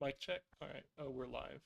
Mic check. All right. Oh, we're live.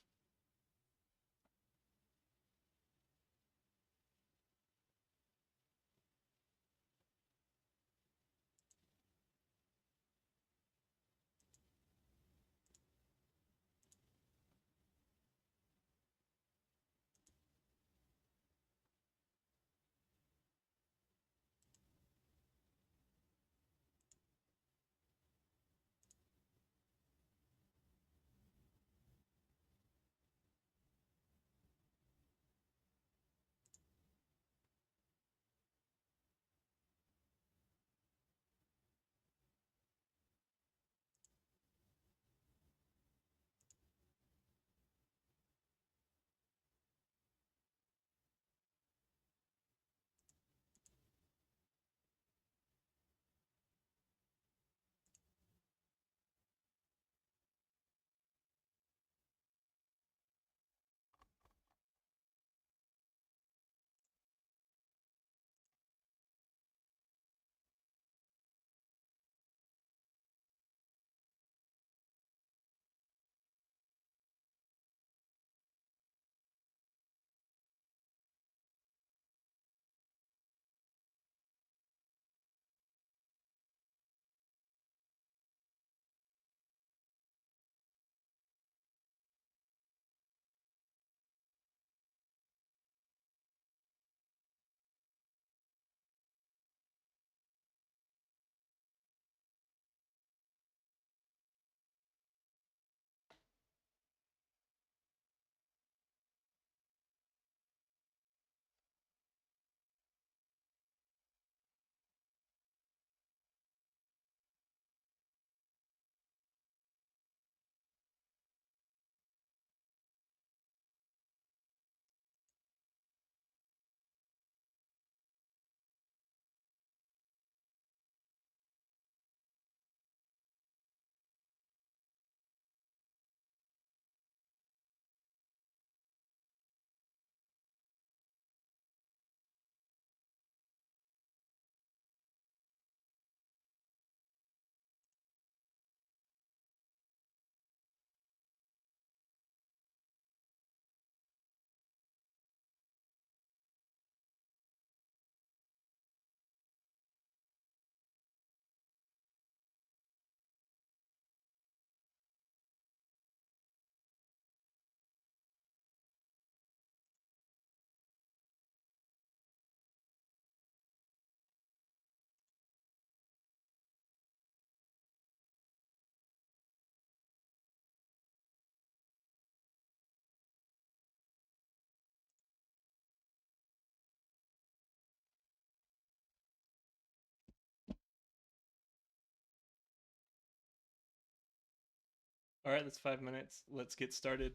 All right, that's 5 minutes. Let's get started.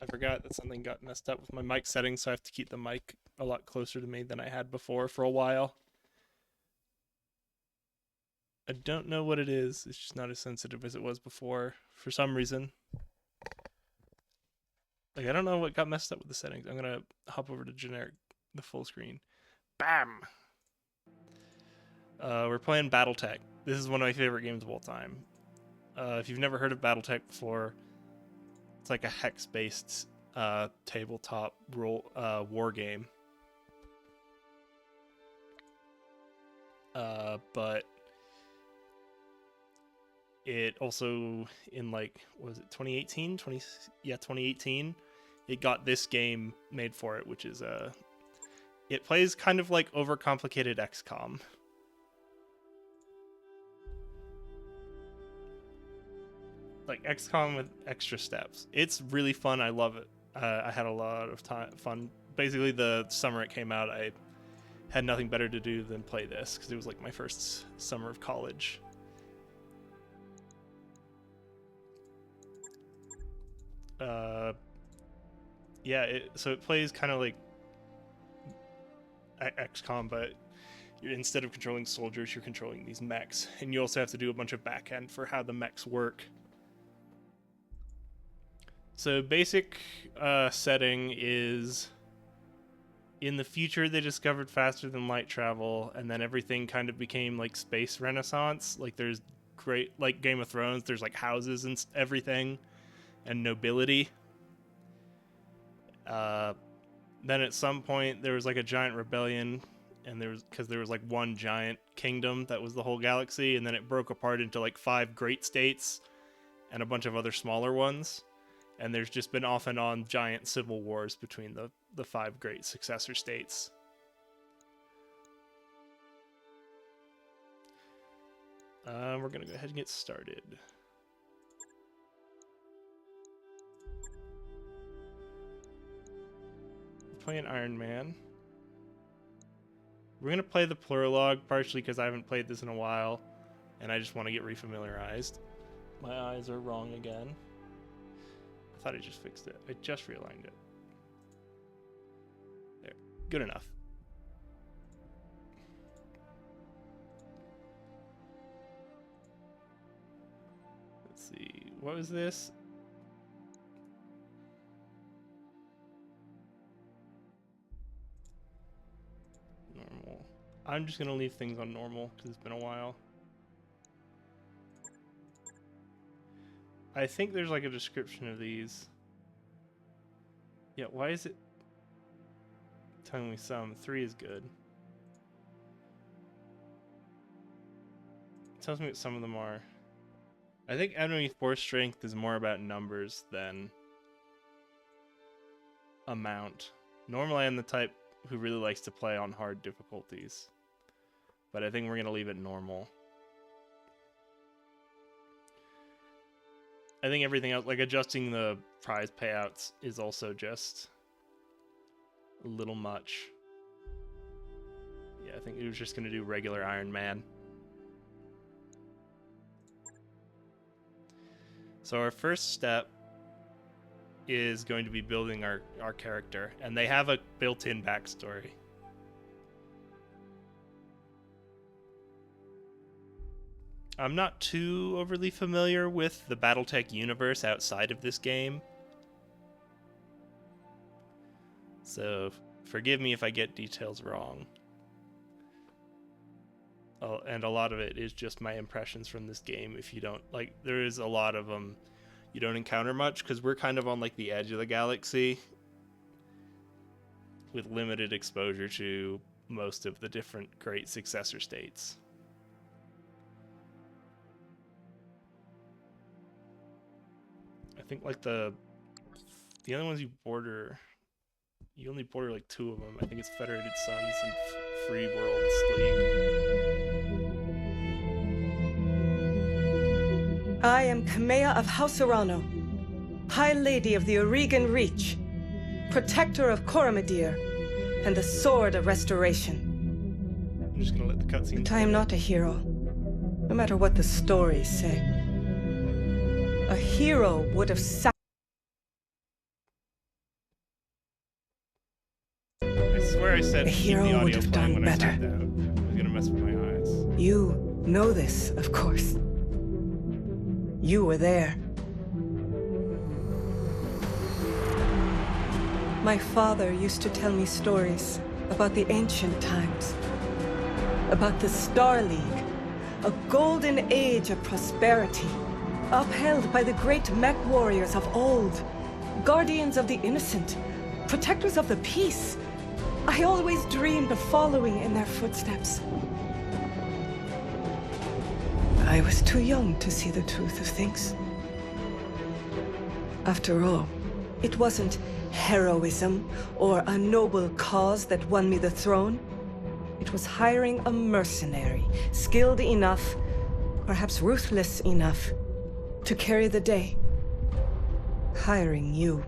I forgot that something got messed up with my mic settings, so I have to keep the mic a lot closer to me than I had before for a while. I don't know what it is. It's just not as sensitive as it was before for some reason. Like, I don't know what got messed up with the settings. I'm gonna hop over to generic, the full screen. Bam! We're playing Battletech. This is one of my favorite games of all time. If you've never heard of Battletech before, it's like a hex-based tabletop war game. But it also in like what was it 2018 2018 it got this game made for it, which is it plays kind of like overcomplicated XCOM. Like XCOM with extra steps. It's really fun. I love it. I had a lot of fun. Basically, the summer it came out, I had nothing better to do than play this because it was like my first summer of college. Uh, yeah, so it plays kind of like XCOM, but instead of controlling soldiers, you're controlling these mechs, and you also have to do a bunch of back end for how the mechs work. So basic setting is in the future they discovered faster than light travel, and then everything kind of became like space renaissance. Like there's great, like Game of Thrones. There's like houses and everything, and nobility. Then at some point there was like a giant rebellion, and there was like one giant kingdom that was the whole galaxy, and then it broke apart into like 5 great states and a bunch of other smaller ones. And there's just been off and on giant civil wars between the 5 great successor states. We're gonna go ahead and get started. We're playing Iron Man. We're gonna play the prologue partially because I haven't played this in a while, and I just want to get refamiliarized. My eyes are wrong again. I thought I just fixed it. I just realigned it. There. Good enough. Let's see. What was this? Normal. I'm just going to leave things on normal because it's been a while. I think there's like a description of these. Yeah, why is it telling me some? 3 is good. It tells me what some of them are. I think enemy force strength is more about numbers than amount. Normally I'm the type who really likes to play on hard difficulties, but I think we're going to leave it normal. I think everything else, like adjusting the prize payouts, is also just a little much. Yeah, I think it was just going to do regular Iron Man. So our first step is going to be building our character, and they have a built-in backstory. I'm not too overly familiar with the Battletech universe outside of this game, so forgive me if I get details wrong. Oh, and a lot of it is just my impressions from this game. If you don't, like, there is a lot of them you don't encounter much, because we're kind of on like the edge of the galaxy with limited exposure to most of the different great successor states. I think like the only ones you only border like 2 of them. I think it's Federated Suns and Free Worlds League. I am Kamea of House Arano, High Lady of the Oregon Reach, Protector of Coromadir, and the Sword of Restoration. I'm just gonna let the cutscenes. But I am not a hero, no matter what the stories say. A hero would have I swear I said a hero keep the audio would have playing done when better. I said that. I was gonna mess with my eyes. You know this, of course. You were there. My father used to tell me stories about the ancient times, about the Star League, a golden age of prosperity, upheld by the great mech warriors of old, guardians of the innocent, protectors of the peace. I always dreamed of following in their footsteps. I was too young to see the truth of things. After all, it wasn't heroism or a noble cause that won me the throne. It was hiring a mercenary, skilled enough, perhaps ruthless enough, to carry the day. Hiring you.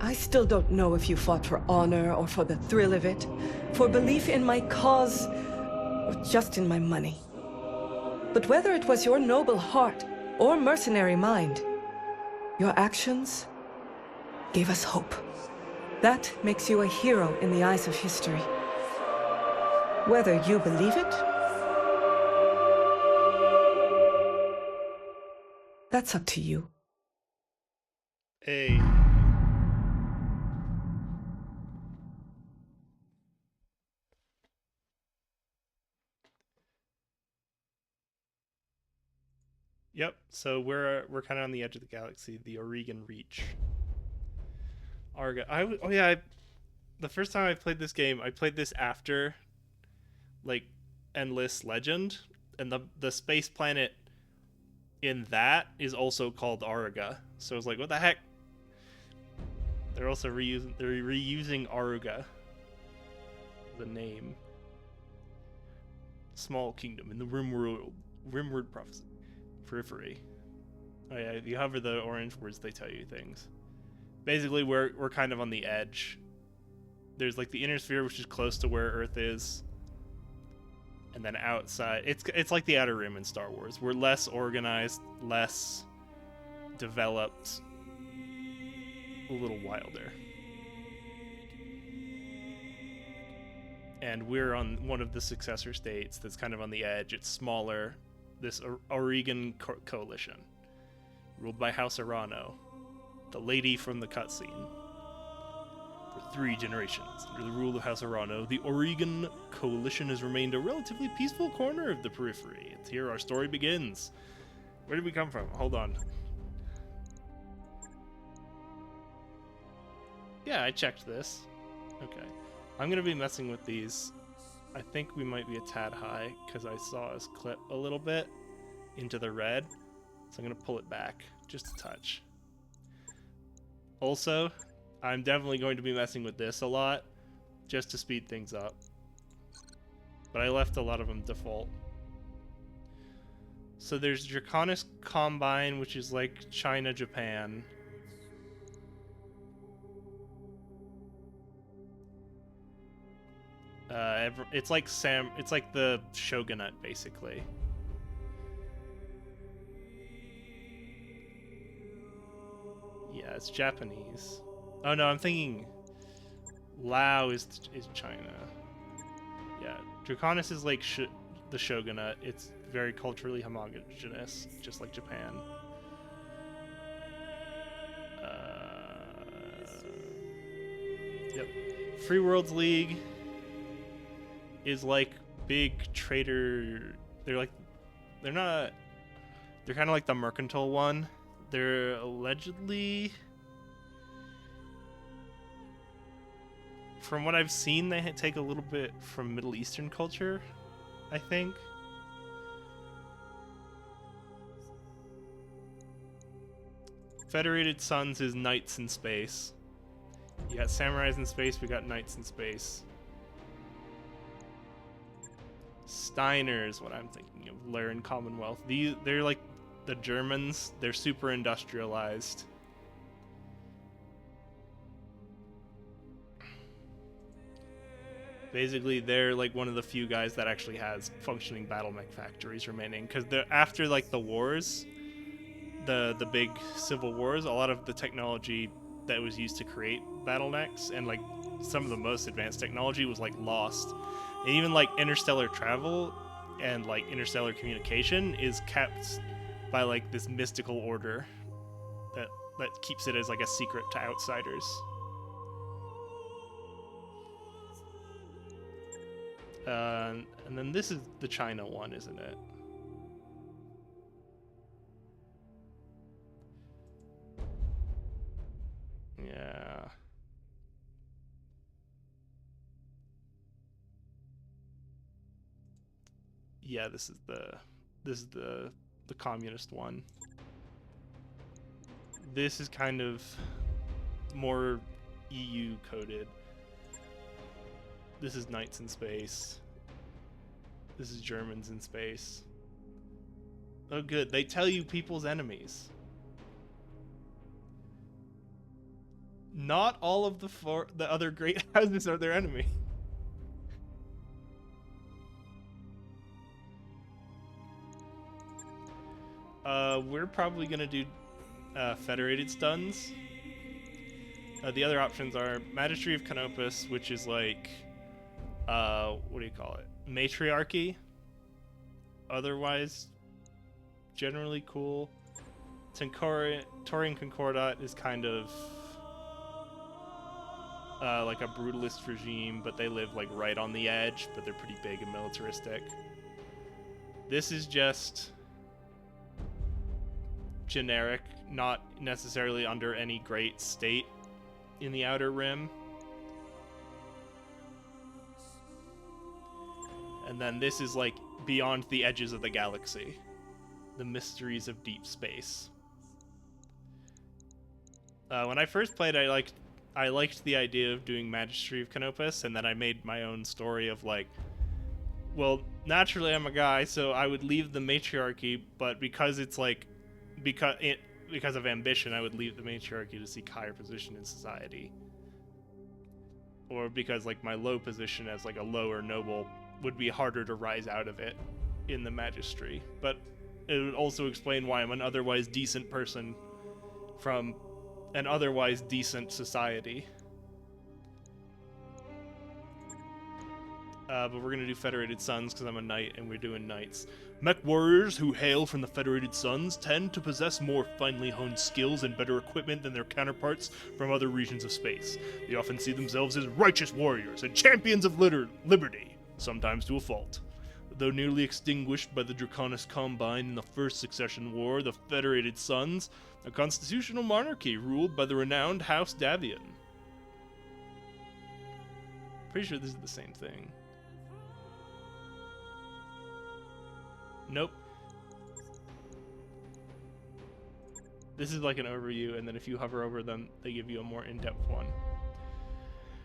I still don't know if you fought for honor or for the thrill of it, for belief in my cause, or just in my money. But whether it was your noble heart or mercenary mind, your actions gave us hope. That makes you a hero in the eyes of history. Whether you believe it, that's up to you. Hey. Yep. So we're kind of on the edge of the galaxy, the Oregon Reach. Arga. Oh yeah. The first time I played this game, I played this after like Endless Legend, and the space planet in that is also called Aruga. So I was like, what the heck? They're also reusing Aruga, the name. Small kingdom in the Rimworld prophecy. Periphery. Oh yeah, if you hover the orange words, they tell you things. Basically, we're kind of on the edge. There's like the inner sphere, which is close to where Earth is, and then outside, it's like the Outer Rim in Star Wars. We're less organized, less developed, a little wilder. And we're on one of the successor states that's kind of on the edge. It's smaller. This Oregon coalition, ruled by House Arano, the lady from the cutscene. For 3 generations, under the rule of House Arano, the Oregon coalition has remained a relatively peaceful corner of the periphery. It's here our story begins. Where did we come from? Hold on. Yeah, I checked this. Okay. I'm going to be messing with these. I think we might be a tad high because I saw us clip a little bit into the red. So I'm going to pull it back just a touch. Also, I'm definitely going to be messing with this a lot just to speed things up. But I left a lot of them default. So there's Draconis Combine, which is like China, Japan. It's like it's like the shogunate, basically. Yeah, it's Japanese. Oh no, I'm thinking Lao is China. Yeah, Draconis is like the shogunate. It's very culturally homogeneous, just like Japan. Yep. Free Worlds League is like big trader. They're kind of like the mercantile one. They're allegedly, from what I've seen, they take a little bit from Middle Eastern culture, I think. Federated Suns is knights in space. You got samurais in space, we got knights in space. Steiner's what I'm thinking of. Laren Commonwealth. They're like the Germans. They're super industrialized. Basically, they're like one of the few guys that actually has functioning battle mech factories remaining. Because after like the wars, the big civil wars, a lot of the technology that was used to create battle mechs and like some of the most advanced technology was like lost. And even like interstellar travel and like interstellar communication is kept by like this mystical order that keeps it as like a secret to outsiders. And then this is the China one, isn't it? Yeah. Yeah, this is the communist one. This is kind of more EU coded. This is Knights in space. This is Germans in space. Oh good, they tell you people's enemies. Not all of the other great houses are their enemy. We're probably gonna do federated stuns. The other options are Magistry of Canopus, which is like what do you call it? Matriarchy. Otherwise, generally cool. Taurian Concordat is kind of like a brutalist regime, but they live like right on the edge, but they're pretty big and militaristic. This is just generic, not necessarily under any great state in the Outer Rim. And then this is like beyond the edges of the galaxy. The mysteries of deep space. When I first played, I liked the idea of doing Magistry of Canopus, and then I made my own story of like, well, naturally I'm a guy, so I would leave the matriarchy, but because it's like, because of ambition, I would leave the matriarchy to seek higher position in society. Or because like my low position as like a lower noble would be harder to rise out of it in the Magistry. But it would also explain why I'm an otherwise decent person from an otherwise decent society. But we're gonna do Federated Suns because I'm a knight and we're doing knights. Mech warriors who hail from the Federated Suns tend to possess more finely honed skills and better equipment than their counterparts from other regions of space. They often see themselves as righteous warriors and champions of liberty, sometimes to a fault. Though nearly extinguished by the Draconis Combine in the First Succession War, the Federated Suns, a constitutional monarchy ruled by the renowned House Davian. Pretty sure this is the same thing. Nope. This is like an overview, and then if you hover over them, they give you a more in-depth one.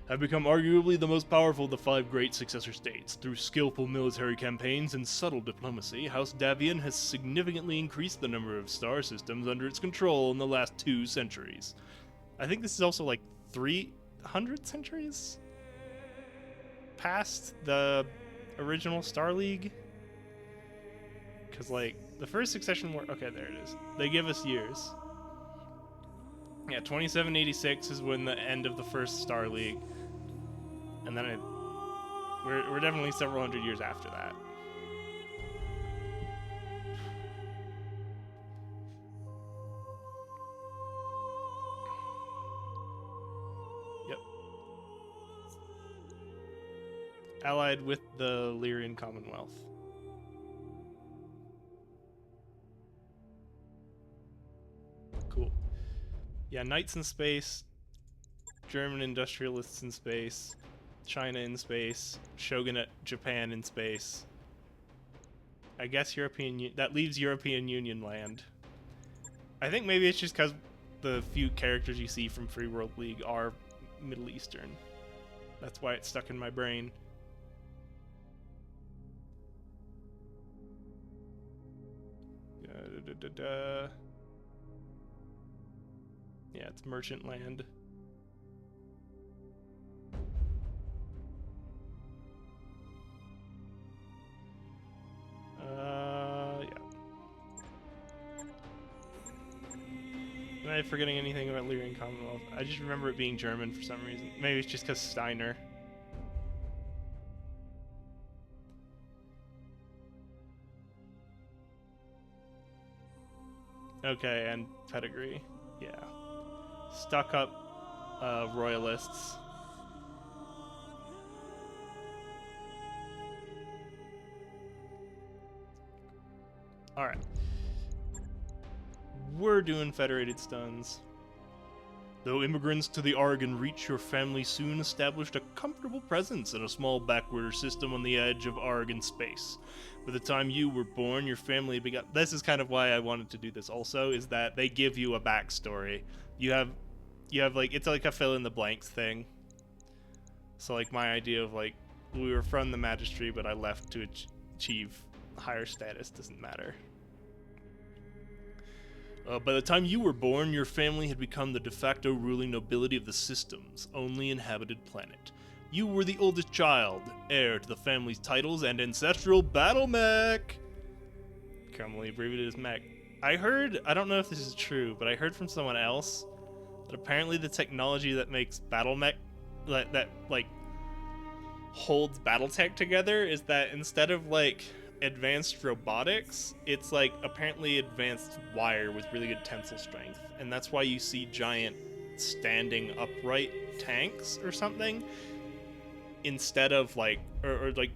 Have become arguably the most powerful of the 5 great successor states. Through skillful military campaigns and subtle diplomacy, House Davian has significantly increased the number of star systems under its control in the last 2 centuries. I think this is also like 300 centuries past the original Star League. Because, like, the First Succession War... Okay, there it is. They give us years. Yeah, 2786 is when the end of the first Star League. And then we're definitely several hundred years after that. Yep. Allied with the Lyrian Commonwealth. Cool. Yeah, Knights in space, German industrialists in space, China in space, Shogunate Japan in space. I guess that leaves European Union land. I think maybe it's just because the few characters you see from Free World League are Middle Eastern. That's why it's stuck in my brain. Yeah, it's merchant land. Yeah. Am I forgetting anything about Lyrian Commonwealth? I just remember it being German for some reason. Maybe it's just because Steiner. Okay, and pedigree. Yeah. Stuck up royalists. Alright. We're doing Federated Stuns. Though immigrants to the Argon reach, your family soon established a comfortable presence in a small backwater system on the edge of Argon space. By the time you were born, your family begot... This is kind of why I wanted to do this also, is that they give you a backstory. You have like, it's like a fill-in-the-blanks thing. So, like, my idea of, like, we were from the Magistry, but I left to achieve higher status doesn't matter. By the time you were born, your family had become the de facto ruling nobility of the system's only inhabited planet. You were the oldest child, heir to the family's titles and ancestral battle mech, commonly abbreviated as mech. I don't know if this is true, but I heard from someone else that apparently the technology that makes battle mech, that holds Battletech together, is that instead of like advanced robotics, it's like apparently advanced wire with really good tensile strength, and that's why you see giant standing upright tanks or something instead of like or like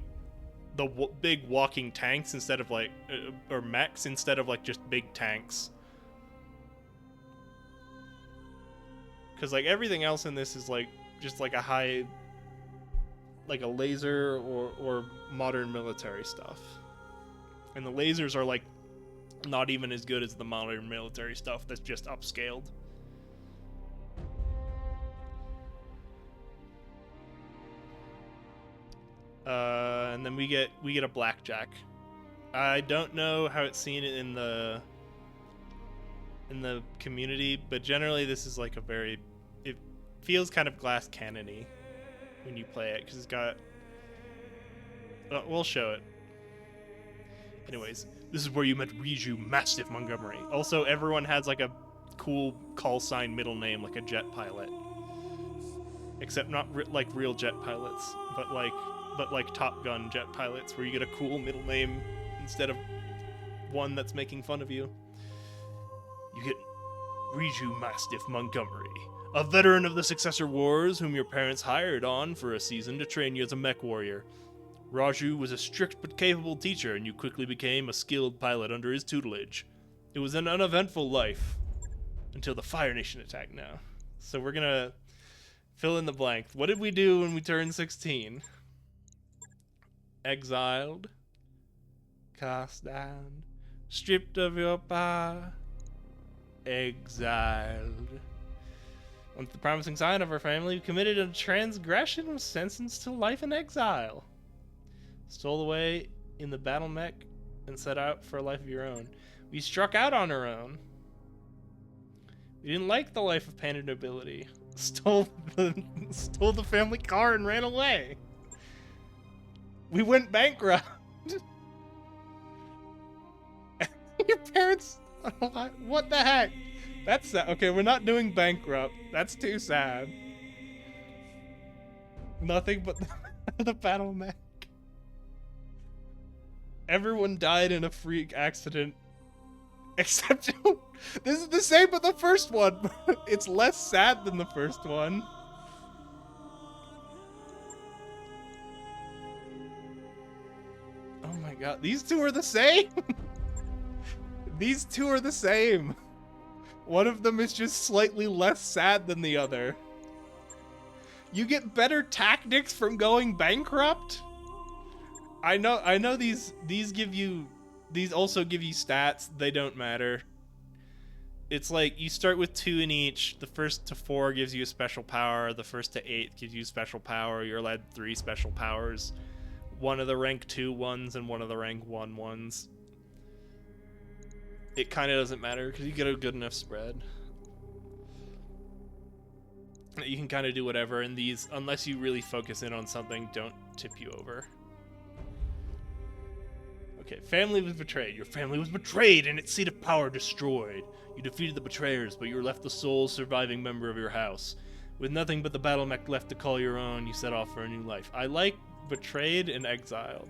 the big walking tanks instead of like or mechs instead of like just big tanks because like everything else in this is like just like a high, like a laser or modern military stuff, and the lasers are like not even as good as the modern military stuff that's just upscaled. And then we get a blackjack. I don't know how it's seen in the community, but generally this is like it feels kind of glass cannon-y when you play it, because it's got we'll show it. Anyways, this is where you met Riju Mastiff Montgomery. Also, everyone has like a cool call sign middle name, like a jet pilot, except not like real jet pilots, but like Top Gun jet pilots, where you get a cool middle name instead of one that's making fun of you. You get Riju Mastiff Montgomery, a veteran of the Successor Wars whom your parents hired on for a season to train you as a mech warrior. Raju was a strict but capable teacher, and you quickly became a skilled pilot under his tutelage. It was an uneventful life until the Fire Nation attacked now. So we're gonna fill in the blank. What did we do when we turned 16? Exiled, cast down, stripped of your power, exiled. Once the promising scion of our family committed a transgression, was sentenced to life in exile. Stole away in the battle mech and set out for a life of your own. We struck out on our own. We didn't like the life of painted nobility. Stole the family car and ran away. We went bankrupt. Your parents... What the heck? That's sad. Okay, we're not doing bankrupt. That's too sad. Nothing but the battle mech. Everyone died in a freak accident. Except... This is the same with the first one. It's less sad than the first one. Oh my god, these two are the same? These two are the same. One of them is just slightly less sad than the other. You get better tactics from going bankrupt? I know these also give you stats. They don't matter. It's like you start with 2 in each. The first to 4 gives you a special power. The first to 8 gives you special power. You're allowed 3 special powers. One of the rank 2 ones and one of the rank 1 ones. It kind of doesn't matter because you get a good enough spread. You can kind of do whatever, and these, unless you really focus in on something, don't tip you over. Okay, family was betrayed. Your family was betrayed and its seat of power destroyed. You defeated the betrayers, but you were left the sole surviving member of your house. With nothing but the battle mech left to call your own, you set off for a new life. I like betrayed and exiled.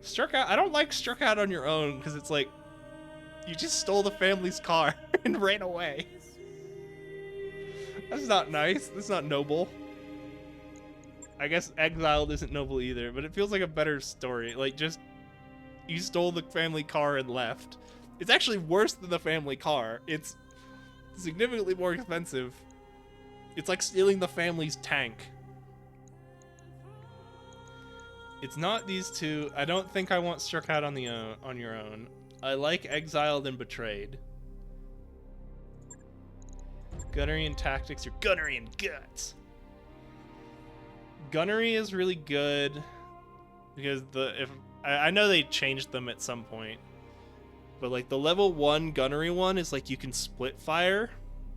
Struck out. I don't like struck out on your own because it's like you just stole the family's car and ran away. That's not nice. That's not noble. I guess exiled isn't noble either, but it feels like a better story. Like, just you stole the family car and left. It's actually worse than the family car. It's significantly more expensive. It's like stealing the family's tank. It's not these two. I don't think I want struck out on your own. I like exiled and betrayed. Gunnery and tactics. Your gunnery and guts. Gunnery is really good because I know they changed them at some point, but like the level 1 gunnery one is like you can split fire,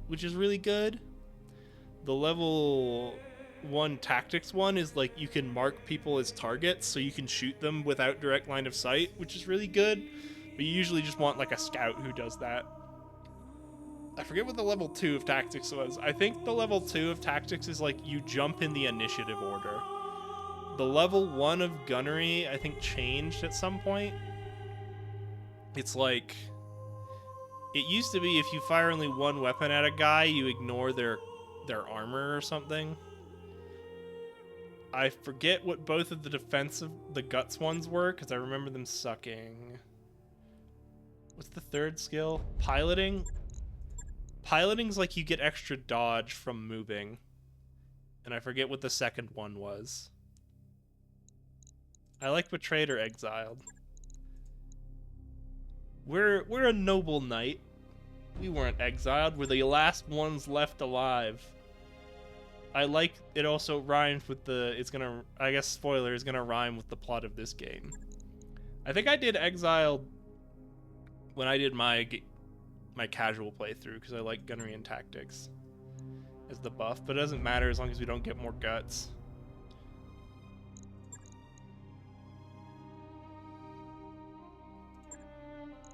which is really good. The level 1 tactics one is like you can mark people as targets so you can shoot them without direct line of sight, which is really good, but you usually just want like a scout who does that. I forget what the level 2 of tactics was. I think the level 2 of tactics is like you jump in the initiative order. The level 1 of gunnery, I think, changed at some point. It's like, it used to be if you fire only one weapon at a guy, you ignore their armor or something. I forget what both of the defensive, the guts ones were, because I remember them sucking. What's the third skill? Piloting? piloting's like you get extra dodge from moving. And I forget what the second one was. I like betrayed or exiled. We're a noble knight. We weren't exiled. We're the last ones left alive. I like it also rhymes with the, it's gonna, I guess spoiler, is gonna rhyme with the plot of this game. I think I did exiled when I did my casual playthrough because I like gunnery and tactics as the buff, but it doesn't matter as long as we don't get more guts.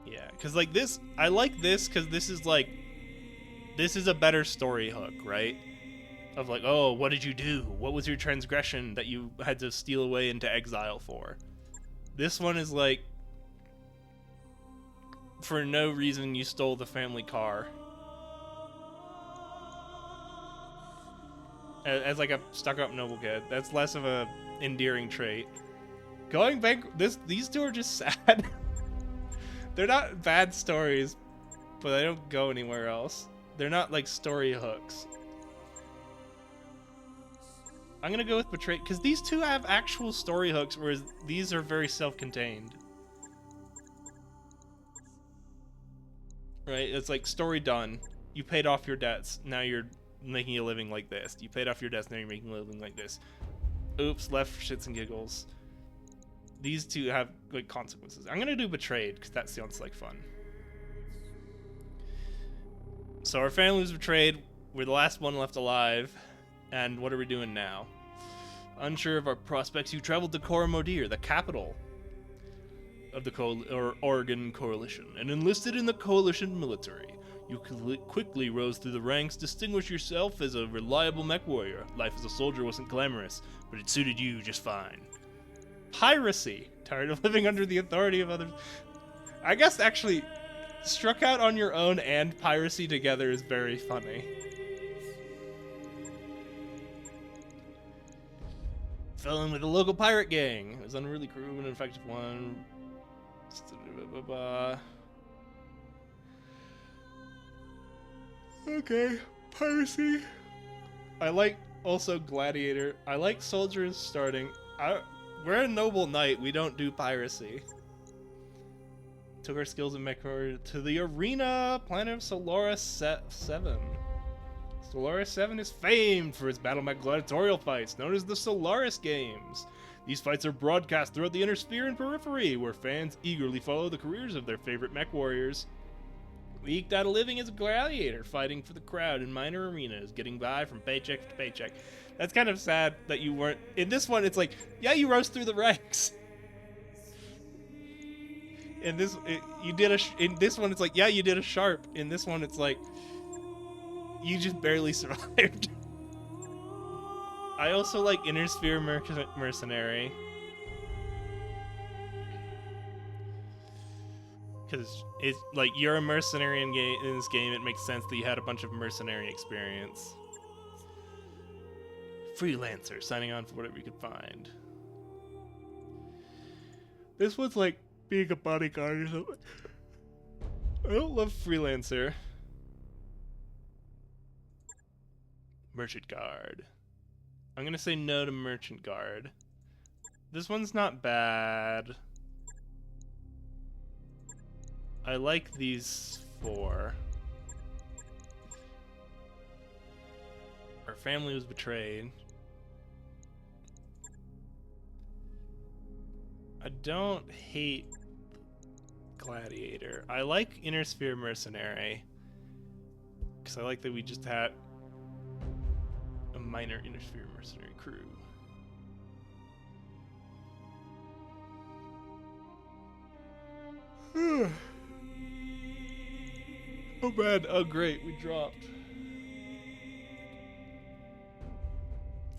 Yeah, because like this, I like this because this is like, this is a better story hook, right? Of like, oh, what did you do? What was your transgression that you had to steal away into exile for? This one is like, for no reason you stole the family car. As like a stuck-up noble kid. That's less of a endearing trait. Going back, these two are just sad. They're not bad stories, but they don't go anywhere else. They're not like story hooks. I'm gonna go with Betrayed, because these two have actual story hooks, whereas these are very self-contained. Right? It's like, story done. You paid off your debts, now you're making a living like this. You paid off your debts, now you're making a living like this. Oops, left for shits and giggles. These two have like consequences. I'm gonna do Betrayed, because that sounds like fun. So our family was betrayed, we're the last one left alive, and what are we doing now? Unsure of our prospects, you traveled to Coromodir, the capital of the Oregon Coalition, and enlisted in the Coalition military. You quickly rose through the ranks, distinguished yourself as a reliable mech warrior. Life as a soldier wasn't glamorous, but it suited you just fine. Piracy. Tired of living under the authority of others? I guess actually, struck out on your own and piracy together is very funny. Fell in with a local pirate gang. It was unruly crew and an effective one. Okay, piracy. I like also gladiator. I like soldiers starting. We're a noble knight. We don't do piracy. Took our skills in mech to the arena planet of Solaris 7. Solaris 7 is famed for its battle mech gladiatorial fights, known as the Solaris Games. These fights are broadcast throughout the inner sphere and periphery, where fans eagerly follow the careers of their favorite mech warriors. We eked out a living as a gladiator, fighting for the crowd in minor arenas, getting by from paycheck to paycheck. That's kind of sad that you weren't... In this one, it's like, yeah, you rose through the ranks. In this one, it's like, yeah, you did a sharp. In this one, it's like, you just barely survived. I also like Inner Sphere Mercenary. Because it's like, you're a mercenary in this game, it makes sense that you had a bunch of mercenary experience. Freelancer, signing on for whatever you could find. This one's like being a bodyguard or something. I don't love Freelancer. Merchant Guard. I'm gonna say no to Merchant Guard. This one's not bad. I like these four. Our family was betrayed. I don't hate Gladiator. I like Inner Sphere Mercenary. Because I like that we just had a minor Inner Sphere Mercenary crew. Oh man, oh great, we dropped.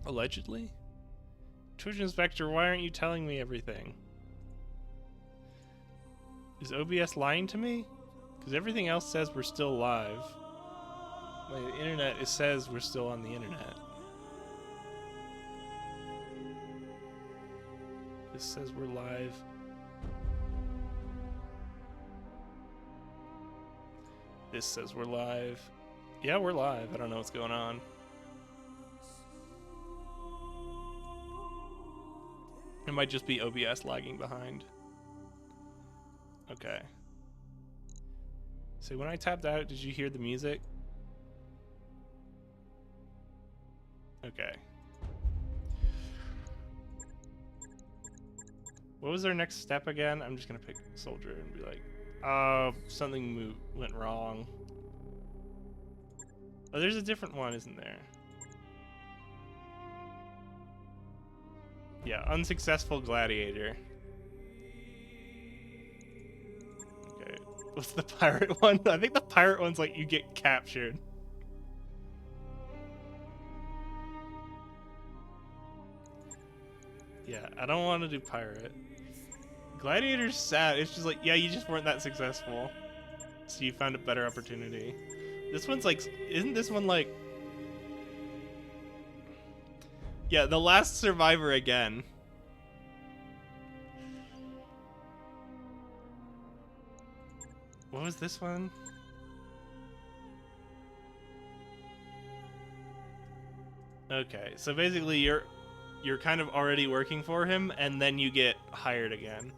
Allegedly? Twitch Inspector, why aren't you telling me everything? Is OBS lying to me? Because everything else says we're still live. My internet, it says we're still on the internet. This says we're live. This says we're live. Yeah, we're live. I don't know what's going on. It might just be OBS lagging behind. Okay. So when I tapped out, did you hear the music? Okay. What was our next step again? I'm just gonna pick soldier and be like, something went wrong. Oh, there's a different one, isn't there? Yeah, unsuccessful gladiator. Okay, what's the pirate one? I think the pirate one's like you get captured. Yeah, I don't want to do pirate. Gladiator's sad. It's just like, yeah, you just weren't that successful. So you found a better opportunity. This one's like, isn't this one like... Yeah, the last survivor again. What was this one? Okay, so basically you're kind of already working for him, and then you get hired again.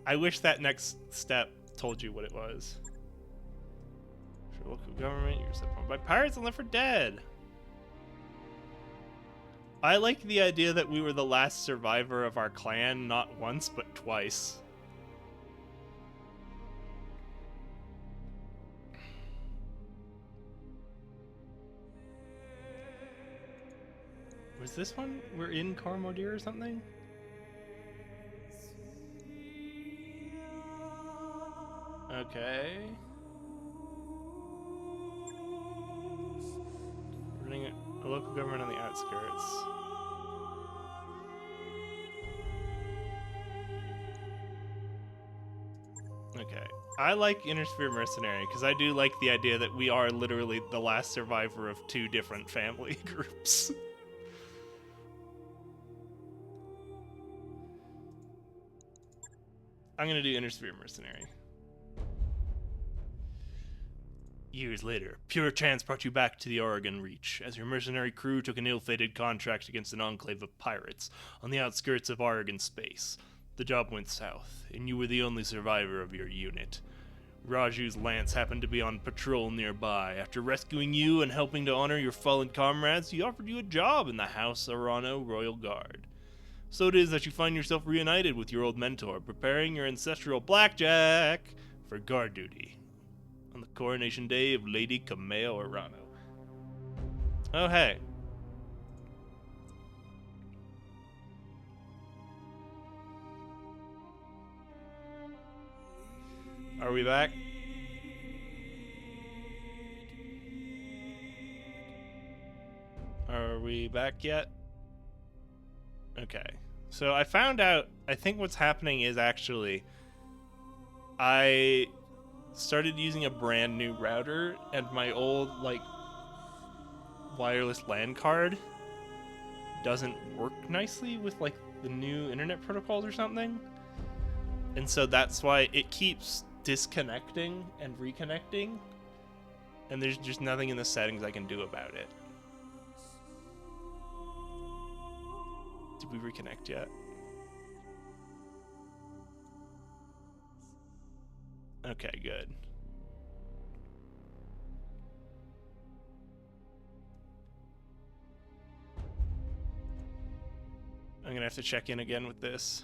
I wish that next step told you what it was. For local government, you're set by pirates and Left 4 Dead. I like the idea that we were the last survivor of our clan, not once, but twice. Was this one? We're in Cormodir or something? Okay. Running a local government on the outskirts. Okay. I like Inner Sphere Mercenary because I do like the idea that we are literally the last survivor of two different family groups. I'm gonna do Inner Sphere Mercenary. Years later, pure chance brought you back to the Oregon Reach, as your mercenary crew took an ill-fated contract against an enclave of pirates on the outskirts of Oregon space. The job went south, and you were the only survivor of your unit. Raju's lance happened to be on patrol nearby. After rescuing you and helping to honor your fallen comrades, he offered you a job in the House Arano Royal Guard. So it is that you find yourself reunited with your old mentor, preparing your ancestral blackjack for guard duty on the coronation day of Lady Kameo Arano. Oh, hey. Are we back? Are we back yet? Okay. So I found out, I think what's happening is actually, I started using a brand new router, and my old, like, wireless LAN card doesn't work nicely with, like, the new internet protocols or something. And so that's why it keeps disconnecting and reconnecting, and there's just nothing in the settings I can do about it. Did we reconnect yet? Okay, good. I'm gonna have to check in again with this,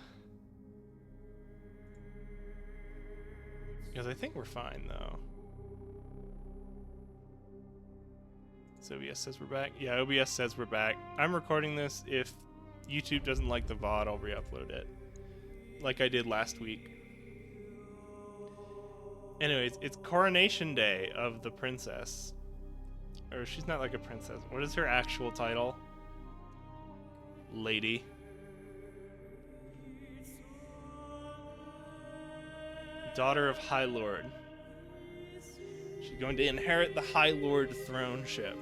because I think we're fine though. So OBS says we're back. Yeah, OBS says we're back. I'm recording this. If YouTube doesn't like the VOD, I'll re-upload it, like I did last week. Anyways, it's Coronation Day of the princess. Or she's not like a princess. What is her actual title? Lady. Daughter of High Lord. She's going to inherit the High Lord throneship.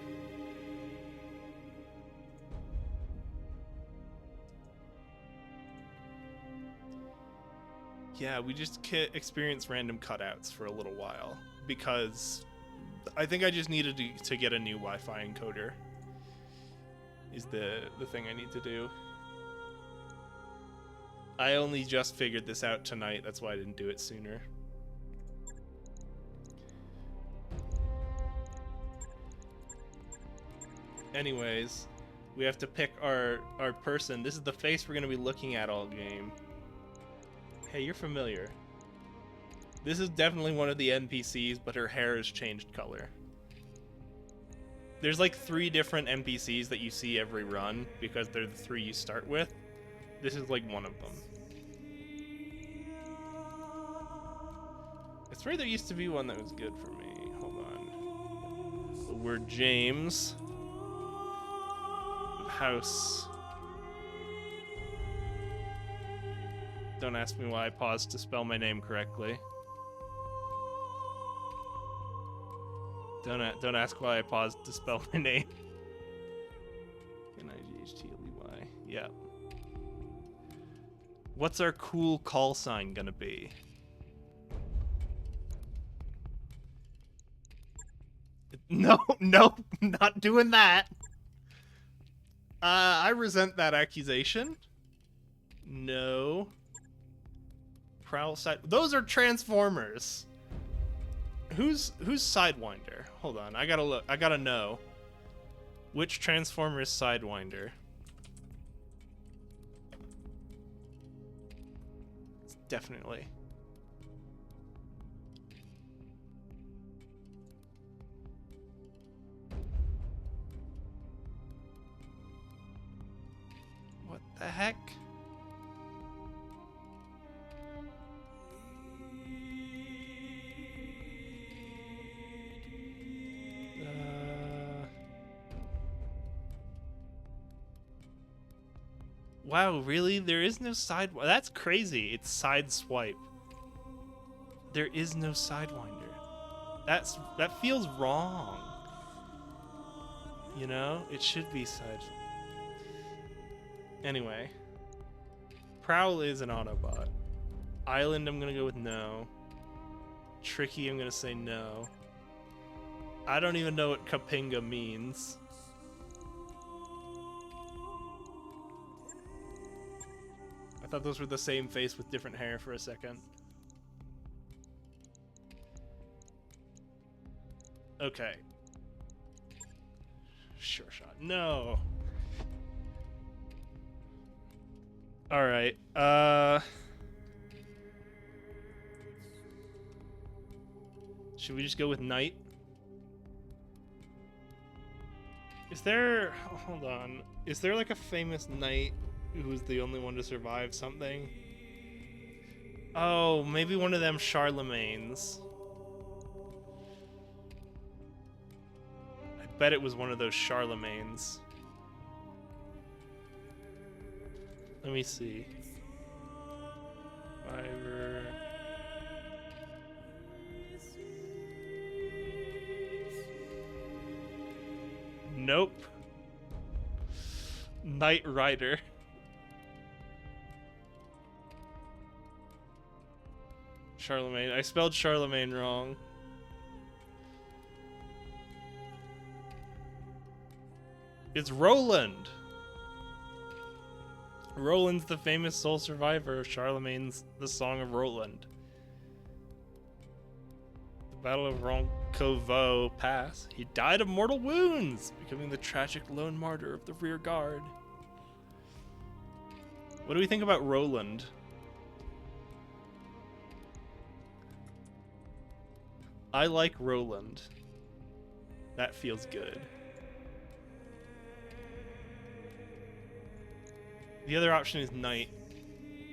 Yeah, we just experienced random cutouts for a little while because I think I just needed to get a new Wi-Fi encoder. Is the thing I need to do. I only just figured this out tonight. That's why I didn't do it sooner. Anyways, we have to pick our person. This is the face we're going to be looking at all game. Hey, you're familiar. This is definitely one of the NPCs, but her hair has changed color. There's like 3 different NPCs that you see every run because they're the 3 you start with. This is like one of them. I swear there used to be one that was good for me. Hold on. The word James. House. Don't ask me why I paused to spell my name correctly. Don't ask why I paused to spell my name. N-I-G-H-T-L-E-Y. Yeah. What's our cool call sign gonna be? No, nope, not doing that. I resent that accusation. No. Prowl side. Those are Transformers. Who's Sidewinder? Hold on, I gotta look. I gotta know. Which Transformer is Sidewinder? It's definitely. What the heck? Wow, really? There is no side... That's crazy. It's side swipe. There is no Sidewinder. That feels wrong. You know? It should be side... Anyway. Prowl is an Autobot. Island, I'm gonna go with no. Tricky, I'm gonna say no. I don't even know what Kapinga means. I thought those were the same face with different hair for a second. Okay. Sure shot. No. Alright. Should we just go with Knight? Is there... Hold on. Is there like a famous Knight who's the only one to survive something? Oh, maybe one of them Charlemagne's. I bet it was one of those Charlemagne's. Let me see. Fiverr. Nope. Knight Rider. Charlemagne. I spelled Charlemagne wrong. It's Roland. Roland's the famous sole survivor of Charlemagne's The Song of Roland. The Battle of Roncevaux Pass. He died of mortal wounds, becoming the tragic lone martyr of the rear guard. What do we think about Roland? I like Roland. That feels good. The other option is Knight,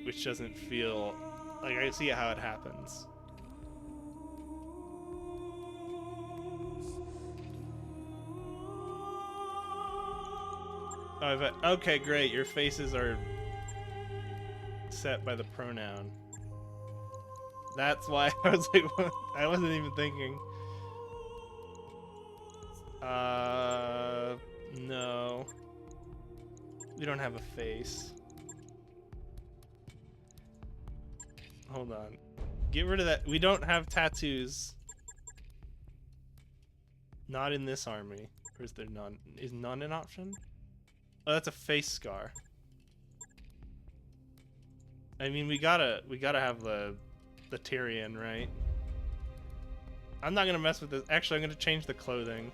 which doesn't feel like I see how it happens. Oh, but okay, great. Your faces are set by the pronoun. That's why I was like, I wasn't even thinking. No. We don't have a face. Hold on. Get rid of that. We don't have tattoos. Not in this army. Or is there none? Is none an option? Oh, that's a face scar. I mean, we gotta have the Tyrion, right? I'm not gonna mess with this. Actually, I'm gonna change the clothing.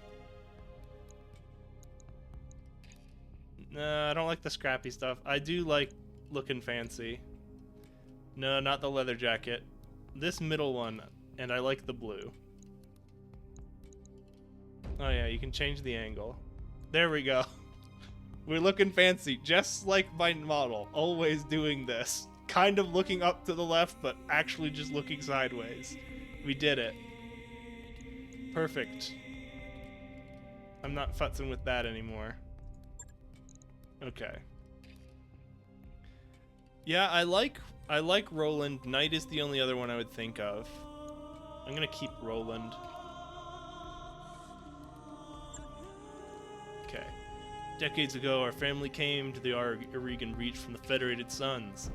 No, I don't like the scrappy stuff. I do like looking fancy. No, not the leather jacket. This middle one, and I like the blue. Oh yeah, you can change the angle. There we go. We're looking fancy, just like my model. Always doing this. Kind of looking up to the left, but actually just looking sideways. We did it. Perfect. I'm not futzing with that anymore. Okay. Yeah, I like Roland. Knight is the only other one I would think of. I'm gonna keep Roland. Okay. Decades ago, our family came to the Oregon Reach from the Federated Suns.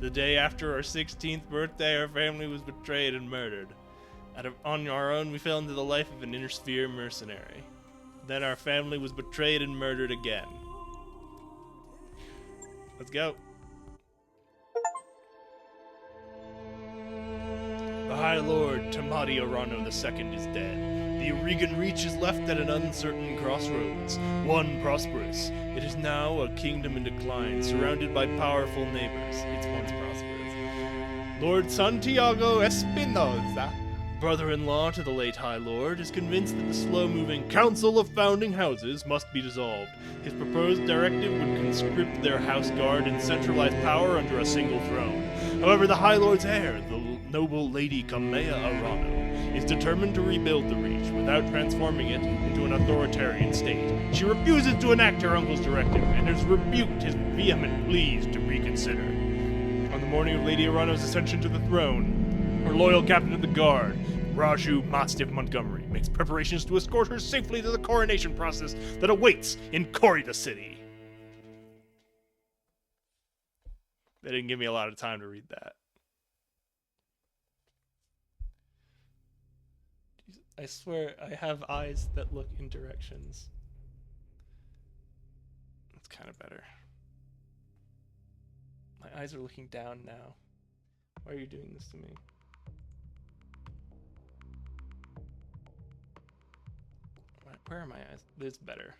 The day after our 16th birthday, our family was betrayed and murdered. On our own, we fell into the life of an inner sphere mercenary. Then our family was betrayed and murdered again. Let's go. The High Lord Tamati Arano II is dead. The Oregon Reach is left at an uncertain crossroads, one prosperous. It is now a kingdom in decline, surrounded by powerful neighbors. It's once prosperous. Lord Santiago Espinoza, brother-in-law to the late High Lord, is convinced that the slow-moving Council of Founding Houses must be dissolved. His proposed directive would conscript their house guard and centralize power under a single throne. However, the High Lord's heir, the noble Lady Kamea Arano, is determined to rebuild the Reach without transforming it into an authoritarian state. She refuses to enact her uncle's directive and has rebuked his vehement pleas to reconsider. On the morning of Lady Arano's ascension to the throne, her loyal captain of the guard, Raju Mastiff Montgomery, makes preparations to escort her safely to the coronation process that awaits in Corrida City. They didn't give me a lot of time to read that. I swear I have eyes that look in directions. That's kind of better. My eyes are looking down now. Why are you doing this to me? Where are my eyes? This is better.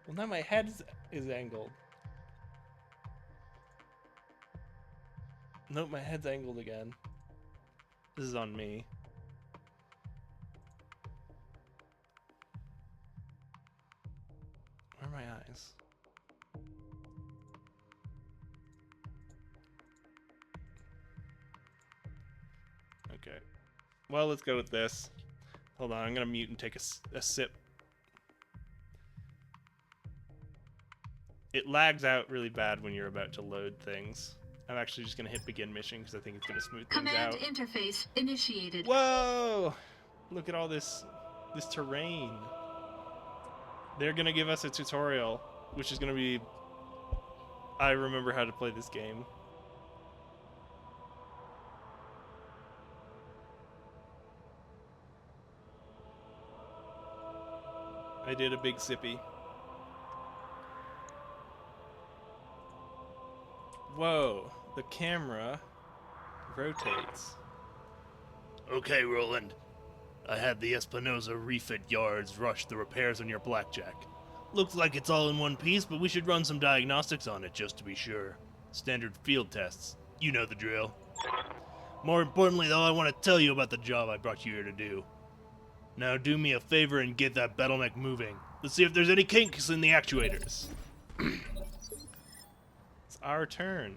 Well, now my head is angled. Nope, my head's angled again. This is on me. Where are my eyes? Okay. Well, let's go with this. Hold on, I'm gonna mute and take a sip. It lags out really bad when you're about to load things. I'm actually just gonna hit begin mission because I think it's gonna smooth things out. Command interface initiated. Whoa! Look at all this terrain. They're gonna give us a tutorial, which is gonna be... I remember how to play this game. I did a big sippy. Whoa, the camera rotates. Okay, Roland. I had the Espinosa refit yards rush the repairs on your blackjack. Looks like it's all in one piece, but we should run some diagnostics on it just to be sure. Standard field tests. You know the drill. More importantly, though, I want to tell you about the job I brought you here to do. Now do me a favor and get that Battletech moving. Let's see if there's any kinks in the actuators. It's our turn.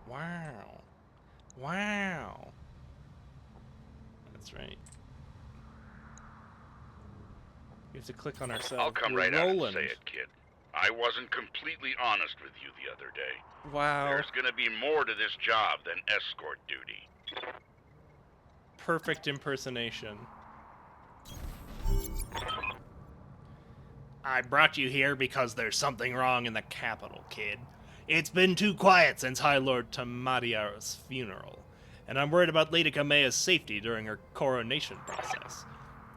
Wow. Wow. That's right. We have to click on ourselves. I'll come right out and say it, kid. I wasn't completely honest with you the other day. Wow. There's gonna be more to this job than escort duty. Perfect impersonation. I brought you here because there's something wrong in the capital, kid. It's been too quiet since High Lord Tamadiaro's funeral. and I'm worried about Lady Kamea's safety during her coronation process.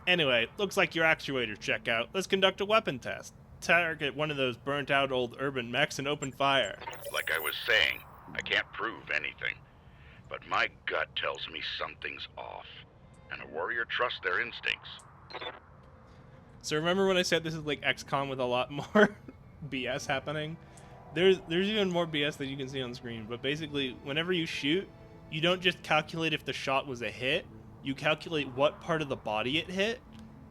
Anyway, looks like your actuators check out. Let's conduct a weapon test. Target one of those burnt-out old urban mechs and open fire. Like I was saying, I can't prove anything, but my gut tells me something's off, and a warrior trusts their instincts. So remember when I said this is like XCOM with a lot more BS happening? There's even more BS that you can see on screen, but basically, whenever you shoot, you don't just calculate if the shot was a hit, you calculate what part of the body it hit,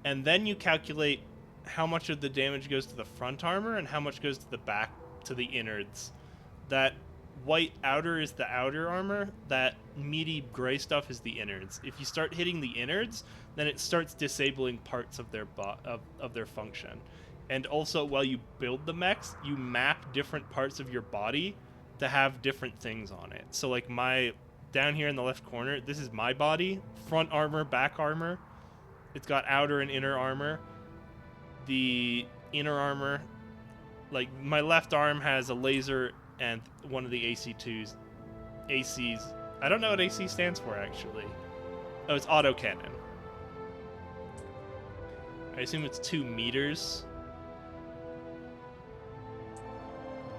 and then you calculate how much of the damage goes to the front armor and how much goes to the back, to the innards. That white outer is the outer armor, that meaty gray stuff is the innards. If you start hitting the innards, then it starts disabling parts of their of their function. And also, while you build the mechs, you map different parts of your body to have different things on it. So like down here in the left corner, this is my body, front armor, back armor. It's got outer and inner armor. The inner armor, like my left arm has a laser and one of the AC2s. ACs. I don't know what AC stands for, actually. Oh, it's autocannon. I assume it's 2 meters.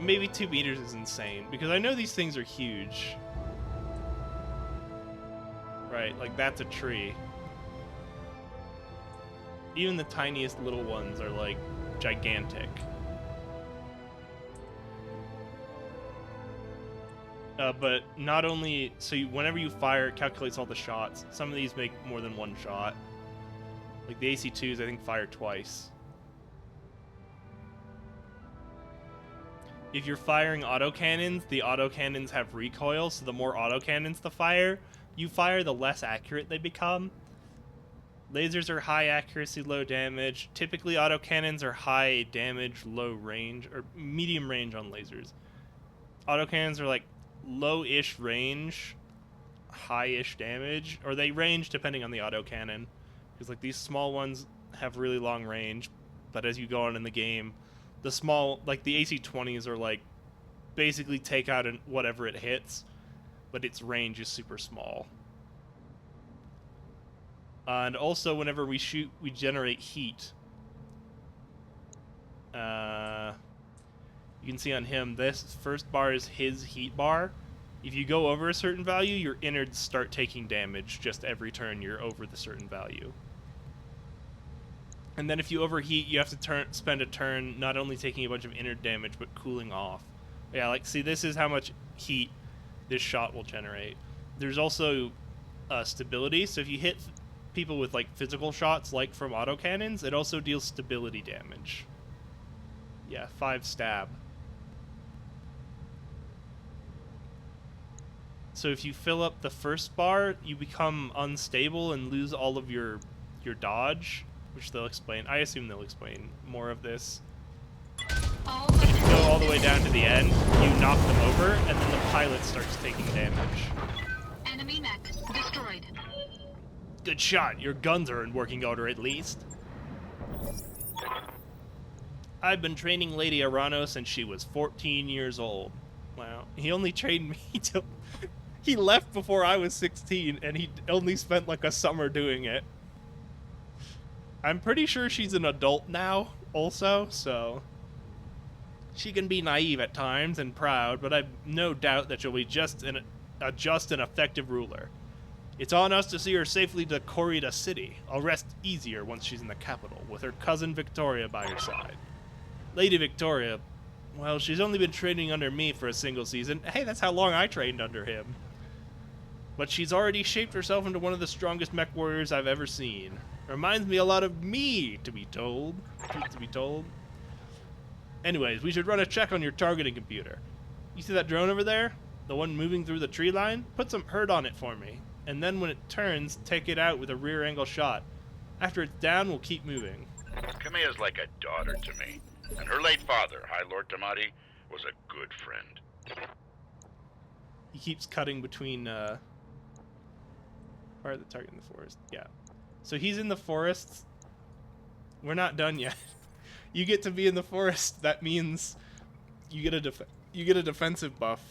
Maybe 2 meters is insane, because I know these things are huge. Right, like that's a tree. Even the tiniest little ones are like gigantic. But not only, so whenever you fire, it calculates all the shots. Some of these make more than one shot. Like the AC2s, I think, fire twice. If you're firing autocannons, the autocannons have recoil, so the more autocannons you fire, the less accurate they become. Lasers are high accuracy, low damage. Typically, autocannons are high damage, low range, or medium range on lasers. Autocannons are like low-ish range, high-ish damage, or they range depending on the autocannon. Because like these small ones have really long range, but as you go on in the game, the small, like the AC-20s are like basically take out whatever it hits, but its range is super small. And also, whenever we shoot, we generate heat. You can see on him, this first bar is his heat bar. If you go over a certain value, your innards start taking damage just every turn you're over the certain value. And then if you overheat, you have to spend a turn not only taking a bunch of innard damage, but cooling off. Yeah, like, see, this is how much heat this shot will generate. There's also stability, so if you hit people with, like, physical shots, like from autocannons, it also deals stability damage. Yeah, 5 stab. So if you fill up the first bar, you become unstable and lose all of your dodge, which they'll explain. I assume they'll explain more of this. But if you go all the way down to the end, you knock them over, and then the pilot starts taking damage. Enemy mech destroyed. Good shot. Your guns are in working order at least. I've been training Lady Arano since she was 14 years old. Wow. He only trained me till... He left before I was 16, and he only spent like a summer doing it. I'm pretty sure she's an adult now, also, so... She can be naive at times and proud, but I've no doubt that she'll be just an effective ruler. It's on us to see her safely to Corrida City. I'll rest easier once she's in the capital, with her cousin Victoria by her side. Lady Victoria, well, she's only been training under me for a single season. Hey, that's how long I trained under him. But she's already shaped herself into one of the strongest mech warriors I've ever seen. Reminds me a lot of me, to be told. Anyways, we should run a check on your targeting computer. You see that drone over there? The one moving through the tree line? Put some hurt on it for me. And then when it turns, take it out with a rear angle shot. After it's down, we'll keep moving. Kamea's like a daughter to me. And her late father, High Lord Tamati, was a good friend. He keeps cutting between, Where are the target in the forest? Yeah. So he's in the forest. We're not done yet. You get to be in the forest. That means you get a defensive buff.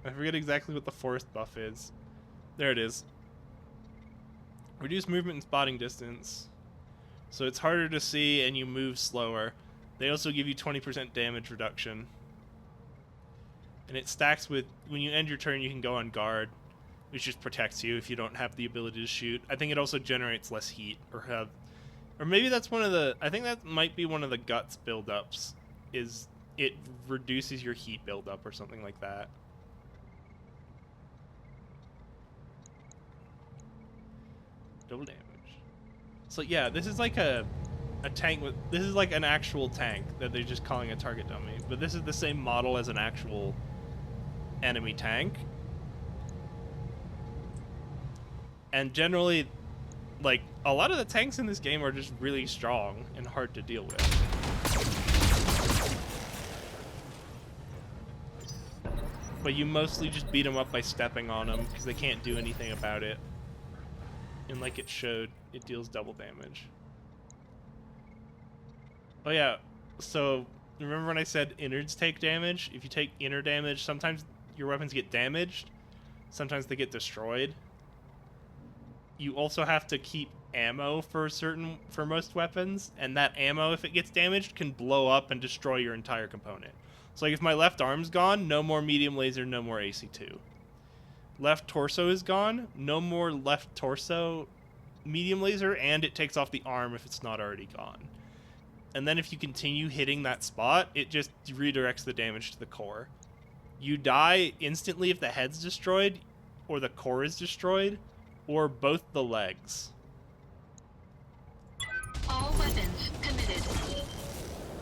I forget exactly what the forest buff is. There it is. Reduce movement and spotting distance. So it's harder to see and you move slower. They also give you 20% damage reduction. And it stacks with, when you end your turn, you can go on guard, which just protects you if you don't have the ability to shoot. I think it also generates less heat, or maybe that's one of the, I think that might be one of the guts buildups, is it reduces your heat buildup or something like that. Double damage. So yeah, this is like a tank with, this is like an actual tank that they're just calling a target dummy, but this is the same model as an actual enemy tank. And generally, like, a lot of the tanks in this game are just really strong and hard to deal with. But you mostly just beat them up by stepping on them because they can't do anything about it. And like it showed, it deals double damage. Oh yeah, so remember when I said innards take damage? If you take inner damage, sometimes your weapons get damaged, sometimes they get destroyed. You also have to keep ammo for most weapons, and that ammo, if it gets damaged, can blow up and destroy your entire component. So like if my left arm's gone, no more medium laser, no more AC2. Left torso is gone, no more left torso medium laser, and it takes off the arm if it's not already gone. And then if you continue hitting that spot, it just redirects the damage to the core. You die instantly if the head's destroyed, or the core is destroyed, or both the legs. All weapons committed.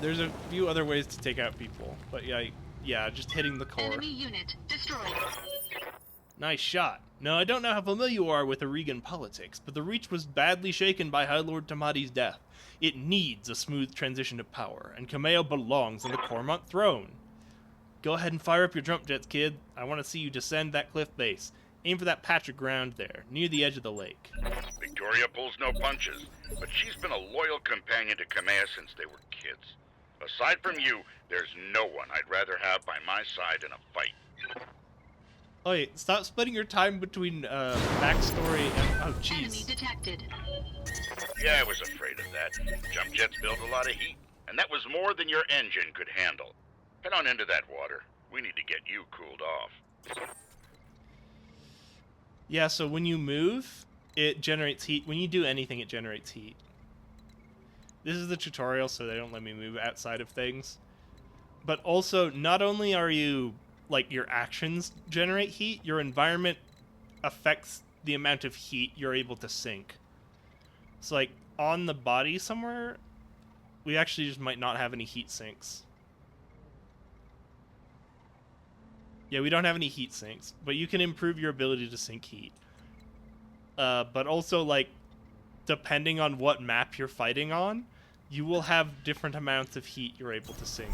There's a few other ways to take out people, but yeah, just hitting the core. Enemy unit destroyed. Nice shot. Now, I don't know how familiar you are with Oregon politics, but the Reach was badly shaken by High Lord Tamati's death. It needs a smooth transition of power, and Kameo belongs on the Cormont throne. Go ahead and fire up your jump jets, kid. I want to see you descend that cliff face. Aim for that patch of ground there, near the edge of the lake. Victoria pulls no punches, but she's been a loyal companion to Kamea since they were kids. Aside from you, there's no one I'd rather have by my side in a fight. Oh wait, stop splitting your time between backstory and... Oh, jeez. Enemy detected. Yeah, I was afraid of that. Jump jets build a lot of heat, and that was more than your engine could handle. Head on into that water. We need to get you cooled off. Yeah, so when you move, it generates heat. When you do anything, it generates heat. This is the tutorial, so they don't let me move outside of things. But also, not only are you, like, your actions generate heat, your environment affects the amount of heat you're able to sink. So, like, on the body somewhere, we actually just might not have any heat sinks. Yeah, we don't have any heat sinks, but you can improve your ability to sink heat. But also, like, depending on what map you're fighting on, you will have different amounts of heat you're able to sink.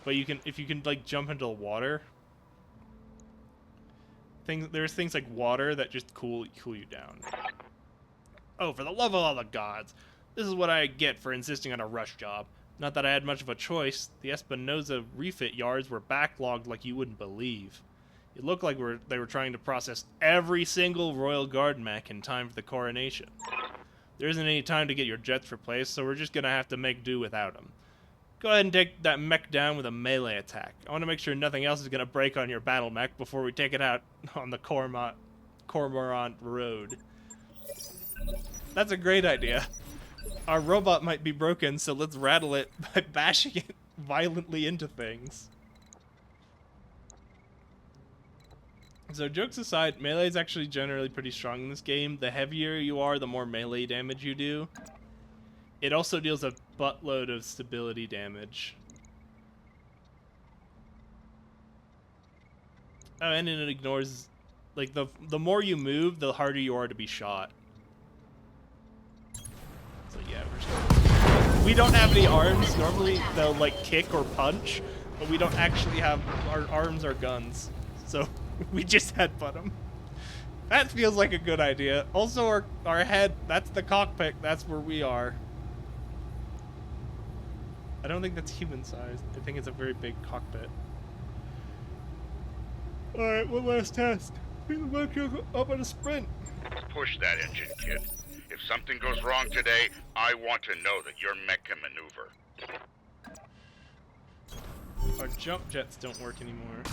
But you can, if you can, like, jump into the water, there's things like water that just cool you down. Oh, for the love of all the gods! This is what I get for insisting on a rush job. Not that I had much of a choice. The Espinosa refit yards were backlogged like you wouldn't believe. It looked like they were trying to process every single Royal Guard mech in time for the coronation. There isn't any time to get your jets replaced, so we're just gonna have to make do without them. Go ahead and take that mech down with a melee attack. I want to make sure nothing else is gonna break on your battle mech before we take it out on the Cormorant Road. That's a great idea. Our robot might be broken, so let's rattle it by bashing it violently into things. So jokes aside, melee is actually generally pretty strong in this game. The heavier you are, the more melee damage you do. It also deals a buttload of stability damage. Oh, and it ignores, like, the more you move, the harder you are to be shot. So yeah, we don't have any arms. Normally they'll like kick or punch, but we don't actually have, our arms are guns. So we just headbutt them. That feels like a good idea. Also our head, that's the cockpit, that's where we are. I don't think that's human sized. I think it's a very big cockpit. Alright, one last test. Feeling like you're up at a sprint. Push that engine, kid. If something goes wrong today, I want to know that your mech can maneuver. Our jump jets don't work anymore.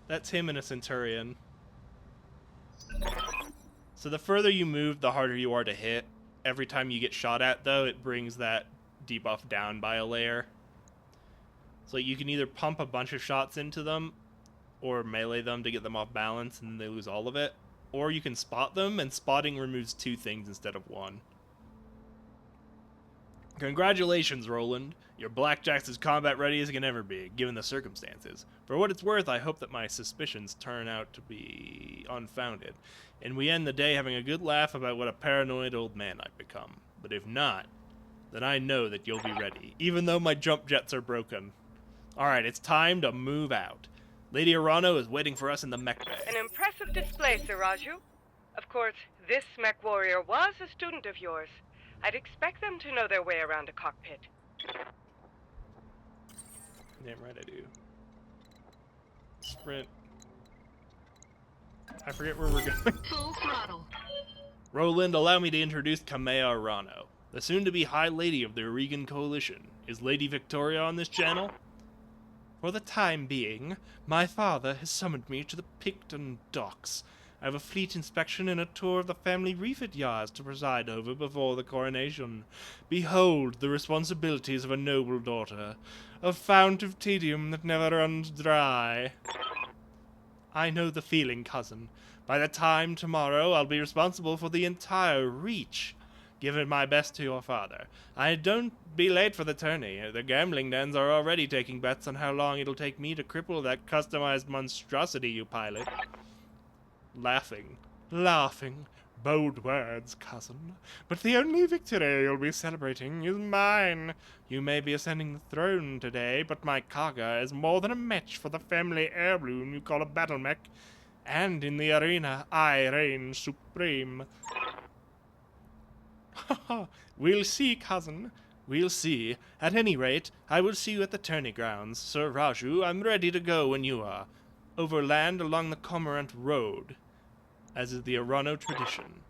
That's him in a Centurion. So the further you move, the harder you are to hit. Every time you get shot at, though, it brings that debuff down by a layer. So you can either pump a bunch of shots into them, or melee them to get them off balance and they lose all of it. Or you can spot them, and spotting removes 2 things instead of 1. Congratulations, Roland. Your blackjack's as combat ready as it can ever be, given the circumstances. For what it's worth, I hope that my suspicions turn out to be unfounded, and we end the day having a good laugh about what a paranoid old man I've become. But if not, then I know that you'll be ready, even though my jump jets are broken. Alright, it's time to move out. Lady Arano is waiting for us in the mech bay. An impressive display, Sir Raju. Of course, this mech warrior was a student of yours. I'd expect them to know their way around a cockpit. Damn right I do. Sprint. I forget where we're going. Full throttle. Roland, allow me to introduce Kamea Arano, the soon-to-be High Lady of the Oregon Coalition. Is Lady Victoria on this channel? For the time being, my father has summoned me to the Picton docks. I have a fleet inspection and a tour of the family refit yards to preside over before the coronation. Behold the responsibilities of a noble daughter, a fount of tedium that never runs dry. I know the feeling, cousin. By the time tomorrow, I'll be responsible for the entire reach. Given my best to your father. I don't be late for the tourney. The gambling dens are already taking bets on how long it'll take me to cripple that customized monstrosity you pilot. Laughing. Bold words, cousin. But the only victory you'll be celebrating is mine. You may be ascending the throne today, but my Kaga is more than a match for the family heirloom you call a battle mech. And in the arena, I reign supreme. We'll see, cousin. We'll see. At any rate, I will see you at the tourney grounds. Sir Raju, I'm ready to go when you are. Overland along the Cormorant Road, as is the Arano tradition.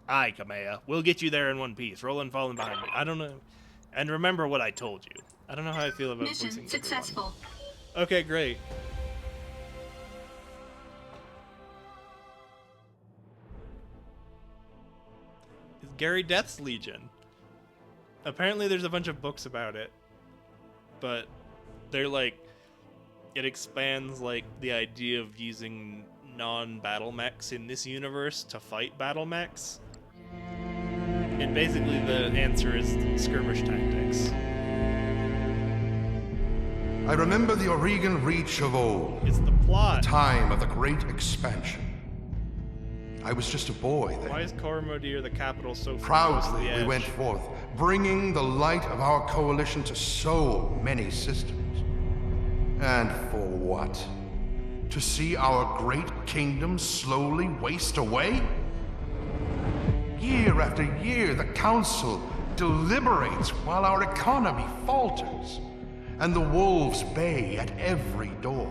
Aye, Kamea. We'll get you there in one piece. Roland falling behind me. I don't know. And remember what I told you. I don't know how I feel about voicing Mission successful. everyone. Okay, great. It's Gary Death's Legion. Apparently there's a bunch of books about it. But they're like... It expands like the idea of using non-battle mechs in this universe to fight battle mechs. And basically the answer is skirmish tactics. I remember the Oregon Reach of old, It's the plot. the time of the Great Expansion. I was just a boy then. Why is Cormodir the capital so close to Proudly, the we edge? went forth, bringing the light of our coalition to so many systems. And for what? To see our great kingdom slowly waste away? Year after year, the Council deliberates while our economy falters, and the wolves bay at every door,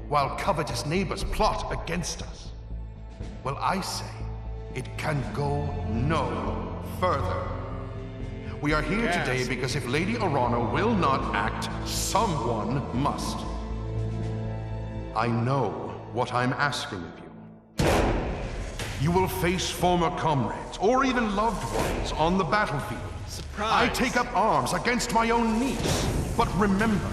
while covetous neighbors plot against us. Well, I say, it can go no further. We are here today Gasp. because if Lady Arano will not act, someone must. I know what I'm asking of you. You will face former comrades, or even loved ones, on the battlefield. Surprise. I take up arms against my own niece. But remember,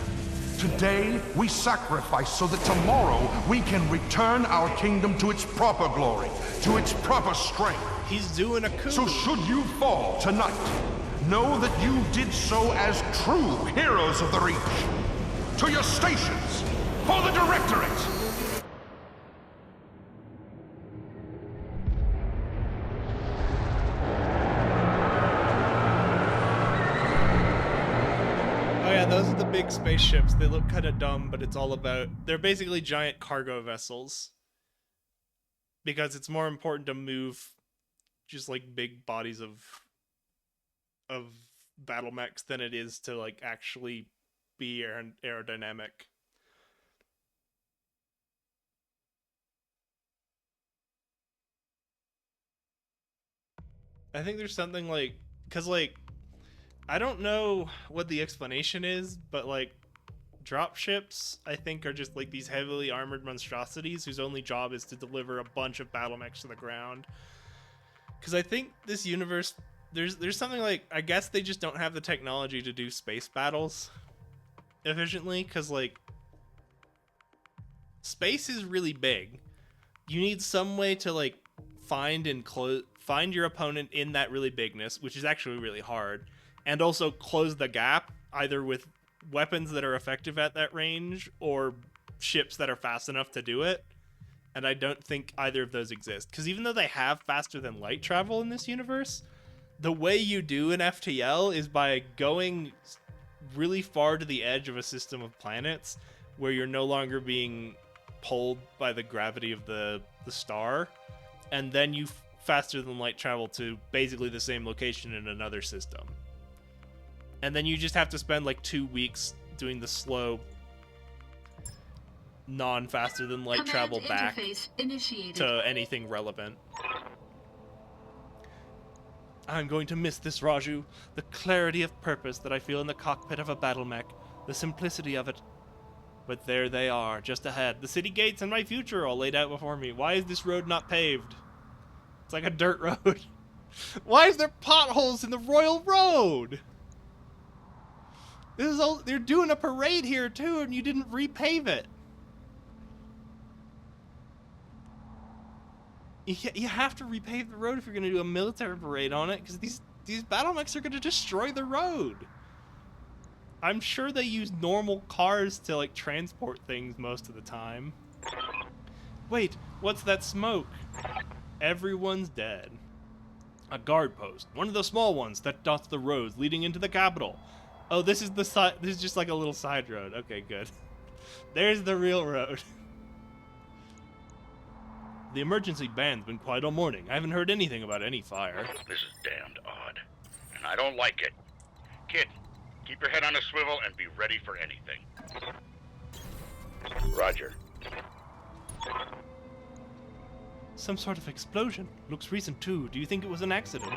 today we sacrifice so that tomorrow we can return our kingdom to its proper glory, to its proper strength. He's doing a coup. So should you fall tonight, know that you did so as true heroes of the Reach. To your stations, for the Directorate! Oh yeah, those are the big spaceships. They look kind of dumb, but it's all about... They're basically giant cargo vessels. Because it's more important to move just like big bodies of battle mechs than it is to like actually be aerodynamic. I think there's something like, because like, I don't know what the explanation is, but like, dropships I think are just like these heavily armored monstrosities whose only job is to deliver a bunch of battle mechs to the ground. Because I think this universe, there's something like, I guess they just don't have the technology to do space battles efficiently, because like, space is really big. You need some way to like find your opponent in that really bigness, which is actually really hard, and also close the gap either with weapons that are effective at that range or ships that are fast enough to do it. And I don't think either of those exist, because even though they have faster than light travel in this universe, the way you do an FTL is by going really far to the edge of a system of planets where you're no longer being pulled by the gravity of the star, and then you faster than light travel to basically the same location in another system. And then you just have to spend like 2 weeks doing the slow non-faster than light travel back to anything relevant. I'm going to miss this, Raju. The clarity of purpose that I feel in the cockpit of a battle mech. The simplicity of it. But there they are, just ahead. The city gates and my future all laid out before me. Why is this road not paved? It's like a dirt road. Why is there potholes in the Royal Road? This is all, they're doing a parade here too, and you didn't repave it. You have to repave the road if you're going to do a military parade on it, because these battle mechs are going to destroy the road. I'm sure they use normal cars to like transport things most of the time. Wait, what's that smoke? Everyone's dead. A guard post, one of the small ones that dots the roads leading into the capital. Oh, this is the side. This is just like a little side road. Okay, good. There's the real road. The emergency band's been quiet all morning. I haven't heard anything about any fire. This is damned odd, and I don't like it. Kid, keep your head on a swivel and be ready for anything. Roger. Some sort of explosion. Looks recent too. Do you think it was an accident?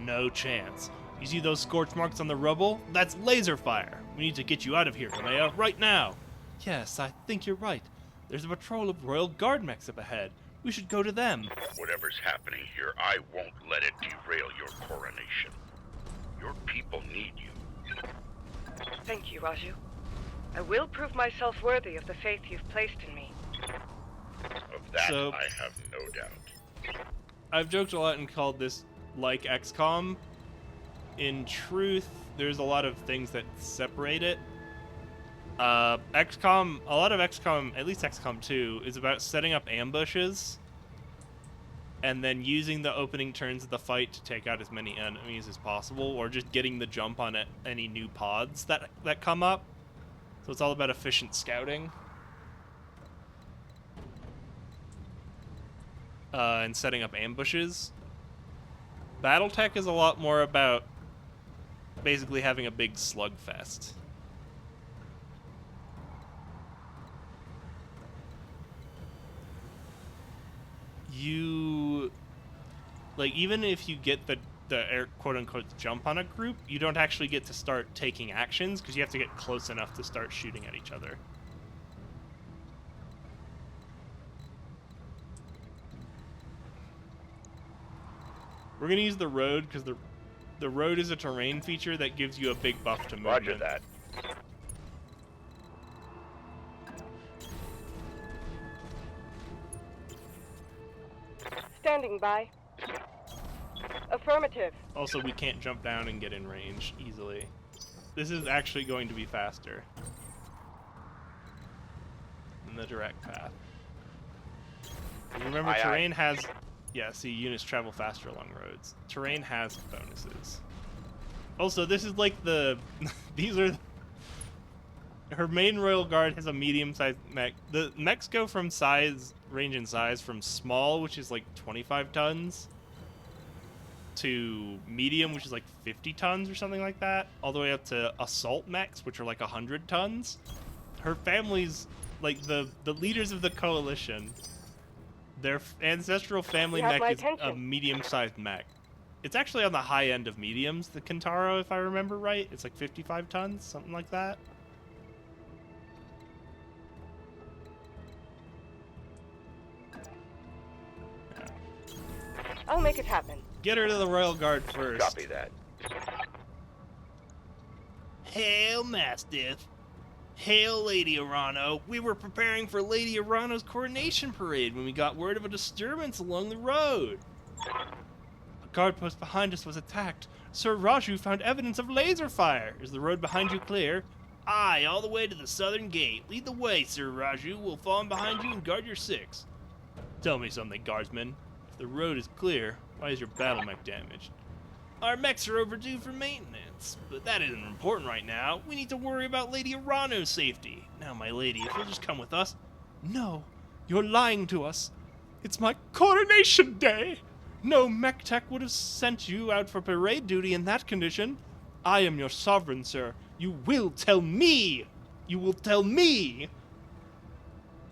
No chance. You see those scorch marks on the rubble? That's laser fire. We need to get you out of here, Kamea, right now. Yes, I think you're right. There's a patrol of Royal Guard mechs up ahead. We should go to them. Whatever's happening here, I won't let it derail your coronation. Your people need you. Thank you, Raju. I will prove myself worthy of the faith you've placed in me. Of that, So, I have no doubt. I've joked a lot and called this like XCOM. In truth, there's a lot of things that separate it. XCOM, a lot of XCOM, at least XCOM 2, is about setting up ambushes and then using the opening turns of the fight to take out as many enemies as possible, or just getting the jump on any new pods that come up. So it's all about efficient scouting. And setting up ambushes. Battletech is a lot more about basically having a big slugfest. You, like, even if you get the quote-unquote jump on a group, you don't actually get to start taking actions because you have to get close enough to start shooting at each other. We're going to use the road because the road is a terrain feature that gives you a big buff to movement. Roger that. Standing by. Affirmative. Also, we can't jump down and get in range easily. This is actually going to be faster than the direct path. Remember, terrain has... Yeah, see, units travel faster along roads. Terrain has bonuses. Also, this is like the... These are... Her main Royal Guard has a medium-sized mech. The mechs go from range and size from small, which is like 25 tons, to medium, which is like 50 tons or something like that, all the way up to assault mechs, which are like 100 tons. Her family's, like, the leaders of the coalition, their ancestral family mech is a medium-sized mech. It's actually on the high end of mediums, the Kintaro, if I remember right. It's like 55 tons, something like that. I'll make it happen. Get her to the Royal Guard first. Copy that. Hail, Mastiff. Hail, Lady Arano. We were preparing for Lady Arano's coronation parade when we got word of a disturbance along the road. A guard post behind us was attacked. Sir Raju found evidence of laser fire. Is the road behind you clear? Aye, all the way to the southern gate. Lead the way, Sir Raju. We'll fall in behind you and guard your six. Tell me something, guardsman. If the road is clear, why is your battle mech damaged? Our mechs are overdue for maintenance, but that isn't important right now. We need to worry about Lady Arano's safety. Now, my lady, if you'll just come with us. No, you're lying to us. It's my coronation day. No mech tech would have sent you out for parade duty in that condition. I am your sovereign, sir. You will tell me. You will tell me.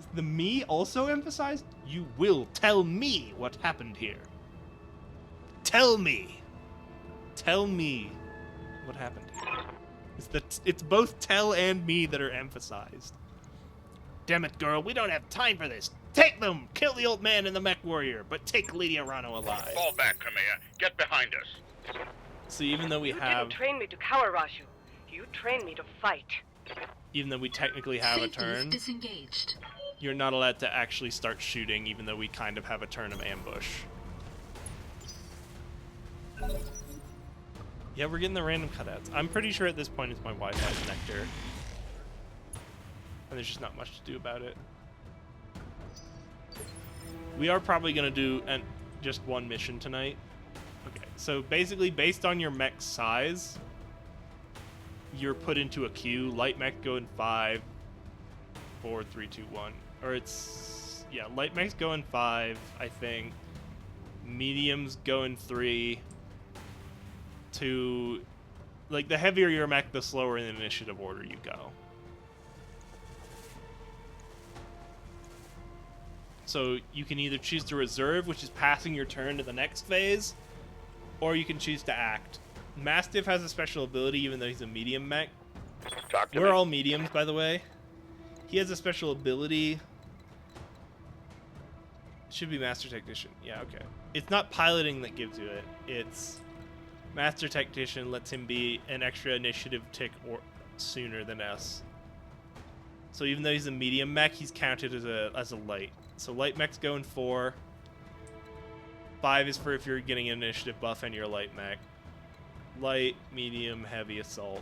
Is the me also emphasized? You will tell me what happened here. Tell me. Tell me what happened here. It's both tell and me that are emphasized. Damn it, girl, we don't have time for this. Take them! Kill the old man and the mech warrior, but take Lady Arano alive. Fall back, Kamea. Get behind us. So even though we You have... didn't train me to cower, Raju. You trained me to fight. Even though we technically have a Safety is turn, disengaged. you're not allowed to actually start shooting, even though we kind of have a turn of ambush. Yeah, we're getting the random cutouts. I'm pretty sure at this point it's my Wi-Fi connector. And there's just not much to do about it. We are probably going to do just one mission tonight. Okay, so basically based on your mech size, you're put into a queue. Light mech go in 5, 4, 3, 2, 1. Or it's... yeah, light mechs go in 5, I think. Mediums go in 3. 2... like, the heavier your mech, the slower in the initiative order you go. So you can either choose to reserve, which is passing your turn to the next phase, or you can choose to act. Mastiff has a special ability, even though he's a medium mech. Talk to We're me. all mediums, by the way. He has a special ability. Should be Master Technician. Yeah, okay. It's not piloting that gives you it. It's Master Technician lets him be an extra initiative tick or sooner than us. So even though he's a medium mech, he's counted as a light. So light mechs go in 4. 5 is for if you're getting an initiative buff and you're a light mech. Light, medium, heavy, assault.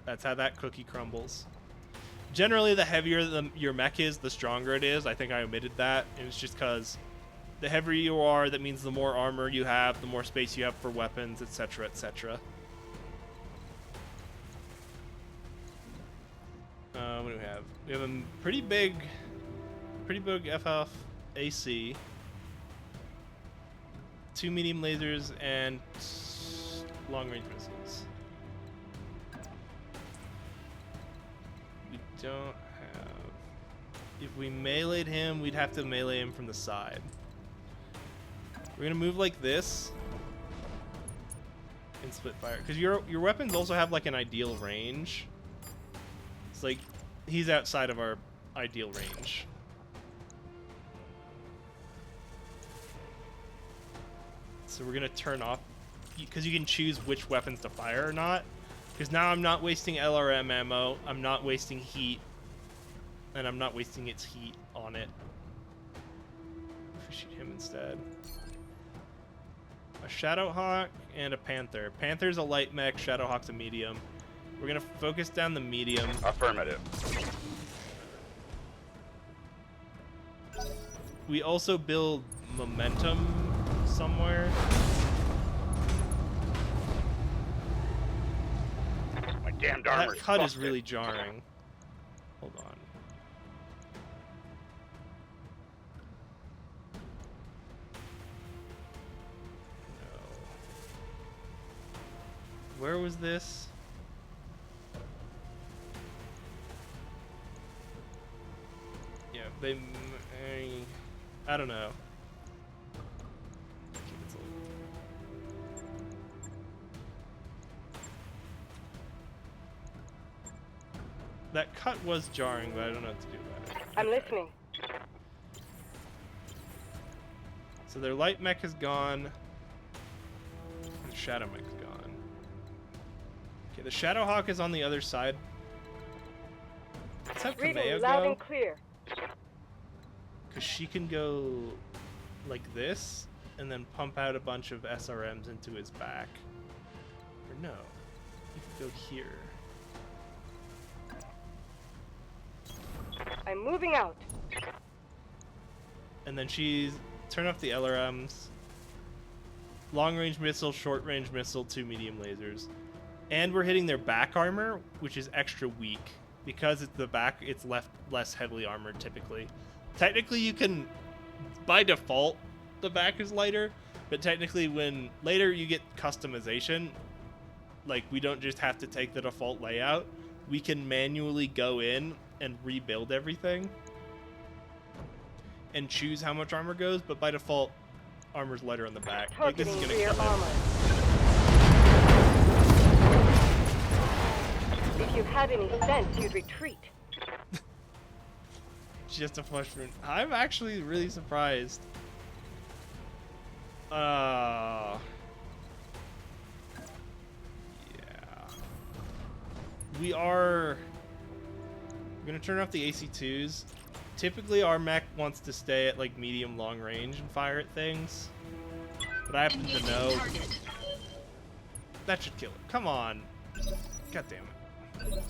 That's how that cookie crumbles. Generally, the heavier your mech is, the stronger it is. I think I omitted that. And it's just because the heavier you are, that means the more armor you have, the more space you have for weapons, etc., etc. What do we have? We have a pretty big FF AC. 2 medium lasers and long-range missiles. We don't have... if we meleeed him, we'd have to melee him from the side. We're gonna move like this and split fire, because your weapons also have like an ideal range. It's like he's outside of our ideal range. So we're gonna turn off, because you can choose which weapons to fire or not. Because now I'm not wasting LRM ammo, I'm not wasting heat, and I'm not wasting its heat on it. If we shoot him instead. A Shadowhawk and a Panther. Panther's a light mech, Shadowhawk's a medium. We're gonna focus down the medium. Affirmative. We also build momentum somewhere. My damned armor's That cut is busted. really jarring. Hold on. No. Where was this? Yeah, they... I don't know. That cut was jarring, but I don't know what to do about it. I'm listening. So their light mech is gone. And the shadow mech is gone. Okay, the Shadow Hawk is on the other side. Let's have Kameo loud go. and clear. Because she can go like this, and then pump out a bunch of SRMs into his back. Or no, he can go here. I'm moving out. And then she's turn off the LRMs. Long range missile, short range missile, 2 medium lasers. And we're hitting their back armor, which is extra weak. Because it's the back, it's less heavily armored typically. Technically you can, by default, the back is lighter. But technically when later you get customization, like we don't just have to take the default layout. We can manually go in and rebuild everything. And choose how much armor goes, but by default, armor's lighter on the back. Like this is gonna rear kill armor. it. If you had any sense, you'd retreat. Just a freshman. I'm actually really surprised. Yeah. We're gonna turn off the AC2s. Typically our mech wants to stay at like medium long range and fire at things. But I happen to Engaging know target. that should kill it. Come on. God damn it.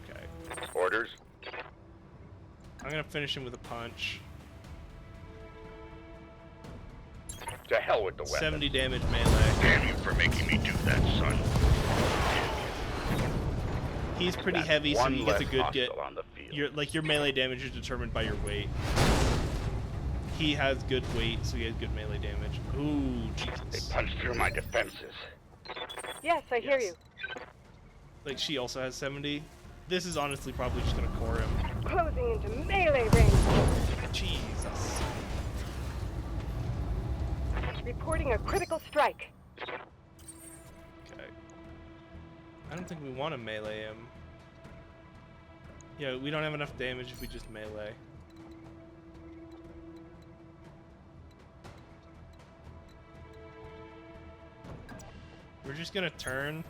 Okay. Orders? I'm gonna finish him with a punch. To hell with the weapon. 70 damage melee. Damn you for making me do that, son. He's pretty That's heavy, so one he gets a less good get. hostile on the field. Your melee damage is determined by your weight. He has good weight, so he has good melee damage. Ooh, They Jesus. punched through my defenses. Yes, I hear you. Like, she also has 70. This is honestly probably just gonna core him. Closing into melee range. Jesus. Reporting a critical strike. Okay. I don't think we want to melee him. Yeah, we don't have enough damage if we just melee. We're just gonna turn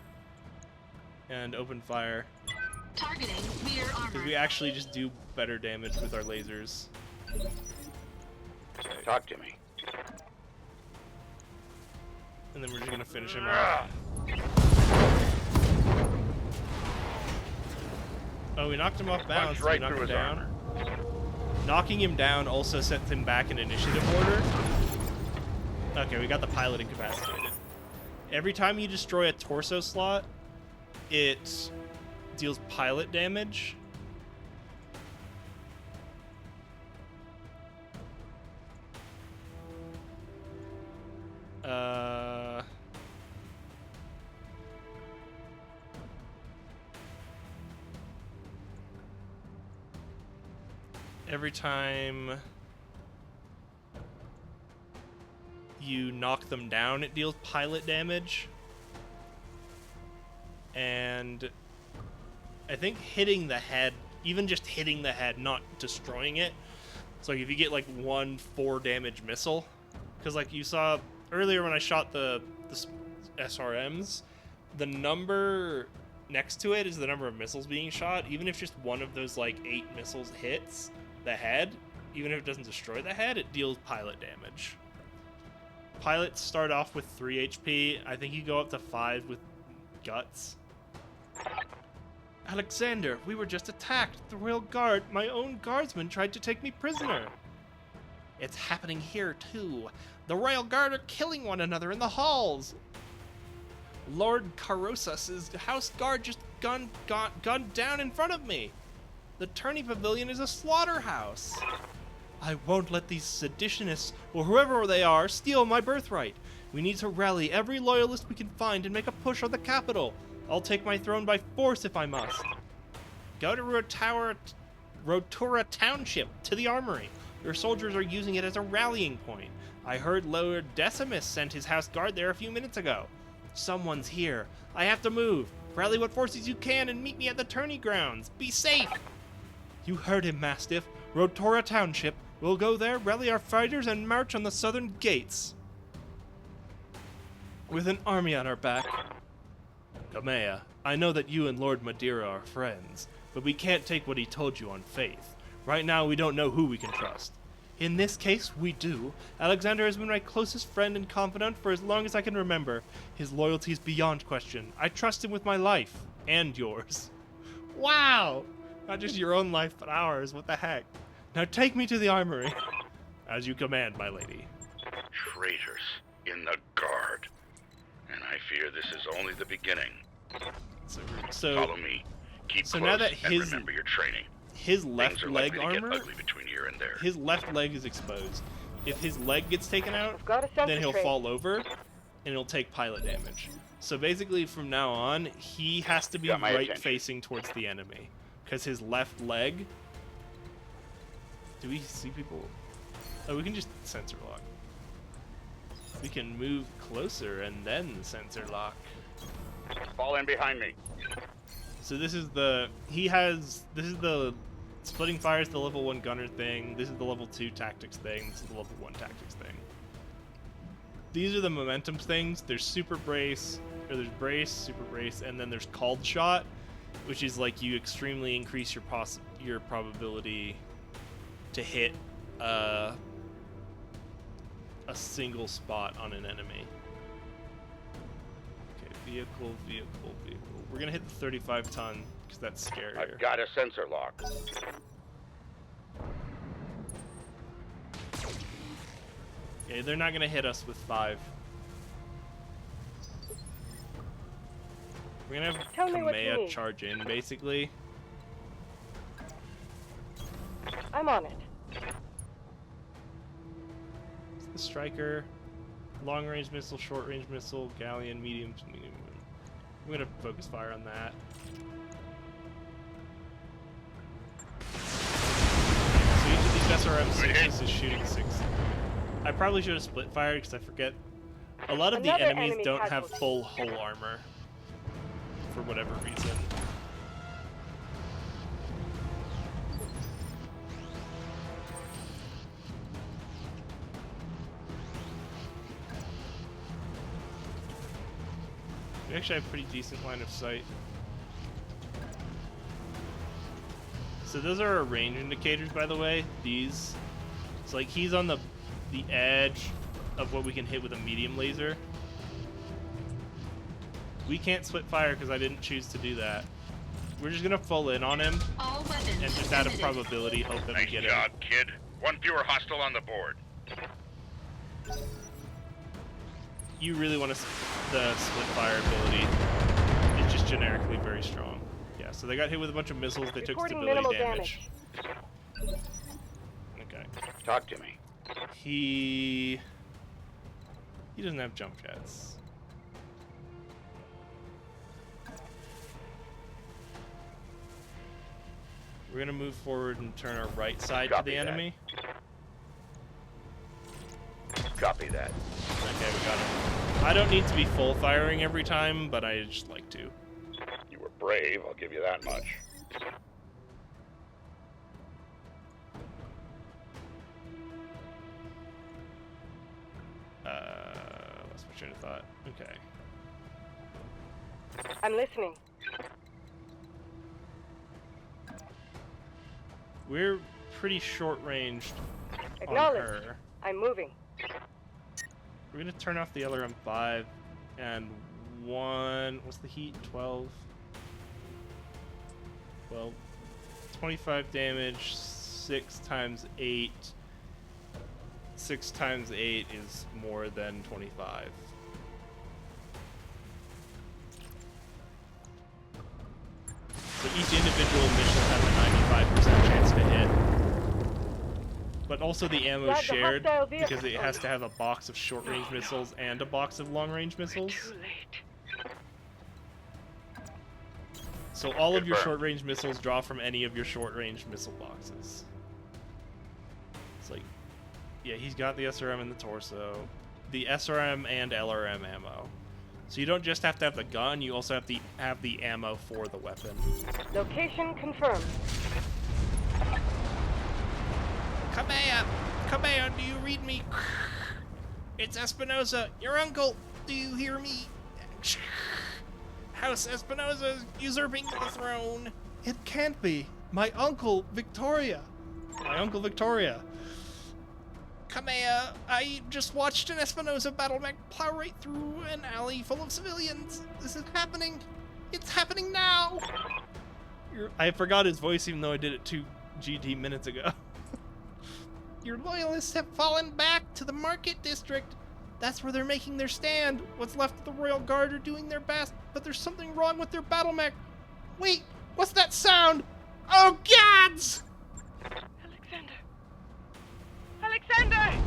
and open fire. Targeting rear armor. Because we actually just do better damage with our lasers. Okay. Talk to me. And then we're just gonna finish him off. Oh, we knocked him off balance. Punch right Did we knock through him his down? armor. Knocking him down also sets him back in initiative order. Okay, we got the pilot incapacitated. Every time you destroy a torso slot, it deals pilot damage. Every time you knock them down, it deals pilot damage. And I think hitting the head, even just hitting the head, not destroying it. So if you get like 1 4 damage missile, because like you saw earlier when I shot the SRMs, the number next to it is the number of missiles being shot. Even if just one of those like 8 missiles hits the head, even if it doesn't destroy the head, it deals pilot damage. Pilots start off with 3 HP. I think you go up to 5 with guts. Alexander, we were just attacked. The Royal Guard, my own guardsmen, tried to take me prisoner. It's happening here, too. The Royal Guard are killing one another in the halls. Lord Carosas' house guard just gunned down in front of me. The tourney pavilion is a slaughterhouse. I won't let these seditionists, or whoever they are, steal my birthright. We need to rally every loyalist we can find and make a push on the capital. I'll take my throne by force if I must. Go to Rotura Township, to the armory. Your soldiers are using it as a rallying point. I heard Lord Decimus sent his house guard there a few minutes ago. Someone's here. I have to move. Rally what forces you can and meet me at the tourney grounds. Be safe! You heard him, Mastiff. Rotora Township. We'll go there, rally our fighters, and march on the southern gates. With an army on our back. Kamea, I know that you and Lord Madeira are friends, but we can't take what he told you on faith. Right now, we don't know who we can trust. In this case, we do. Alexander has been my closest friend and confidant for as long as I can remember. His loyalty is beyond question. I trust him with my life. And yours. Wow! Not just your own life, but ours. What the heck? Now take me to the armory. As you command, my lady. Traitors in the guard. And I fear this is only the beginning. So follow me. Keep so close now that and remember your training. His left Things are leg likely to armor, get ugly between here and there. his left leg is exposed. If his leg gets taken out, I've got a sense then of he'll trade. fall over, and he'll take pilot damage. So basically, from now on, he has to be Got my right attention. facing towards the enemy, because his left leg. Do we see people? Oh, we can just sensor lock. We can move closer and then sensor lock. Fall in behind me. So this is the splitting fire is the level 1 gunner thing. This is the level 2 tactics thing. This is the level 1 tactics thing. These are the momentum things. There's super brace, or there's brace, super brace, and then there's called shot, which is like you extremely increase your probability to hit a single spot on an enemy. Okay, vehicle. We're gonna hit the 35 ton because that's scarier. I've got a sensor lock. Okay, they're not gonna hit us with 5. We're gonna have Tell me what you Kamea need. charge in, basically. I'm on it. It's the striker, long range missile, short range missile, galleon, medium. I'm gonna focus fire on that. So each of these SRM6s is shooting 6. I probably should have split fired because I forget. A lot of the Another enemies enemy don't have casualty. full hull armor for whatever reason. We actually have pretty decent line of sight. So those are our range indicators, by the way. These, it's like he's on the edge of what we can hit with a medium laser. We can't split fire because I didn't choose to do that. We're just gonna full in on him All weapons and just out of suspended. probability hope that we Nice get job, him. kid. One fewer hostile on the board. You really want to the split fire ability. It's just generically very strong. Yeah, so they got hit with a bunch of missiles. They took Reporting stability minimal damage. Okay. Talk to me. He doesn't have jump jets. We're gonna move forward and turn our right side to Copy the that. enemy. Copy that. Okay, we got him. I don't need to be full firing every time, but I just like to. You were brave, I'll give you that much. Lost my train of thought. Okay. I'm listening. We're pretty short ranged on Acknowledged. her. I'm moving. We're gonna turn off the LRM5 and what's the heat? 12. 25 damage, 6 times 8. 6 times 8 is more than 25. So each individual missile has a 95% chance to hit. But also the ammo is Flag the shared hostile vehicle. because it has to have a box of short-range missiles and a box of long-range missiles. Too late. So all of your Confirmed. short-range missiles draw from any of your short-range missile boxes. It's like, yeah, he's got the SRM in the torso, the SRM and LRM ammo. So you don't just have to have the gun, you also have to have the ammo for the weapon. Location confirmed. Kamea, do you read me? It's Espinosa, your uncle. Do you hear me? House Espinosa is usurping the throne. It can't be. My uncle Victoria. Kamea, I just watched an Espinosa battle mech plow right through an alley full of civilians. This is happening. It's happening now. I forgot his voice even though I did it 2 GT minutes ago. Your loyalists have fallen back to the market district. That's where they're making their stand. What's left of the Royal Guard are doing their best, but there's something wrong with their battle mech. Wait, what's that sound? Oh, gods! Alexander!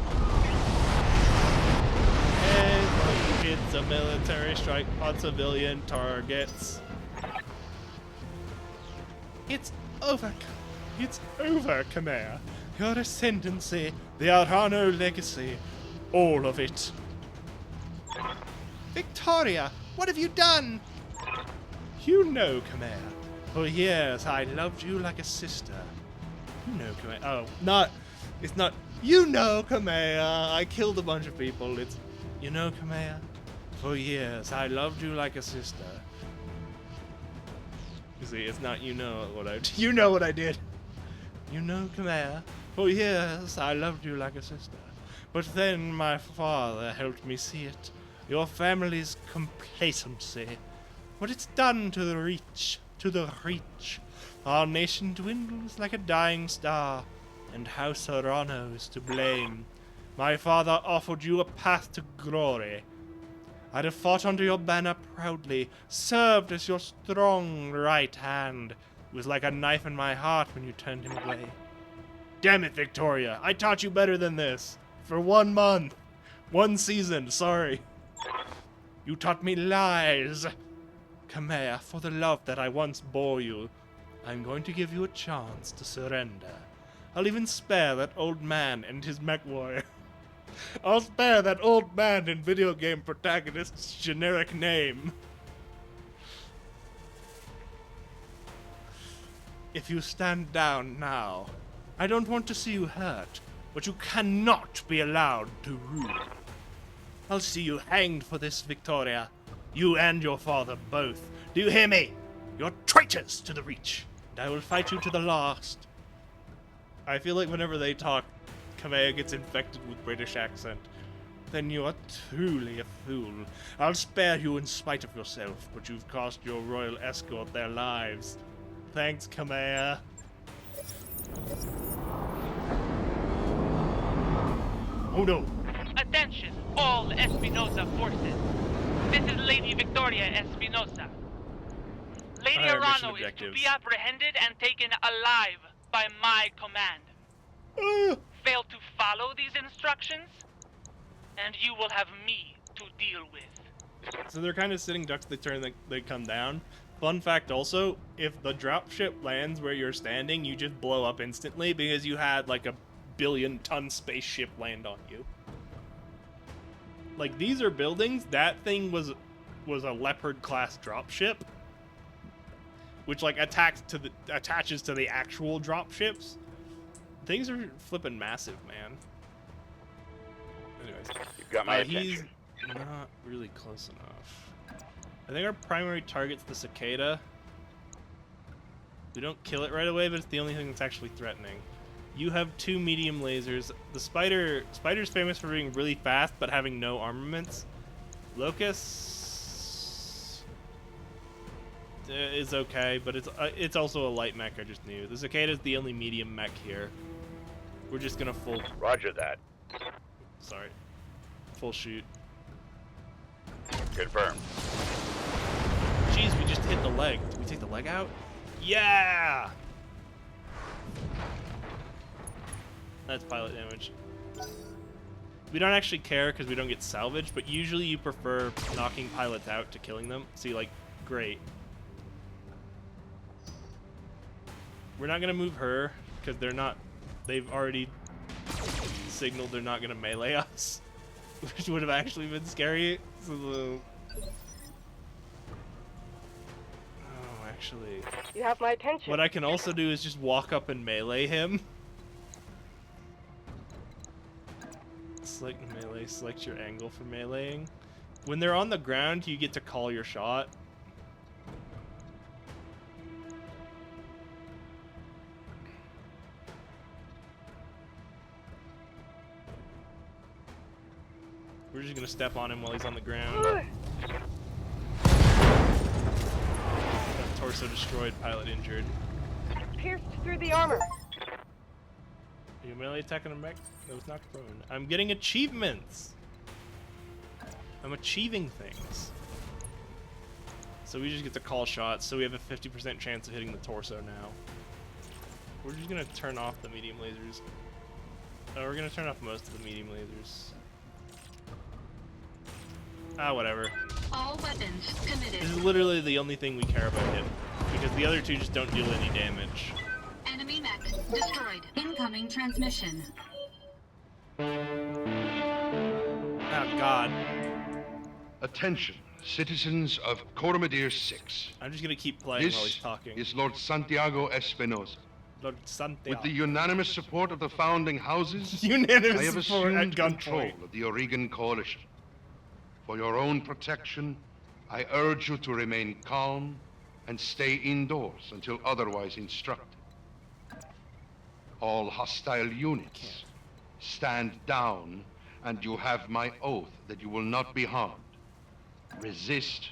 It's a military strike on civilian targets. It's over. It's over, Khmer. Your ascendancy, the Arano legacy, all of it. Victoria, what have you done? You know, Khmer. For years I loved you like a sister. You know, Khmer. Oh, it's not. You know, Khmer. I killed a bunch of people. It's, you know, Khmer. For years I loved you like a sister. You see, it's not you know what I. You know what I did. You know, Khmer. For years I loved you like a sister. But then my father helped me see it. Your family's complacency. What it's done to the reach. Our nation dwindles like a dying star. And House Arano is to blame. My father offered you a path to glory. I'd have fought under your banner proudly, served as your strong right hand. It was like a knife in my heart when you turned him away. Damn it, Victoria. I taught you better than this. For 1 month. 1 season, sorry. You taught me lies. Khmer, for the love that I once bore you, I'm going to give you a chance to surrender. I'll even spare that old man and his mech warrior. I'll spare that old man and video game protagonist's generic name. If you stand down now, I don't want to see you hurt, but you cannot be allowed to rule. I'll see you hanged for this, Victoria. You and your father both. Do you hear me? You're traitors to the Reach, and I will fight you to the last. I feel like whenever they talk, Khmer gets infected with British accent. Then you are truly a fool. I'll spare you in spite of yourself, but you've cost your royal escort their lives. Thanks, Khmer. Oh no. Attention, all Espinosa forces. This is Lady Victoria Espinosa. Lady Arano is to be apprehended and taken alive by my command. Fail to follow these instructions, and you will have me to deal with. So they're kind of sitting ducks, they turn, they come down. Fun fact also, if the dropship lands where you're standing, you just blow up instantly because you had like a 1 billion-ton spaceship land on you. Like, these are buildings. That thing was a Leopard-class dropship, which like attaches to the actual dropships. Things are flipping massive, man. Anyways, You've got my attention. he's not really close enough. I think our primary target's the cicada. We don't kill it right away, but it's the only thing that's actually threatening. You have 2 medium lasers. The spider's famous for being really fast, but having no armaments. Locust is okay, but it's also a light mech. I just knew. The cicada's the only medium mech here. We're just gonna full. Roger that. Sorry. Full shoot. Confirmed. Jeez, we just hit the leg. Did we take the leg out? Yeah! That's pilot damage. We don't actually care because we don't get salvaged, but usually you prefer knocking pilots out to killing them. See, like, great. We're not gonna move her because they've already signaled they're not gonna melee us, which would have actually been scary. So Actually, You have my attention. what I can also do is just walk up and melee him. Select melee, select your angle for meleeing. When they're on the ground, you get to call your shot. We're just gonna step on him while he's on the ground. Torso destroyed, pilot injured. Pierced through the armor. Are you melee attacking him back? No, it's knocked prone. I'm getting achievements! I'm achieving things. So we just get to call shots, so we have a 50% chance of hitting the torso now. We're just gonna turn off the medium lasers. Oh, we're gonna turn off most of the medium lasers. Ah, whatever. All weapons committed. This is literally the only thing we care about him, because the other two just don't deal any damage. Enemy mech destroyed. Incoming transmission. Oh God. Attention, citizens of Coromadir 6. I'm just gonna keep playing while he's This talking. is Lord Santiago Espinosa. Lord Santiago. With the unanimous support of the founding houses, I Unanimous have support at assumed control gunpoint. of the Oregon Coalition. For your own protection, I urge you to remain calm and stay indoors until otherwise instructed. All hostile units, stand down, and you have my oath that you will not be harmed. Resist,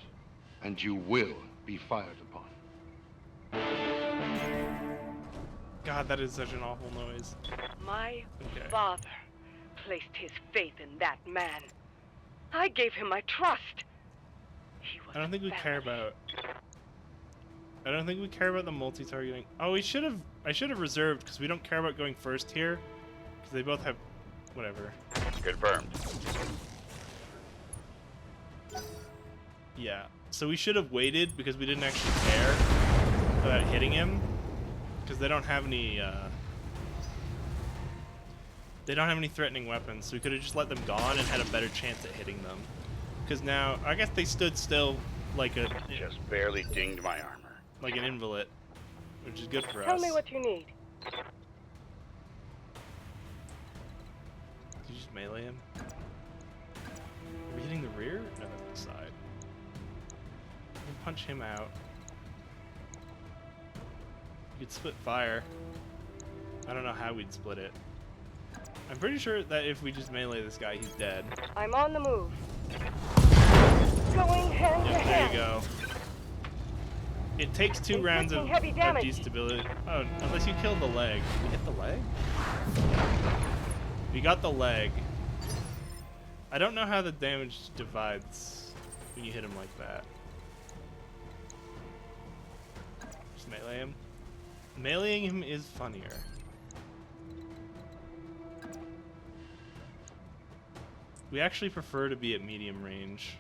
and you will be fired upon. God, that is such an awful noise. My Okay. father placed his faith in that man. I gave him my trust. He was I don't think we care family. about. I don't think we care about the multi-targeting. Oh, we should have. I should have reserved because we don't care about going first here, because they both have, whatever. Confirmed. Yeah. So we should have waited because we didn't actually care about hitting him, because they don't have any. They don't have any threatening weapons, so we could have just let them go on and had a better chance at hitting them. Because now, I guess they stood still like a Just barely dinged my armor. like an invalid, which is good for us. Tell me what you need. Did you just melee him? Are we hitting the rear? No, that's the side. We can punch him out. You could split fire. I don't know how we'd split it. I'm pretty sure that if we just melee this guy, he's dead. I'm on the move. Going hand to Yep, there hand. you go. It takes 2 rounds of Inflicting heavy damage. destability. Oh, unless you kill the leg. Did we hit the leg? We got the leg. I don't know how the damage divides when you hit him like that. Just melee him. Meleeing him is funnier. We actually prefer to be at medium range.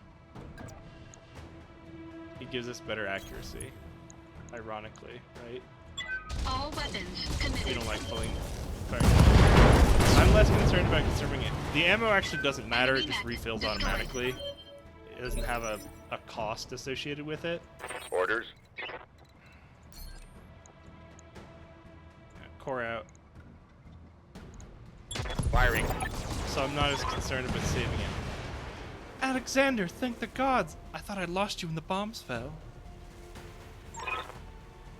It gives us better accuracy. Ironically, right? All weapons We committed. don't like pulling. I'm less concerned about conserving it. The ammo actually doesn't matter, it just refills automatically. It doesn't have a cost associated with it. Orders. Yeah, core out. Firing. So I'm not as concerned about saving it. Alexander, thank the gods! I thought I'd lost you when the bombs fell.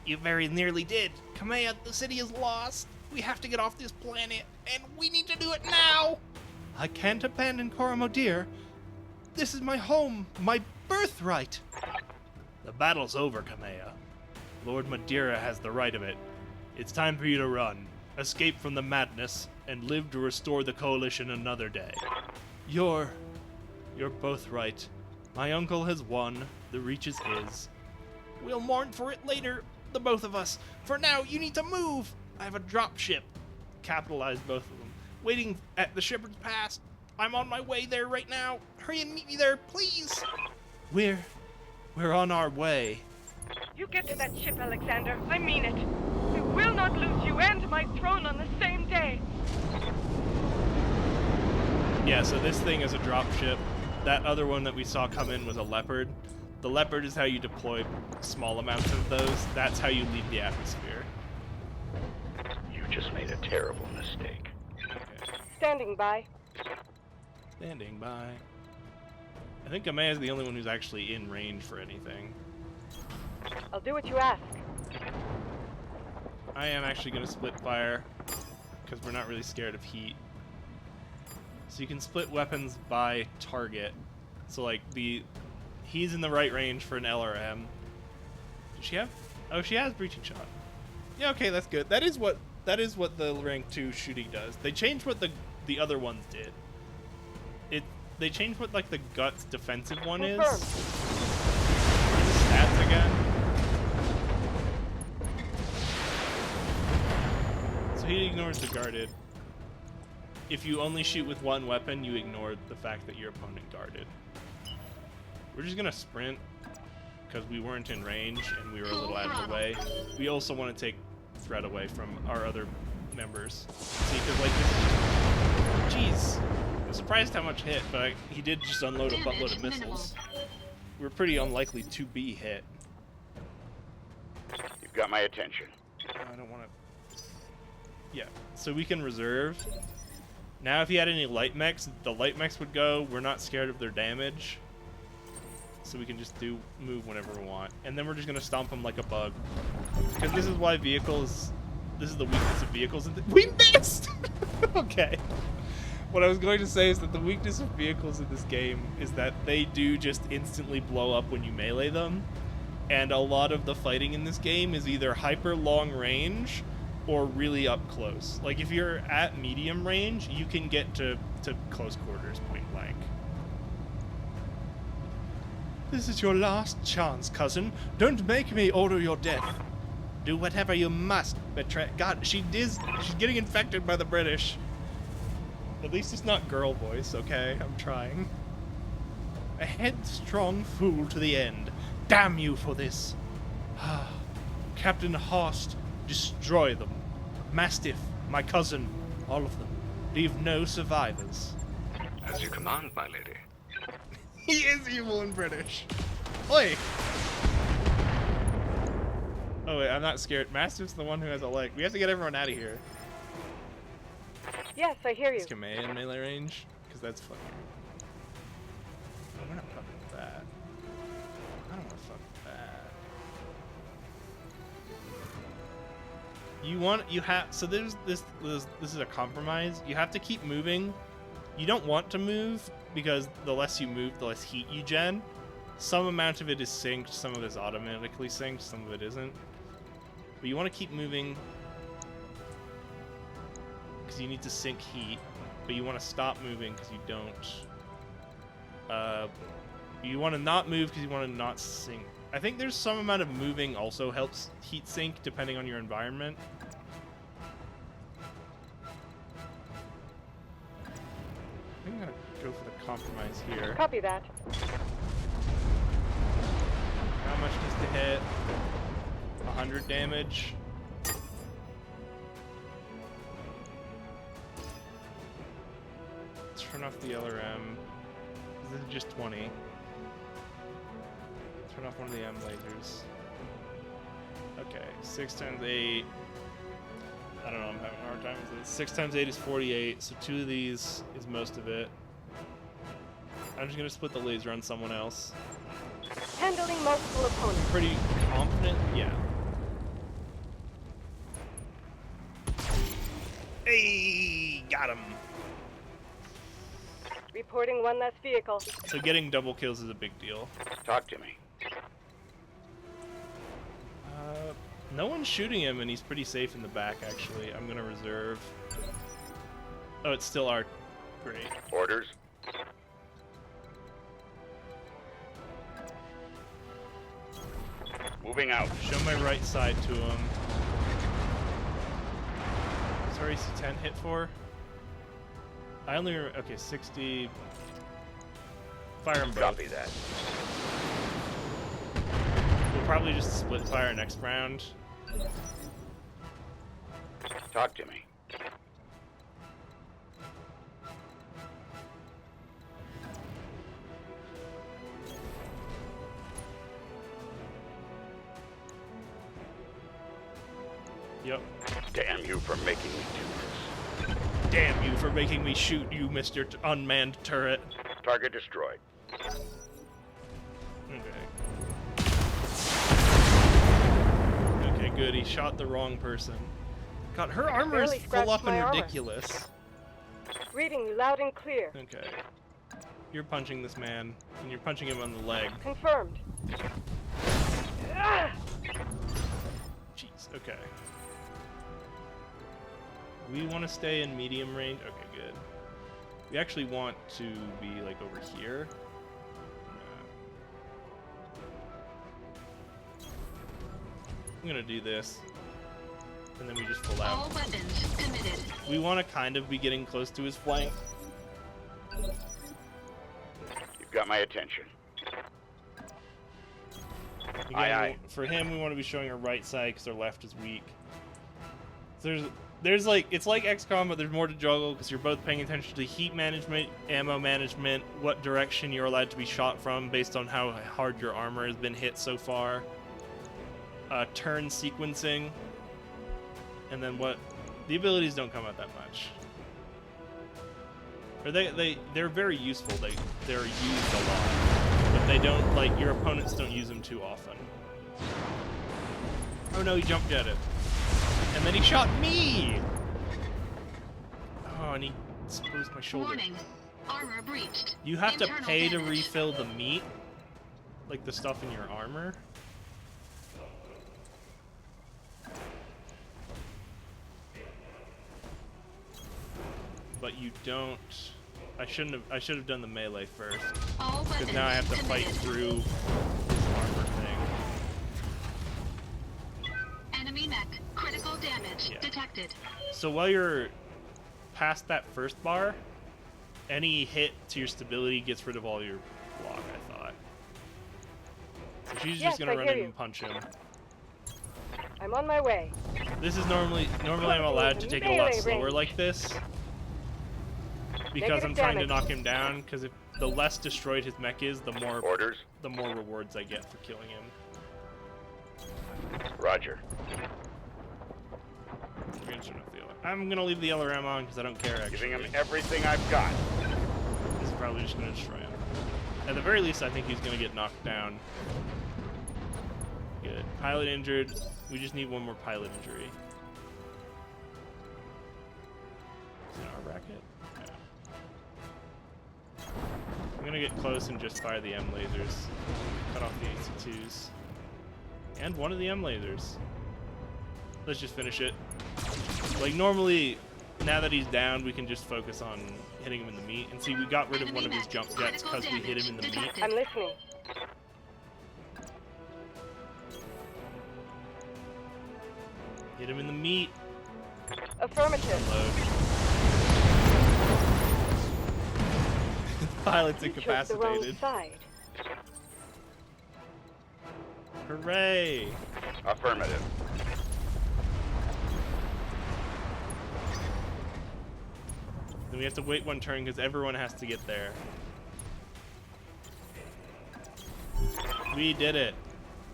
You very nearly did. Kamea, the city is lost. We have to get off this planet, and we need to do it now! I can't abandon Coromadir. This is my home, my birthright! The battle's over, Kamea. Lord Madeira has the right of it. It's time for you to run, escape from the madness, and live to restore the Coalition another day. You're both right. My uncle has won. The Reach is his. We'll mourn for it later, the both of us. For now, you need to move. I have a drop ship. Capitalize both of them. Waiting at the Shepherd's Pass. I'm on my way there right now. Hurry and meet me there, please. We're on our way. You get to that ship, Alexander. I mean it. We will not lose you and my throne on the same day. Yeah, so this thing is a drop ship. That other one that we saw come in was a Leopard. The Leopard is how you deploy small amounts of those. That's how you leave the atmosphere. You just made a terrible mistake. Okay. Standing by. Standing by. I think Amaya is the only one who's actually in range for anything. I'll do what you ask. I am actually going to split fire, because we're not really scared of heat. So you can split weapons by target. So like he's in the right range for an LRM. Does she have? Oh, she has breaching shot. Yeah, okay, that's good. That is what the rank 2 shooting does. They changed what the other ones did. They changed what like the guts defensive one is. Stats again. So he ignores the guarded. If you only shoot with one weapon, you ignore the fact that your opponent guarded. We're just gonna sprint because we weren't in range and we were a little out of the way. We also want to take threat away from our other members. See, because like this, jeez, I'm surprised how much hit, but he did just unload a buttload of missiles. We're pretty unlikely to be hit. You've got my attention. I don't want to. Yeah, so we can reserve. Now, if he had any light mechs, the light mechs would go. We're not scared of their damage, so we can just move whenever we want. And then we're just gonna stomp them like a bug, because this is why vehicles. This is the weakness of vehicles. We missed. Okay. What I was going to say is that the weakness of vehicles in this game is that they do just instantly blow up when you melee them, and a lot of the fighting in this game is either hyper long range or really up close. Like if you're at medium range, you can get to close quarters point blank. This is your last chance, cousin. Don't make me order your death. Do whatever you must, betray. God, she's getting infected by the British. At least it's not girl voice, okay? I'm trying. A headstrong fool to the end. Damn you for this. Captain Horst, destroy them. Mastiff, my cousin, all of them. Leave no survivors. As you command, my lady. He is evil and British. Oi! Oh wait, I'm not scared. Mastiff's the one who has a leg. We have to get everyone out of here. Yes, I hear you. Is Kamei in melee range? Because that's funny. Oh, we're not fucking with that. I don't want to fuck with that. So there's this is a compromise. You have to keep moving. You don't want to move because the less you move, the less heat you gen. Some amount of it is synced, some of it is automatically synced, some of it isn't. But you want to keep moving because you need to sink heat, but you want to stop moving because you don't. You want to not move because you want to not sink. I think there's some amount of moving also helps heat sink depending on your environment. I think I'm gonna go for the compromise here. Copy that. How much does to hit? 100 damage. Let's turn off the LRM. This is just 20. Turn off one of the M lasers. Okay, 6 times 8. I don't know, I'm having a hard time with it. 6 times 8 is 48, so 2 of these is most of it. I'm just gonna split the laser on someone else. Handling multiple opponents. Pretty confident, yeah. Hey, got him. Reporting one less vehicle. So getting double kills is a big deal. Talk to me. No one's shooting him, and he's pretty safe in the back, actually. I'm gonna reserve. Oh, it's still our... Great. Orders? Moving out. Show my right side to him. Sorry, C10 hit for? I only... Okay, 60... Fire them both. Copy that. We'll probably just split fire next round. Talk to me. Yep. Damn you for making me do this. Damn you for making me shoot you, Mr. Unmanned Turret. Target destroyed. Okay. Okay, good. He shot the wrong person. God, her armor is Barely full scratched up and my armor. ridiculous. Reading you loud and clear. Okay. You're punching this man, and you're punching him on the leg. Confirmed. Ah! Jeez, okay. We want to stay in medium range. Okay, good. We actually want to be, like, over here. I'm gonna do this. And then we just pull out. All weapons committed. We want to kind of be getting close to his flank. You've got my attention. Again, Aye, aye. For him, we want to be showing our right side because our left is weak. So there's like, it's like XCOM, but there's more to juggle because you're both paying attention to heat management, ammo management, what direction you're allowed to be shot from based on how hard your armor has been hit so far, turn sequencing, and then what the abilities don't come out that much. Or they're very useful. They're used a lot, but they don't, like, your opponents don't use them too often. Oh no, he jump jetted. And then he shot me! Oh, and he exposed my shoulder. Warning. Armor breached. You have to Internal pay to damage. refill the meat, like the stuff in your armor. But you don't. I should have done the melee first. All Because weapons now I have to fight committed. through this armor thing. Enemy mech. Critical damage Yeah. detected. So while you're past that first bar, any hit to your stability gets rid of all your block, I thought. So she's Yes, just gonna I run hear in you. and punch him. I'm on my way. This is normally I'm allowed to take it a lot Melee slower range. like this. Because Negative I'm trying to damage. knock him down, because if the less destroyed his mech is, the more Orders? rewards I get for killing him. Roger. I'm gonna leave the LRM on because I don't care actually. Giving him everything I've got. This is probably just gonna destroy him. At the very least, I think he's gonna get knocked down. Good. Pilot injured. We just need one more pilot injury. Is it our bracket? Yeah. I'm gonna get close and just fire the M lasers. Cut off the AC2s. And one of the M lasers. Let's just finish it. Like, normally, now that he's down, we can just focus on hitting him in the meat. And see, we got rid of one of his jump jets because we hit him in the meat. I'm listening. Hit him in the meat. Affirmative. Load. Pilot's You chose the wrong incapacitated. side. Hooray! Affirmative. Then we have to wait one turn because everyone has to get there. We did it.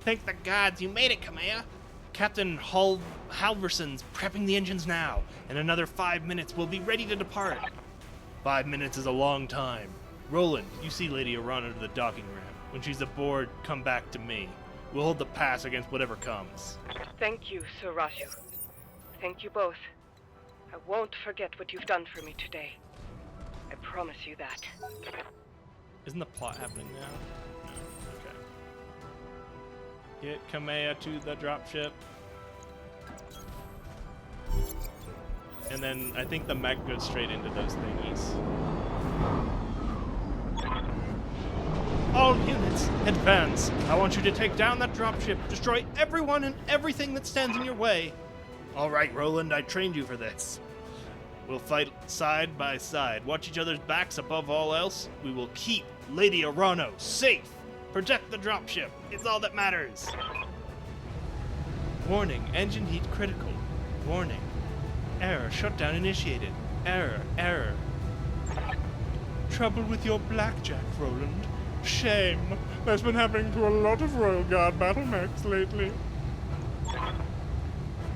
Thank the gods, you made it, Kamea. Captain Halverson's prepping the engines now. In another 5 minutes, we'll be ready to depart. 5 minutes is a long time. Roland, you see Lady Arana to the docking ramp. When she's aboard, come back to me. We'll hold the pass against whatever comes. Thank you, Sir Raju. Thank you both. I won't forget what you've done for me today. I promise you that. Isn't the plot happening now? No. Okay. Get Kamea to the dropship. And then I think the mech goes straight into those thingies. All units, advance! I want you to take down that dropship, destroy everyone and everything that stands in your way. All right, Roland, I trained you for this. We'll fight side by side, watch each other's backs above all else. We will keep Lady Arano safe. Protect the dropship. It's all that matters. Warning, engine heat critical. Warning. Error, shutdown initiated. Error. Trouble with your blackjack, Roland. Shame. That's been happening to a lot of Royal Guard battle mechs lately.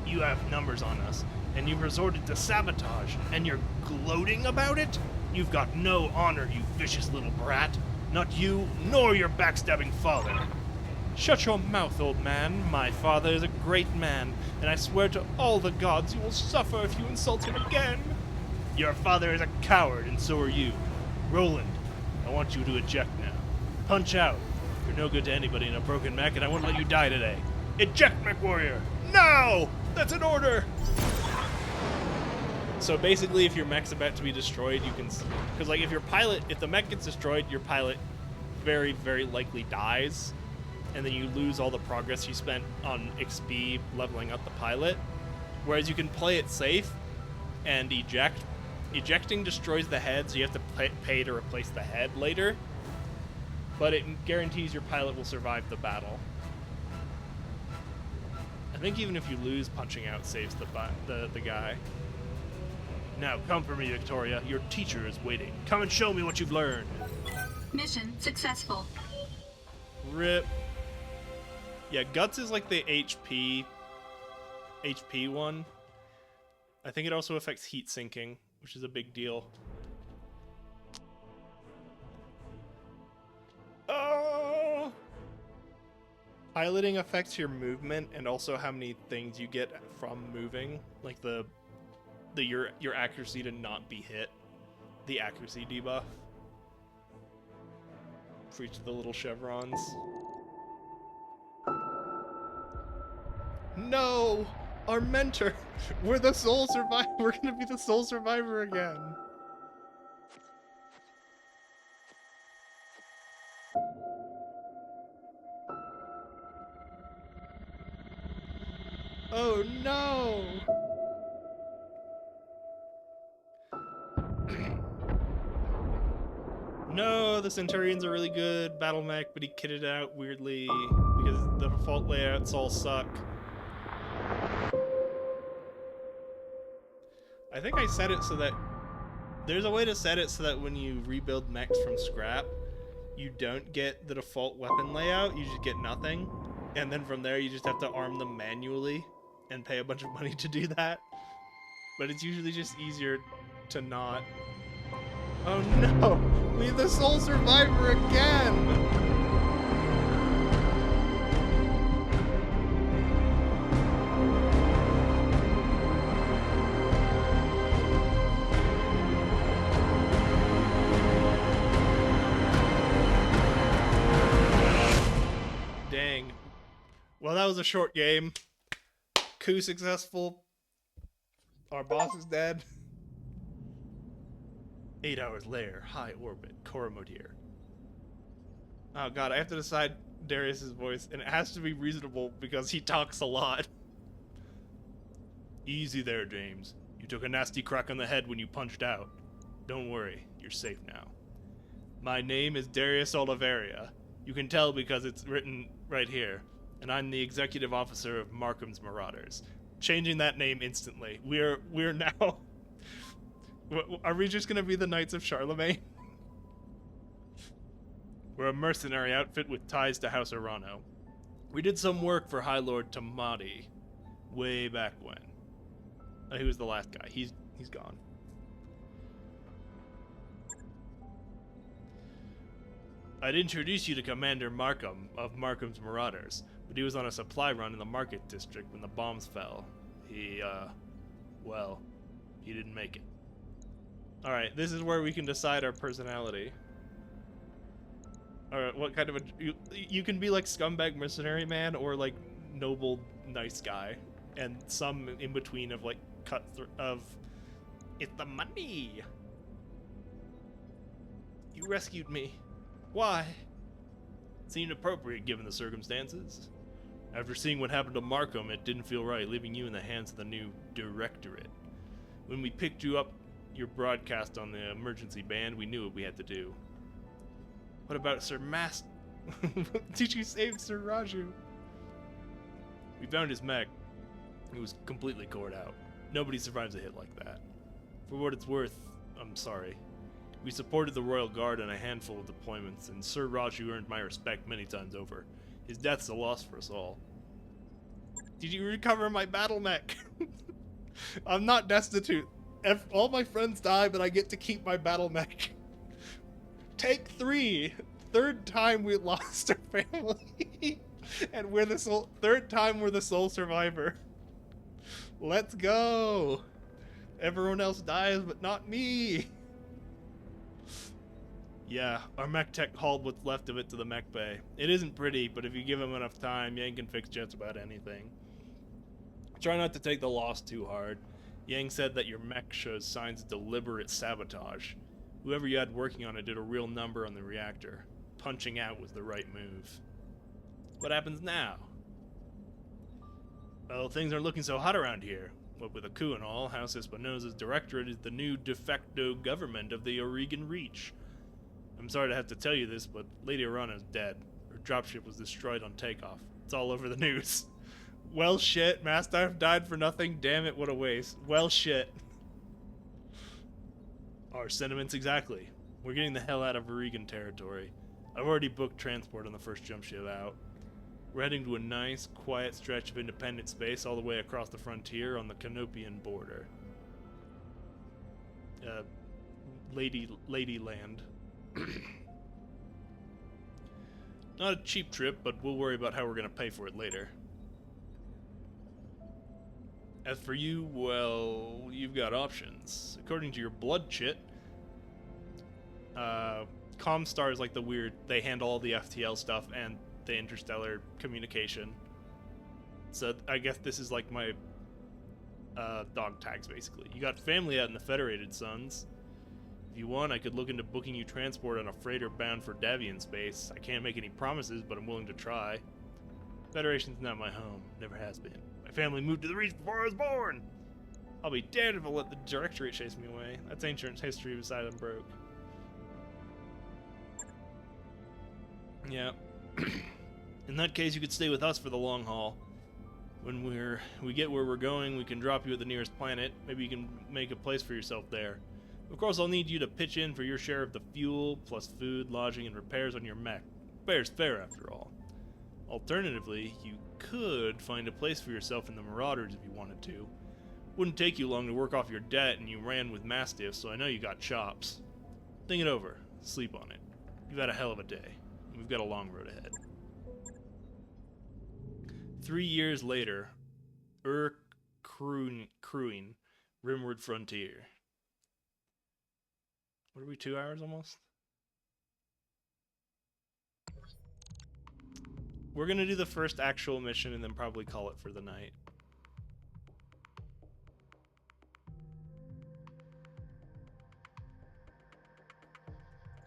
You you have numbers on us, and you've resorted to sabotage, and you're gloating about it? You've got no honor, you vicious little brat. Not you, nor your backstabbing father. Shut your mouth, old man. My father is a great man, and I swear to all the gods you will suffer if you insult him again. Your father is a coward, and so are you. Roland, I want you to eject now. Punch out. You're no good to anybody in a broken mech, and I won't let you die today. Eject, mech warrior! Now! That's an order! So basically, if your mech's about to be destroyed, you can... Because, like, if the mech gets destroyed, your pilot very, very likely dies. And then you lose all the progress you spent on XP leveling up the pilot. Whereas you can play it safe and eject. Ejecting destroys the head, so you have to pay to replace the head later. But it guarantees your pilot will survive the battle. I think even if you lose, punching out saves the guy. Now come for me, Victoria. Your teacher is waiting. Come and show me what you've learned. Mission successful. RIP. Yeah, Guts is like the HP one. I think it also affects heat sinking, which is a big deal. Oh! Piloting affects your movement and also how many things you get from moving, like your accuracy to not be hit, the accuracy debuff for each of the little chevrons. No! Our mentor! We're the sole survivor! We're gonna be the sole survivor again! Oh no! No, the Centurions are really good battle mech, but he kitted it out weirdly because the default layouts all suck. I think I set it so that there's a way to set it so that when you rebuild mechs from scrap, you don't get the default weapon layout, you just get nothing. And then from there you just have to arm them manually and pay a bunch of money to do that. But it's usually just easier to not. Oh no! We're the sole survivor again! Dang. Well, that was a short game. Coup successful. Our boss is dead. 8 hours later, high orbit, Koromodir. Oh god, I have to decide Darius's voice, and it has to be reasonable because he talks a lot. Easy there, James. You took a nasty crack on the head when you punched out. Don't worry, you're safe now. My name is Darius Oliveria. You can tell because it's written right here, and I'm the executive officer of Markham's Marauders. Changing that name instantly. We're now... Are we just gonna be the Knights of Charlemagne? We're a mercenary outfit with ties to House Arano. We did some work for High Lord Tamati way back when. He was the last guy. He's gone. I'd introduce you to Commander Markham of Markham's Marauders, but he was on a supply run in the market district when the bombs fell. He didn't make it. Alright, this is where we can decide our personality. Alright, what kind of a... You can be like scumbag mercenary man or like noble nice guy. And some in between of like it's the money! You rescued me. Why? It seemed appropriate given the circumstances. After seeing what happened to Markham, it didn't feel right leaving you in the hands of the new Directorate. When we picked you up your broadcast on the emergency band, we knew what we had to do. What about Sir Did you save Sir Raju? We found his mech. It was completely cored out. Nobody survives a hit like that. For what it's worth, I'm sorry. We supported the Royal Guard on a handful of deployments, and Sir Raju earned my respect many times over. His death's a loss for us all. Did you recover my battle mech? I'm not destitute. All my friends die, but I get to keep my battle mech. Take 3. Third time we lost our family. And we're the third time we're the sole survivor. Let's go. Everyone else dies, but not me. Yeah, our mech tech hauled what's left of it to the mech bay. It isn't pretty, but if you give him enough time, Yang can fix just about anything. Try not to take the loss too hard. Yang said that your mech shows signs of deliberate sabotage. Whoever you had working on it did a real number on the reactor. Punching out was the right move. What happens now? Well, things aren't looking so hot around here. What with a coup and all, House Espinosa's directorate is the new de facto government of the Oregon Reach. I'm sorry to have to tell you this, but Lady Arana is dead. Her dropship was destroyed on takeoff. It's all over the news. Well shit, Mastiff died for nothing. Damn it, what a waste. Well shit. Our sentiments exactly. We're getting the hell out of Oregon territory. I've already booked transport on the first jump ship out. We're heading to a nice, quiet stretch of independent space all the way across the frontier on the Canopian border. Ladyland. Not a cheap trip, but we'll worry about how we're going to pay for it later. As for you, well, you've got options. According to your blood chit, Comstar is like the weird, they handle all the FTL stuff and the interstellar communication. So I guess this is like my dog tags, basically. You got family out in the Federated Suns. If you want, I could look into booking you transport on a freighter bound for Davian space. I can't make any promises, but I'm willing to try. Federation's not my home. Never has been. My family moved to the Reach before I was born! I'll be damned if I'll let the Directorate chase me away. That's ancient history beside I'm broke. Yeah. In that case, you could stay with us for the long haul. When we get where we're going, we can drop you at the nearest planet. Maybe you can make a place for yourself there. Of course, I'll need you to pitch in for your share of the fuel, plus food, lodging, and repairs on your mech. Fair's fair, after all. Alternatively, you could find a place for yourself in the Marauders if you wanted to. Wouldn't take you long to work off your debt, and you ran with Mastiffs, so I know you got chops. Think it over. Sleep on it. You've had a hell of a day. We've got a long road ahead. 3 years later, crewing Rimward Frontier. What are we, 2 hours almost? We're gonna do the first actual mission and then probably call it for the night.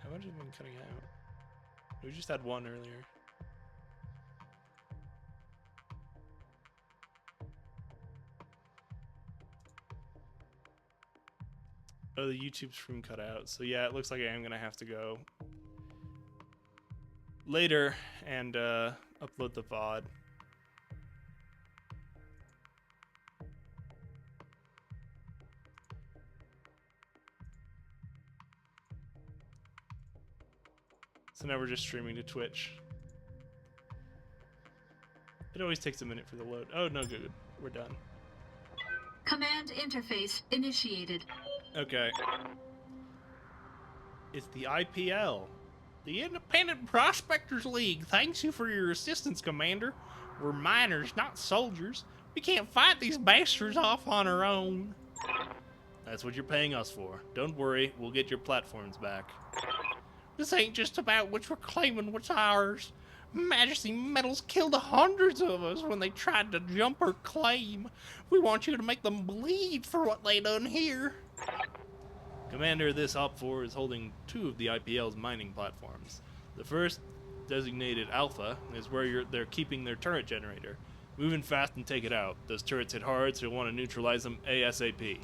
How much have been cutting out? We just had one earlier. Oh, the YouTube stream cut out. So yeah, it looks like I am gonna have to go later and upload the VOD. So now we're just streaming to Twitch. It always takes a minute for the load. Oh, no, good. We're done. Command interface initiated. Okay. It's the IPL. The Independent Prospectors League. Thanks you for your assistance, Commander. We're miners, not soldiers. We can't fight these bastards off on our own. That's what you're paying us for. Don't worry, we'll get your platforms back. This ain't just about what's reclaiming what's ours. Majesty Metals killed hundreds of us when they tried to jump her claim. We want you to make them bleed for what they done here. Commander, this Op4 is holding 2 of the IPL's mining platforms. The first, designated Alpha, is where they're keeping their turret generator. Move in fast and take it out. Those turrets hit hard, so you'll want to neutralize them ASAP.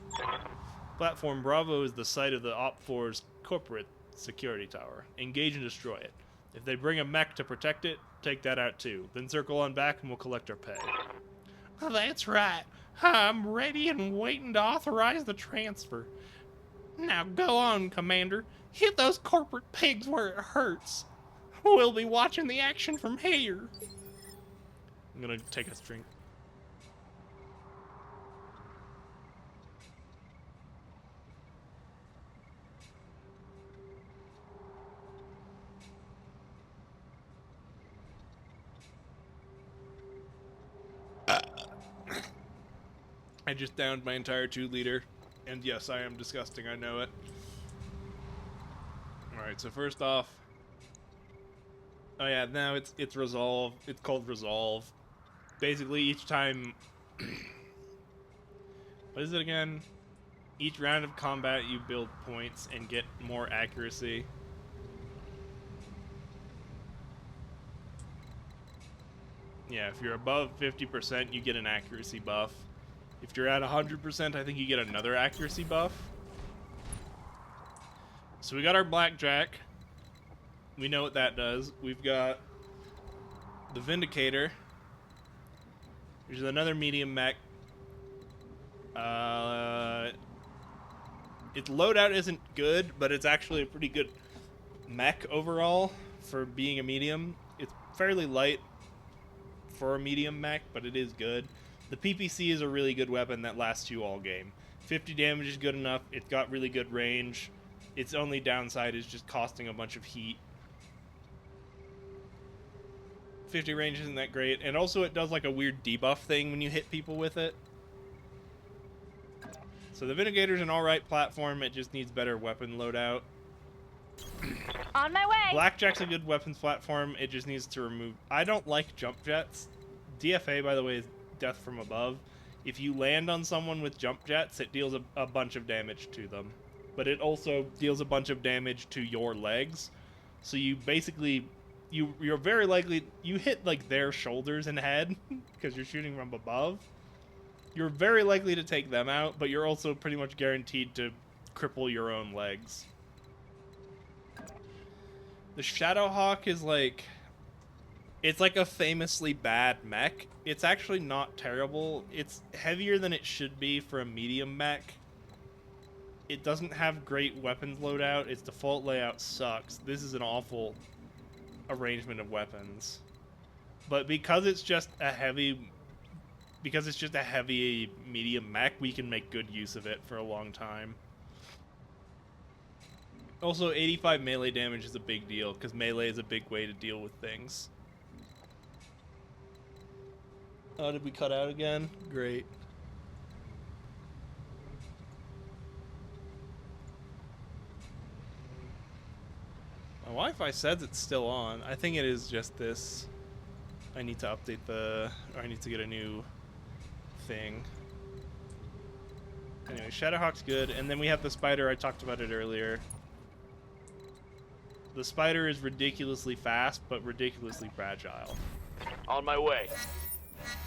Platform Bravo is the site of the Op4's corporate security tower. Engage and destroy it. If they bring a mech to protect it, take that out too. Then circle on back and we'll collect our pay. That's right. I'm ready and waiting to authorize the transfer. Now go on, Commander. Hit those corporate pigs where it hurts. We'll be watching the action from here. I'm gonna take a drink. I just downed my entire 2-liter. And yes, I am disgusting, I know it. Alright, so first off... Oh yeah, now it's resolve. It's called resolve. Basically, each time... What is it again? Each round of combat, you build points and get more accuracy. Yeah, if you're above 50%, you get an accuracy buff. If you're at 100%, I think you get another accuracy buff. So we got our Blackjack. We know what that does. We've got the Vindicator, which is another medium mech. Its loadout isn't good, but it's actually a pretty good mech overall for being a medium. It's fairly light for a medium mech, but it is good. The PPC is a really good weapon that lasts you all game. 50 damage is good enough. It's got really good range. Its only downside is just costing a bunch of heat. 50 range isn't that great, and also it does like a weird debuff thing when you hit people with it. So the Vindicator's an alright platform, it just needs better weapon loadout. On my way! Blackjack's a good weapons platform, it just needs to remove... I don't like jump jets. DFA, by the way, is death from above. If you land on someone with jump jets, it deals a bunch of damage to them. But it also deals a bunch of damage to your legs. So you basically... You're very likely... You hit, like, their shoulders and head, because you're shooting from above. You're very likely to take them out, but you're also pretty much guaranteed to cripple your own legs. The Shadowhawk is like... It's like a famously bad mech. It's actually not terrible. It's heavier than it should be for a medium mech. It doesn't have great weapons loadout. Its default layout sucks. This is an awful arrangement of weapons. But because it's just a heavy... Because it's just a heavy medium mech, we can make good use of it for a long time. Also, 85 melee damage is a big deal, because melee is a big way to deal with things. Oh, did we cut out again? Great. My Wi-Fi says it's still on. I think it is just this. I need to update the... Or I need to get a new... thing. Anyway, Shadowhawk's good, and then we have the spider. I talked about it earlier. The spider is ridiculously fast, but ridiculously fragile. On my way.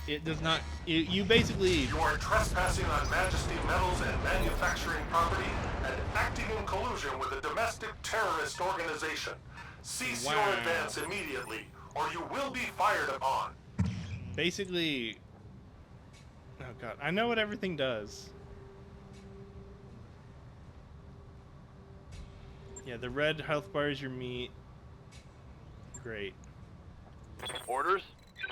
It does not... You basically... You are trespassing on Majesty Metals and manufacturing property and acting in collusion with a domestic terrorist organization. Cease your advance immediately, or you will be fired upon. Basically... Oh god, I know what everything does. Yeah, the red health bar is your meat. Great. Orders?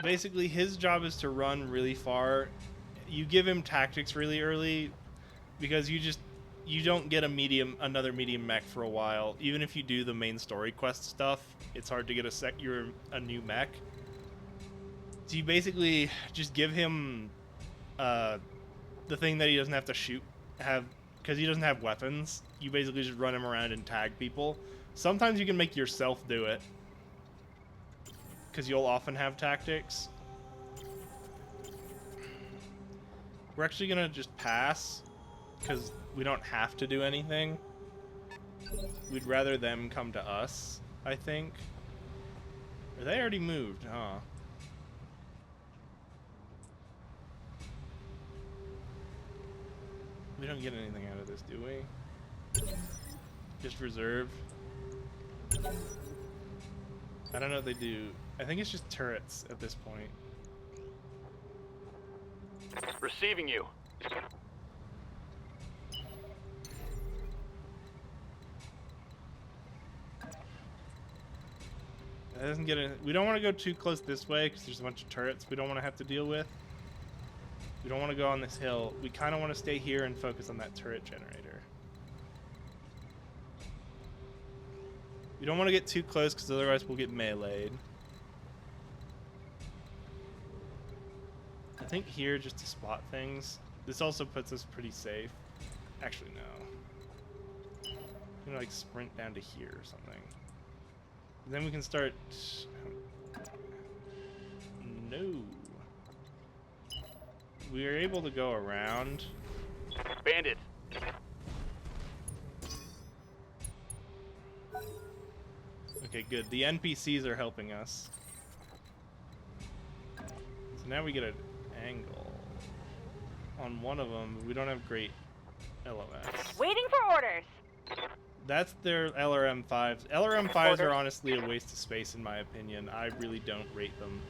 Basically, his job is to run really far. You give him tactics really early, because you don't get another medium mech for a while. Even if you do the main story quest stuff, it's hard to get a new mech. So you basically just give him the thing that he doesn't have to because he doesn't have weapons. You basically just run him around and tag people. Sometimes you can make yourself do it, because you'll often have tactics. We're actually gonna just pass, because we don't have to do anything. We'd rather them come to us, I think. Or they already moved, huh? We don't get anything out of this, do we? Just reserve. I don't know what they do. I think it's just turrets at this point. Receiving you. That doesn't get it. We don't want to go too close this way because there's a bunch of turrets we don't want to have to deal with. We don't want to go on this hill. We kind of want to stay here and focus on that turret generator. We don't want to get too close because otherwise we'll get meleeed. I think here just to spot things. This also puts us pretty safe. Actually, no. I'm gonna like sprint down to here or something. Then we can start. No. We are able to go around. Bandit. Okay, good. The NPCs are helping us. So now we get an angle. On one of them, we don't have great LOS. Waiting for orders. That's their LRM-5s. LRM-5s are honestly a waste of space in my opinion. I really don't rate them.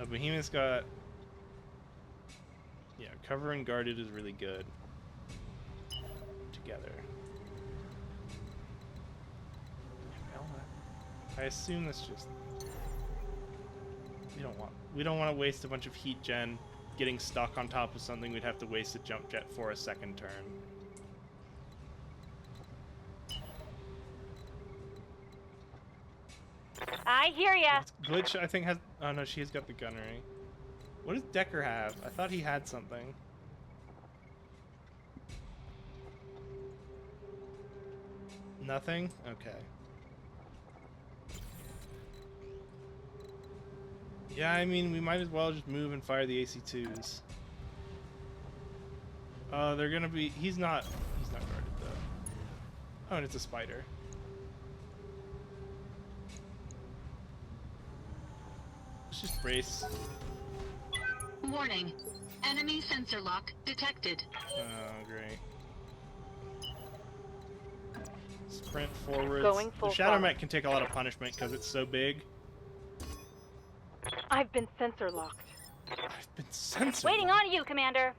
Behemoth's got... Yeah, cover and guarded is really good. Together. I assume that's just... We don't want to waste a bunch of heat gen getting stuck on top of something. We'd have to waste a jump jet for a second turn. I hear ya. Glitch, I think, has... Oh, no, she's got the gunnery. What does Decker have? I thought he had something. Nothing? Okay. Yeah, I mean, we might as well just move and fire the AC-2s. They're gonna be... He's not guarded, though. Oh, and it's a spider. Let's just brace. Warning. Enemy sensor lock detected. Oh, great. Sprint forwards. Going full the Shadow forward. Mech can take a lot of punishment because it's so big. I've been sensor locked. I've been censored. Waiting on you, Commander.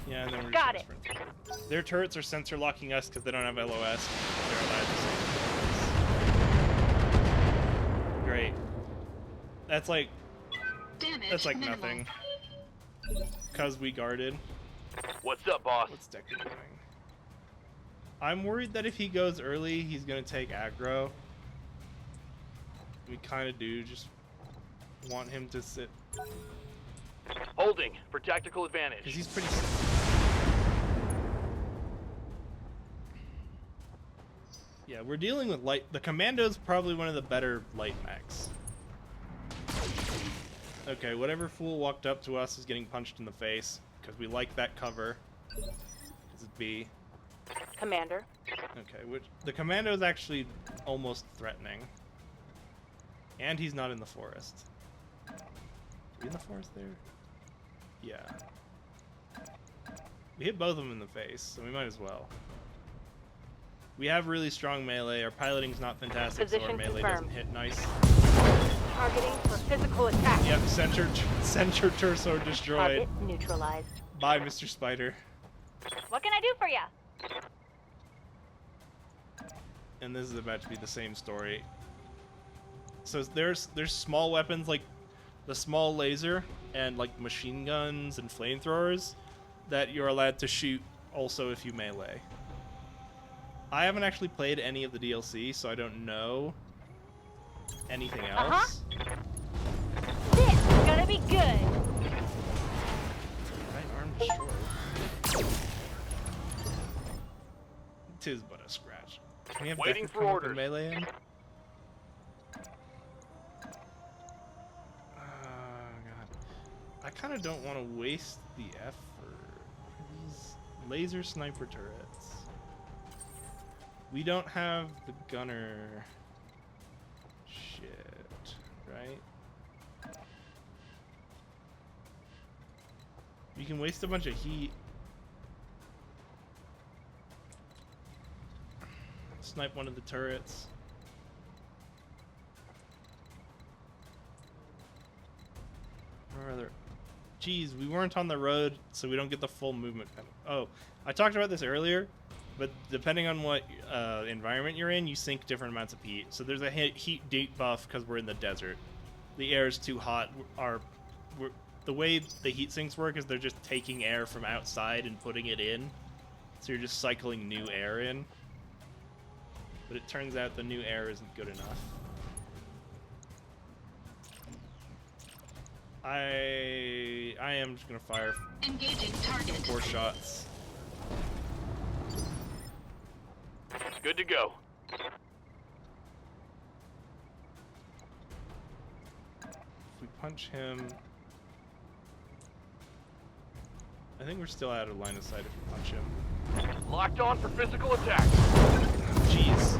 Yeah, and then we're Got just it. gonna sprint forward. Their turrets are sensor locking us because they don't have LOS. They're allowed to say great. That's like Damage that's like minimal. nothing. Because we guarded. What's up, boss? What's Decker doing? I'm worried that if he goes early, he's gonna take aggro. We kind of do just want him to sit Holding for tactical because advantage. he's pretty. Yeah, we're dealing with light. The Commando's probably one of the better light mechs. Okay, whatever fool walked up to us is getting punched in the face because we like that cover. Because it's B. Commander. Okay, which the Commando is actually almost threatening. And he's not in the forest. Are we in the forest there? Yeah. We hit both of them in the face, so we might as well. We have really strong melee. Our piloting's not fantastic, so our Position melee confirmed. doesn't hit nice. Targeting for physical attack. Yep, center torso destroyed. Target neutralized. Bye, Mr. Spider. What can I do for ya? And this is about to be the same story. So there's small weapons like the small laser and like machine guns and flamethrowers that you're allowed to shoot also if you melee. I haven't actually played any of the DLC, so I don't know anything else. This is gonna be good. Right arm destroyed. Tis but a scratch. Can we have Waiting Decker for come up orders. and melee him? I kind of don't want to waste the effort. These laser sniper turrets. We don't have the gunner shit, right? We can waste a bunch of heat. Snipe one of the turrets. Or other. Geez, we weren't on the road, so we don't get the full movement. Oh, I talked about this earlier, but depending on what environment you're in, you sink different amounts of heat. So there's a heat debuff because we're in the desert. The air is too hot. The way the heat sinks work is they're just taking air from outside and putting it in. So you're just cycling new air in. But it turns out the new air isn't good enough. I am just gonna fire Engaging target. 4 shots. Good to go. If we punch him, I think we're still out of line of sight if we punch him. Locked on for physical attack. Jeez.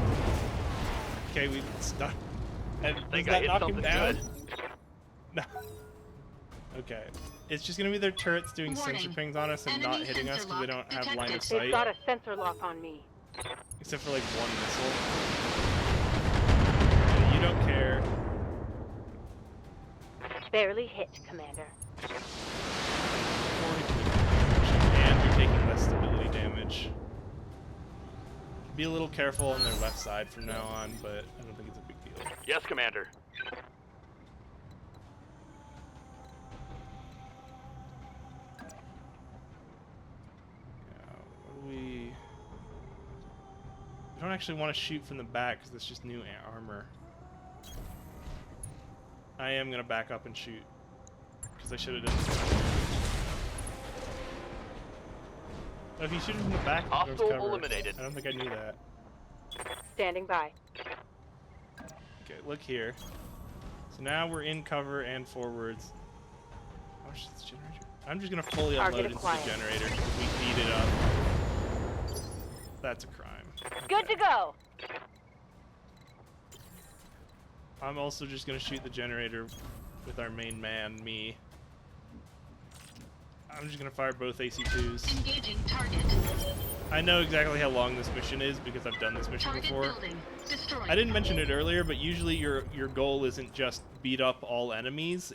Okay, we stuck. And does Think I that hit knock him something down? good. No. Okay. It's just gonna be their turrets doing Warning. sensor pings on us and Enemy not hitting us sensor because we lock don't have line of detected. They've sight. got a sensor lock on me. Except for like 1 missile. Okay, you don't care. Barely hit, Commander. And you're taking less stability damage. Be a little careful on their left side from now on, but I don't think it's a big deal. Yes, Commander. Yeah, what do we don't actually want to shoot from the back because that's just new armor. I am gonna back up and shoot because I should have done this. Oh, if you shoot him from the back, it goes Hostile cover. eliminated. I don't think I knew that. Standing by. Okay, look here. So now we're in cover and forwards. How much is this generator? I'm just gonna fully Target unload into the acquired. generator because we need it up. That's a crime. Good to go. I'm also just gonna shoot the generator with our main man, me. I'm just gonna fire both AC2s. Engaging target. I know exactly how long this mission is because I've done this mission Target before. building. Destroyed. I didn't mention it earlier, but usually your goal isn't just beat up all enemies.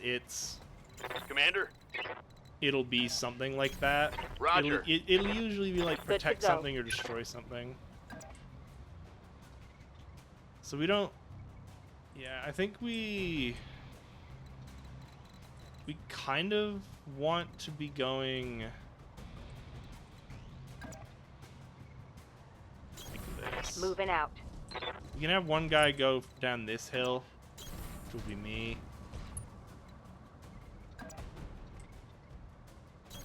Commander. It'll be something like that. Roger. It'll usually be like Good to protect go. something or destroy something. So we don't. Yeah, I think we kind of want to be going like this. Moving out. We can have one guy go down this hill, which will be me.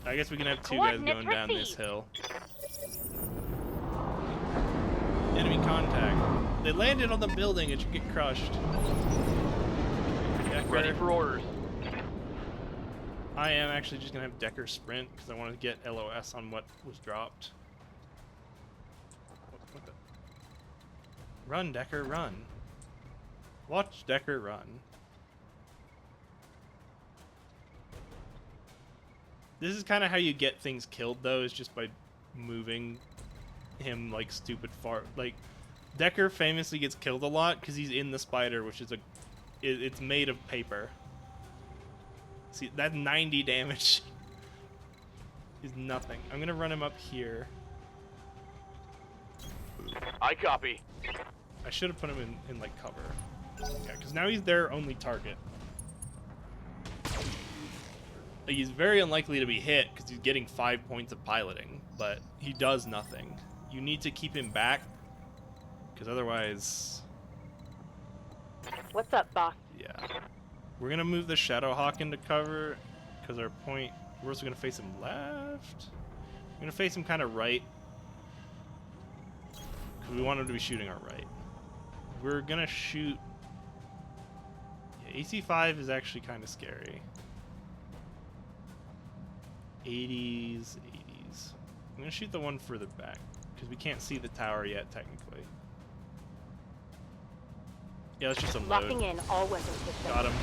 I guess we can have 2 guys Coordinates going down this received. hill. Enemy contact. They landed on the building. It should get crushed. Decker. Ready for orders. I am actually just gonna have Decker sprint because I want to get LOS on what was dropped. What the? Run, Decker, run. Watch Decker run. This is kind of how you get things killed, though, is just by moving him like stupid far. Like Decker famously gets killed a lot because he's in the spider, which is it's made of paper. See, that 90 damage is nothing. I'm gonna run him up here. I copy. I should have put him in like cover. Yeah, because now he's their only target. Like, he's very unlikely to be hit because he's getting 5 points of piloting, but he does nothing. You need to keep him back because otherwise, What's up, boss? yeah. We're gonna move the Shadowhawk into cover because our point. We're also gonna face him left. We're gonna face him kind of right because we want him to be shooting our right. We're gonna shoot. Yeah, AC5 is actually kind of scary. 80s. I'm gonna shoot the one further back because we can't see the tower yet, technically. Yeah, let's just unload. Locking in all weapon systems. Got him.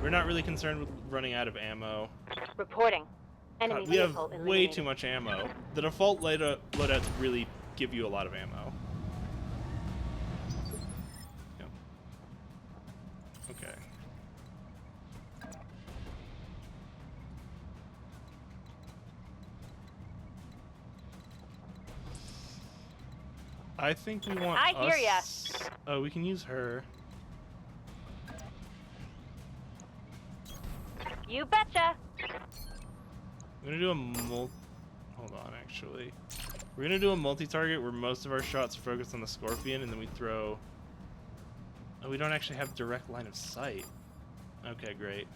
We're not really concerned with running out of ammo. Reporting. Enemy God, we have vehicle way eliminated. too much ammo. The default loadouts really give you a lot of ammo. Yep. Okay. I think we want I hear ya. Oh, we can use her. You betcha. We're gonna do a hold on, actually. We're gonna do a multi-target where most of our shots are focused on the Scorpion, and then we throw. Oh, we don't actually have direct line of sight. Okay, great.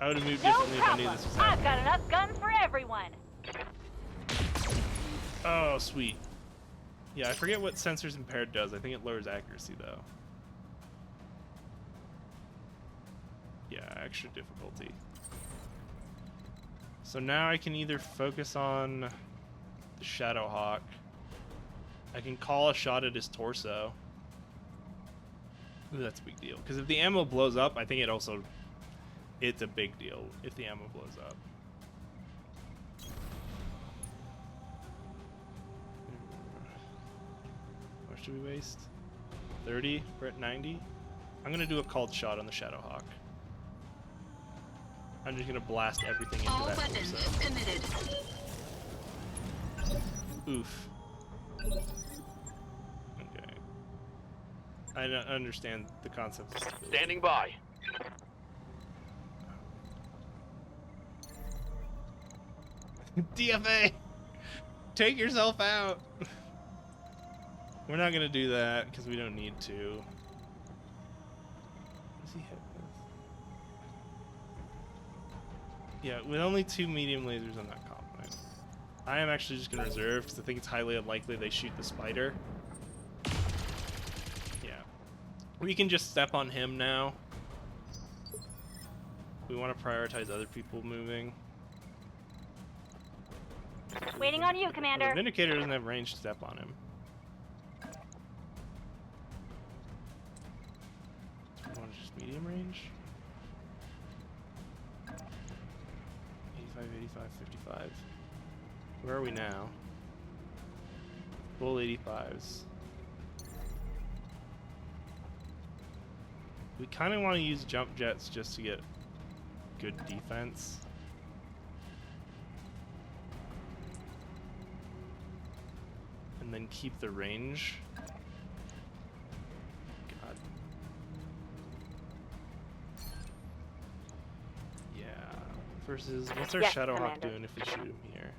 I would have moved No differently if I knew problem. this was I've happening. got enough guns for everyone. Oh, sweet. Yeah, I forget what sensors impaired does. I think it lowers accuracy, though. Yeah, extra difficulty. So now I can either focus on the Shadowhawk. I can call a shot at his torso. Ooh, that's a big deal. Because if the ammo blows up, I think it's a big deal if the ammo blows up. How much do we waste? 30? We're at 90? I'm going to do a called shot on the Shadowhawk. I'm just going to blast everything into All that weapons torso. committed. Oof. Okay. I don't understand the concept of stability. Standing by. DFA! Take yourself out! We're not gonna do that because we don't need to. What's he hit with? Yeah, with only 2 medium lasers, I'm not confident. I am actually just gonna reserve because I think it's highly unlikely they shoot the spider. Yeah. We can just step on him now. We want to prioritize other people moving. Waiting on you, The Commander. Vindicator doesn't have range to step on him. Do you want just medium range? 85, 85, 55. Where are we now? Full 85s. We kind of want to use jump jets just to get good defense. And then keep the range. God. Yeah. Versus, what's our Yes, Shadowhawk Commander. doing if we shoot him here?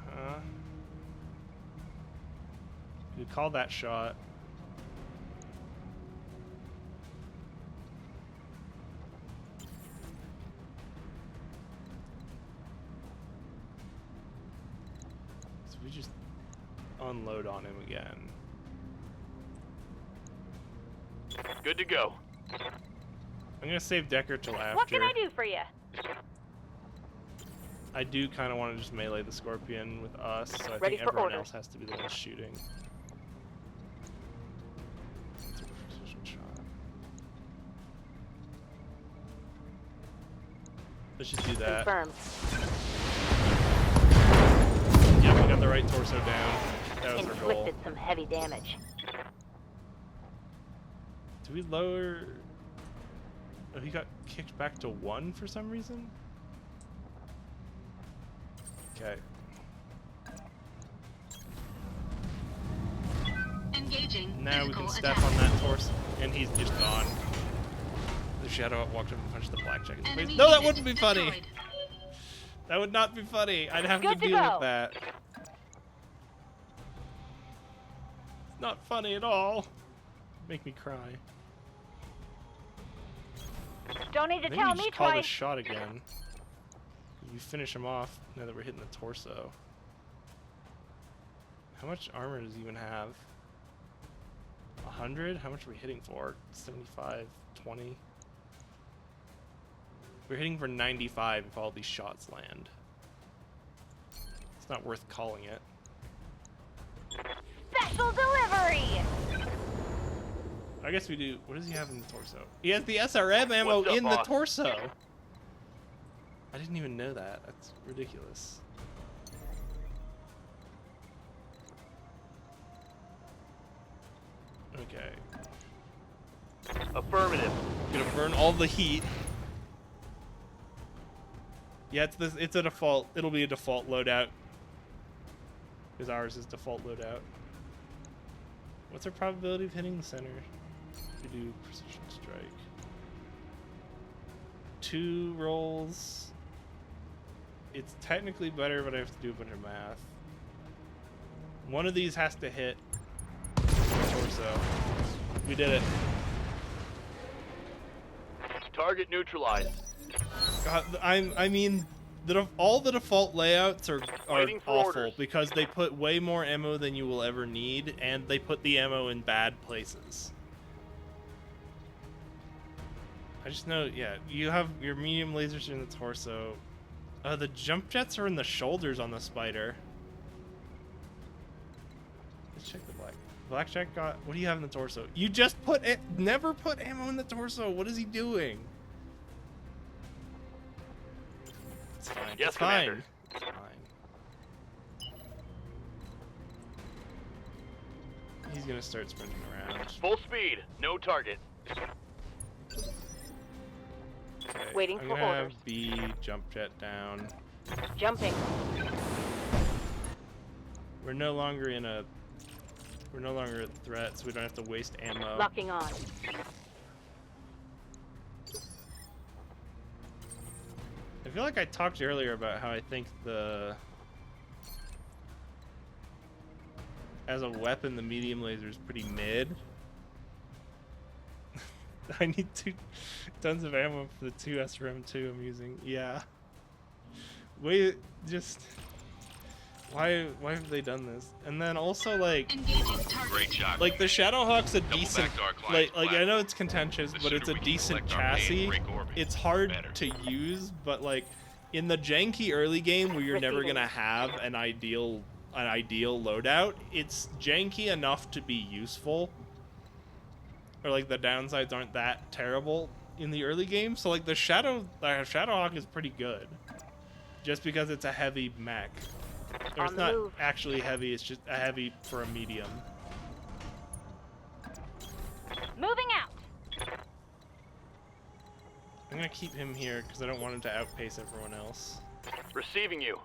Uh-huh. We call that shot. So we just unload on him again. Good to go. I'm gonna save Decker till after. What can I do for you? I do kind of want to just melee the Scorpion with us, so I Ready think for everyone order. else has to be the one shooting. Super precision shot. Let's just do that. Confirmed. Yep, we got the right torso down. That was our goal. Inflicted some heavy damage. Do we lower... Oh, he got kicked back to 1 for some reason? Okay. Engaging. Now we can physical step attack. on that torso, and he's just gone. The Shadow walked up and punched the blackjack in the face. Enemy No, that unit wouldn't be funny! destroyed. That would not be funny. I'd have to Good to deal go. with that. It's not funny at all. Make me cry. Don't need to Maybe tell you me just call this twice. shot again. You finish him off now that we're hitting the torso. How much armor does he even have? 100? How much are we hitting for? 75, 20? We're hitting for 95 if all these shots land. It's not worth calling it. Special delivery! I guess we do. What does he have in the torso? He has the SRM ammo What's up, in the boss? torso. I didn't even know that. That's ridiculous. Okay. Affirmative. Gonna burn all the heat. Yeah, it's a default. It'll be a default loadout. Because ours is default loadout. What's our probability of hitting the center? If we do precision strike. 2 rolls. It's technically better, but I have to do a bunch of math. One of these has to hit the torso. We did it. Target neutralized. God, I mean, all the default layouts are Waiting for awful orders. because they put way more ammo than you will ever need, and they put the ammo in bad places. I just know, yeah, you have your medium lasers in the torso. The jump jets are in the shoulders on the spider. Let's check the black. Blackjack got. What do you have in the torso? You just put it. Never put ammo in the torso. What is he doing? It's fine. Yes, it's Commander. fine. It's fine. He's gonna start sprinting around. Full speed. No target. Okay, Waiting I'm for gonna orders. have B jump jet down. Jumping. We're no longer in a. We're no longer a threat, so we don't have to waste ammo. Locking on. I feel like I talked earlier about how I think as a weapon, the medium laser is pretty mid. I need tons of ammo for the 2 SRM2 I'm using. Yeah. Wait, just why have they done this? And then also like Great job. like the Shadowhawk's a decent back to our client's like I platform. know it's contentious, The but it's sooner a we can decent collect our pay and chassis. break orbit, It's hard better. to use, but like in the janky early game where you're never Receiving. gonna have an ideal loadout, it's janky enough to be useful. Or like the downsides aren't that terrible in the early game. So like the Shadowhawk is pretty good. Just because it's a heavy mech. Or On it's the not move. actually heavy, it's just a heavy for a medium. Moving out. I'm gonna keep him here because I don't want him to outpace everyone else. Receiving you.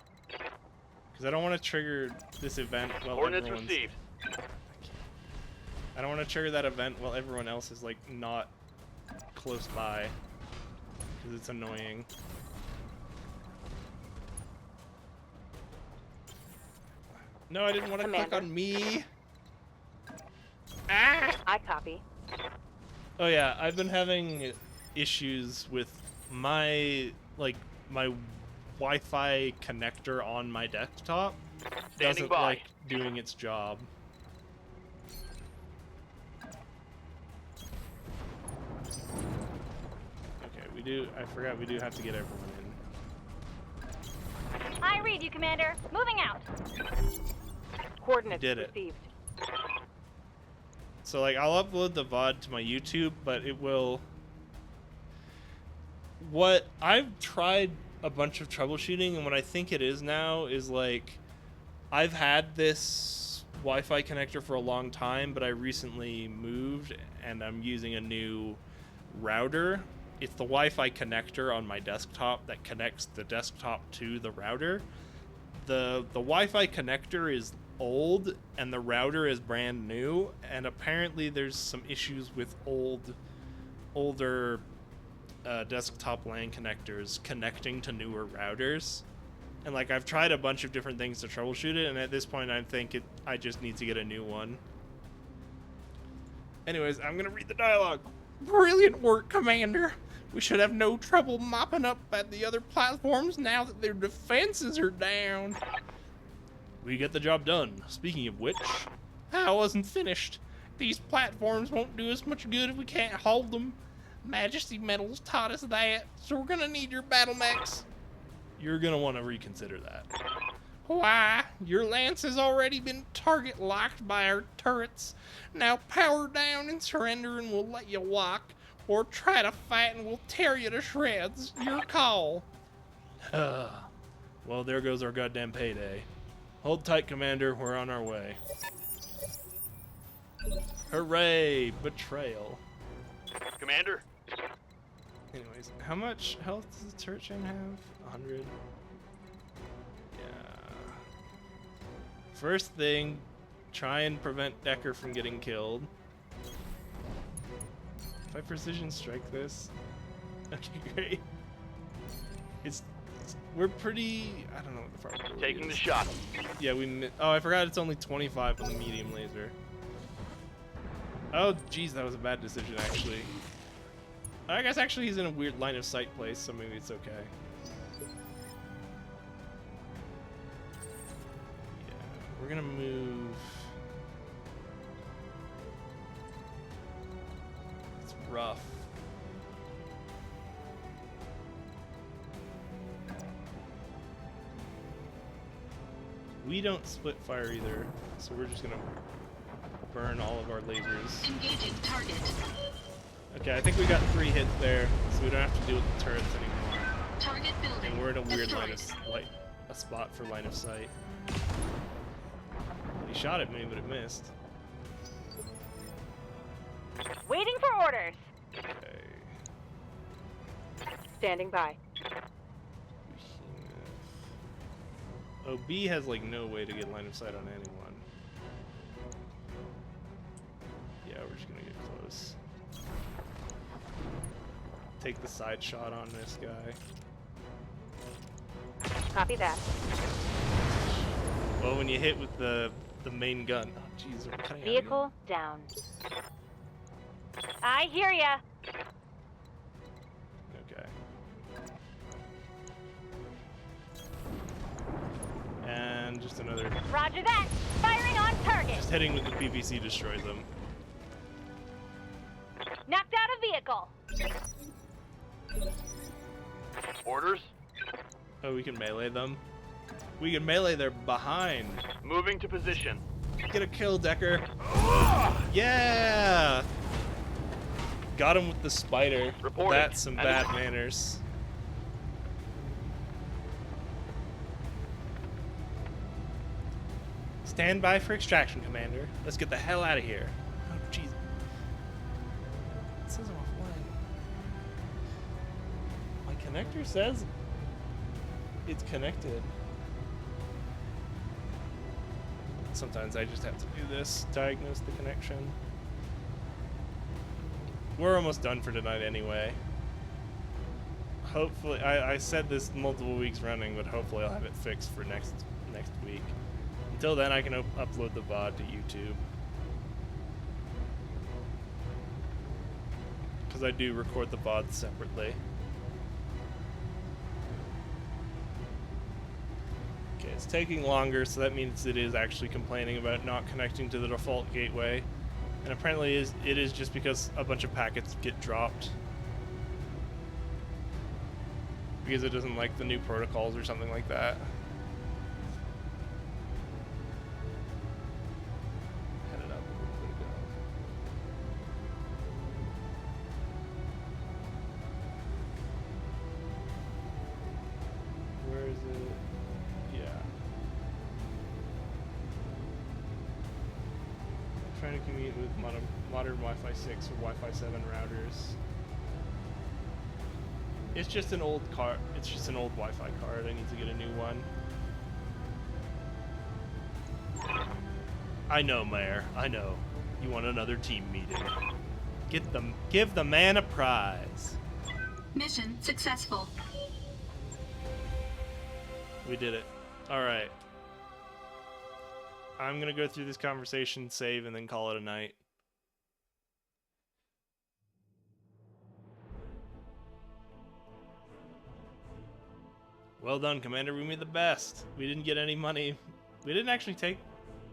Because I don't want to trigger this event while Coordinates everyone's... received. I don't want to trigger that event while everyone else is like not close by. Because it's annoying. No, I didn't want to click Commander. on me. Ah! I copy. Oh yeah, I've been having issues with my Wi-Fi connector on my desktop. Standing Doesn't by. like doing its job. Okay, I forgot we do have to get everyone in. I read you, Commander. Moving out. Coordinates did it. received. So like I'll upload the VOD to my YouTube, but it will. What I've tried a bunch of troubleshooting, and what I think it is now is like I've had this Wi-Fi connector for a long time, but I recently moved and I'm using a new router. It's the Wi-Fi connector on my desktop that connects the desktop to the router. The Wi-Fi connector is old and the router is brand new, and apparently there's some issues with older desktop LAN connectors connecting to newer routers. And like I've tried a bunch of different things to troubleshoot it, and at this point I think I just need to get a new one. Anyways, I'm gonna read the dialogue. Brilliant work, Commander. We should have no trouble mopping up at the other platforms now that their defenses are down. We get the job done. Speaking of which, I wasn't finished. These platforms won't do us much good if we can't hold them. Majesty Metals taught us that, so we're gonna need your battle mechs. You're gonna want to reconsider that. Why? Your lance has already been target locked by our turrets. Now power down and surrender and we'll let you walk. Or try to fight and we'll tear you to shreds. Your call. Well, there goes our goddamn payday. Hold tight, Commander. We're on our way. Hooray! Betrayal. Commander. Anyways, how much health does the turret chain have? 100. Yeah. First thing, try and prevent Decker from getting killed. If I precision strike this, okay, great. We're pretty. I don't know what the far Taking the shot. Yeah, oh, I forgot it's only 25 on the medium laser. Oh, geez, that was a bad decision actually. I guess actually he's in a weird line of sight place, so maybe it's okay. Yeah, we're gonna move. It's rough. We don't split fire either, so we're just gonna burn all of our lasers. Engaging target. Okay, I think we got 3 hits there, so we don't have to deal with the turrets anymore. Target building. And we're in a weird destroyed. line of a spot for line of sight. He shot at me, but it missed. Waiting for orders. Okay. Standing by. Oh, B has like no way to get line of sight on anyone. Yeah, we're just gonna get close. Take the side shot on this guy. Copy that. Well, when you hit with the main gun. Oh, jeez, we're cutting out Vehicle down. I hear ya. Okay. And just another. Roger that. Firing on target. Just hitting with the PVC destroys them. Knocked out a vehicle. Orders? Oh, we can melee them. We can melee their behind. Moving to position. Get a kill, Decker. Yeah! Got him with the spider. Reporting. That's some bad manners. Stand by for extraction, Commander. Let's get the hell out of here. Oh, jeez. It says I'm offline. My connector says it's connected. Sometimes I just have to do this, diagnose the connection. We're almost done for tonight anyway. Hopefully, I said this multiple weeks running, but hopefully I'll have it fixed for next week. Until then, I can upload the VOD to YouTube. Because I do record the VOD separately. Okay, it's taking longer, so that means it is actually complaining about not connecting to the default gateway. And apparently it is just because a bunch of packets get dropped. Because it doesn't like the new protocols or something like that. Head it up a little bit ago. Where is it? Yeah. Trying to commute with modern Wi-Fi 6 or Wi-Fi 7 routers. It's just an old card. It's just an old Wi-Fi card. I need to get a new one. I know, Mayor. I know. You want another team meeting. Give the man a prize. Mission successful. We did it. All right. I'm gonna go through this conversation, save, and then call it a night. Well done, Commander. We made the best. We didn't get any money. We didn't actually take...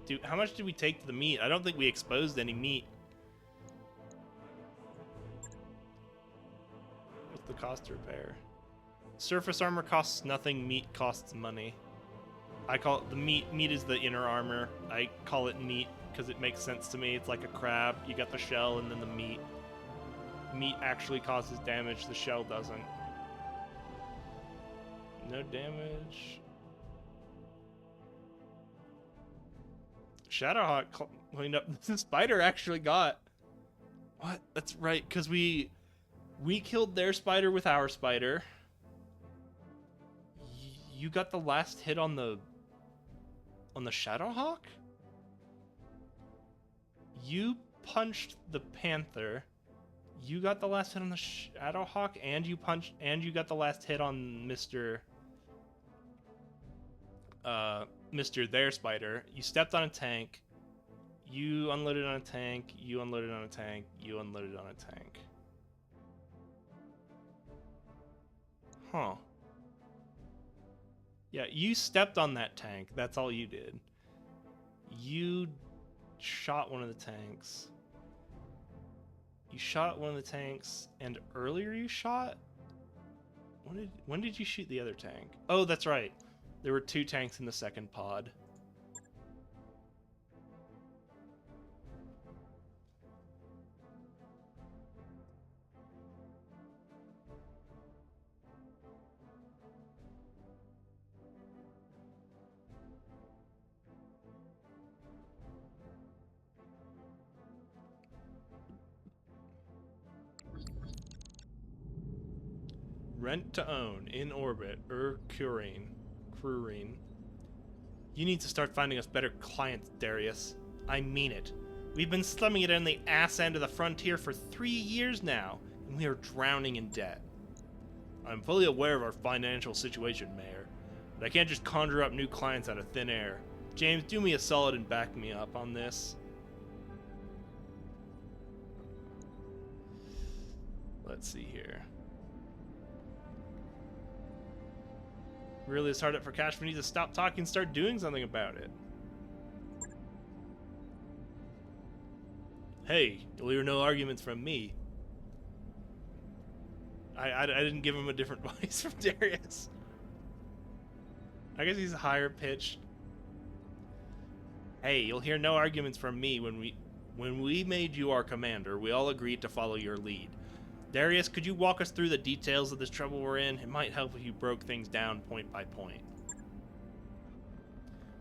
Dude, how much did we take to the meat? I don't think we exposed any meat. What's the cost to repair? Surface armor costs nothing. Meat costs money. I call it the meat. Meat is the inner armor. I call it meat because it makes sense to me. It's like a crab. You got the shell and then the meat. Meat actually causes damage. The shell doesn't. No damage. Shadowhawk cleaned up. The spider actually got. What? That's right, because we killed their spider with our spider. You got the last hit on the Shadowhawk? You punched the Panther. You got the last hit on the Shadowhawk, and you got the last hit on Mr. Their Spider. You stepped on a tank. You unloaded on a tank. You unloaded on a tank. You unloaded on a tank. Huh. Yeah, you stepped on that tank. That's all you did. You shot one of the tanks. You shot one of the tanks, and earlier you shot? When did you shoot the other tank? Oh, that's right. There were 2 tanks in the second pod. Rent to own, in orbit, Curine. You need to start finding us better clients, Darius. I mean it. We've been slumming it on the ass end of the frontier for 3 years now, and we are drowning in debt. I'm fully aware of our financial situation, Mayor, but I can't just conjure up new clients out of thin air. James, do me a solid and back me up on this. Let's see here. Really is hard up for cash. We need to stop talking and start doing something about it. Hey, you'll hear no arguments from me. I didn't give him a different voice from Darius. I guess he's higher pitched. Hey, you'll hear no arguments from me. When we made you our commander, we all agreed to follow your lead. Darius, could you walk us through the details of this trouble we're in? It might help if you broke things down point by point.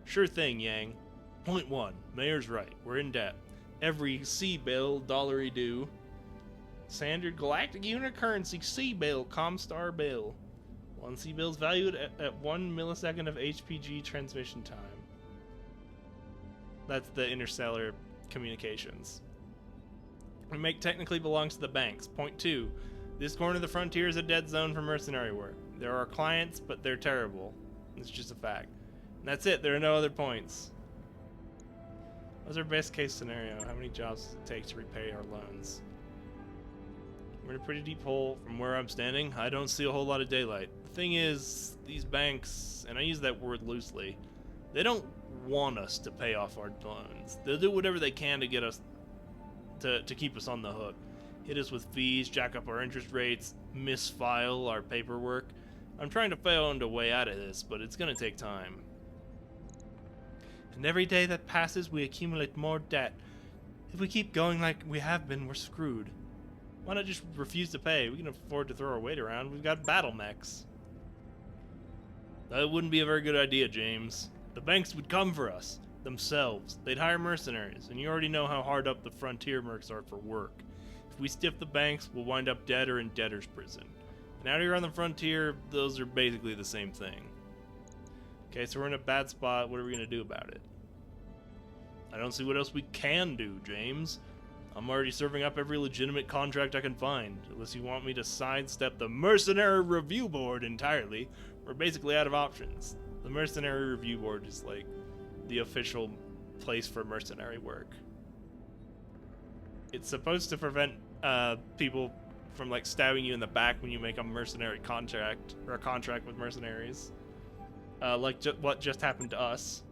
Sure thing, Yang. Point 1. Mayor's right. We're in debt. Every C-bill, dollary due. Standard galactic unit currency C-bill, Comstar bill. One C-bill is valued at 1 millisecond of HPG transmission time. That's the interstellar communications. Remake technically belongs to the banks. Point 2. This corner of the frontier is a dead zone for mercenary work. There are clients, but they're terrible. It's just a fact. And that's it. There are no other points. What's our best case scenario? How many jobs does it take to repay our loans? We're in a pretty deep hole. From where I'm standing, I don't see a whole lot of daylight. The thing is, these banks, and I use that word loosely, they don't want us to pay off our loans. They'll do whatever they can to get us to keep us on the hook. Hit us with fees, jack up our interest rates, misfile our paperwork. I'm trying to find a way out of this, but it's gonna take time. And every day that passes, we accumulate more debt. If we keep going like we have been, we're screwed. Why not just refuse to pay? We can afford to throw our weight around. We've got battle mechs. That wouldn't be a very good idea, James. The banks would come for us themselves. They'd hire mercenaries, and you already know how hard up the frontier mercs are for work. If we stiff the banks, we'll wind up dead or in debtor's prison. And out here on the frontier, those are basically the same thing. Okay, so we're in a bad spot. What are we going to do about it? I don't see what else we can do, James. I'm already serving up every legitimate contract I can find. Unless you want me to sidestep the Mercenary Review Board entirely, we're basically out of options. The Mercenary Review Board is like the official place for mercenary work. It's supposed to prevent people from like stabbing you in the back when you make a mercenary contract or a contract with mercenaries. Like what just happened to us.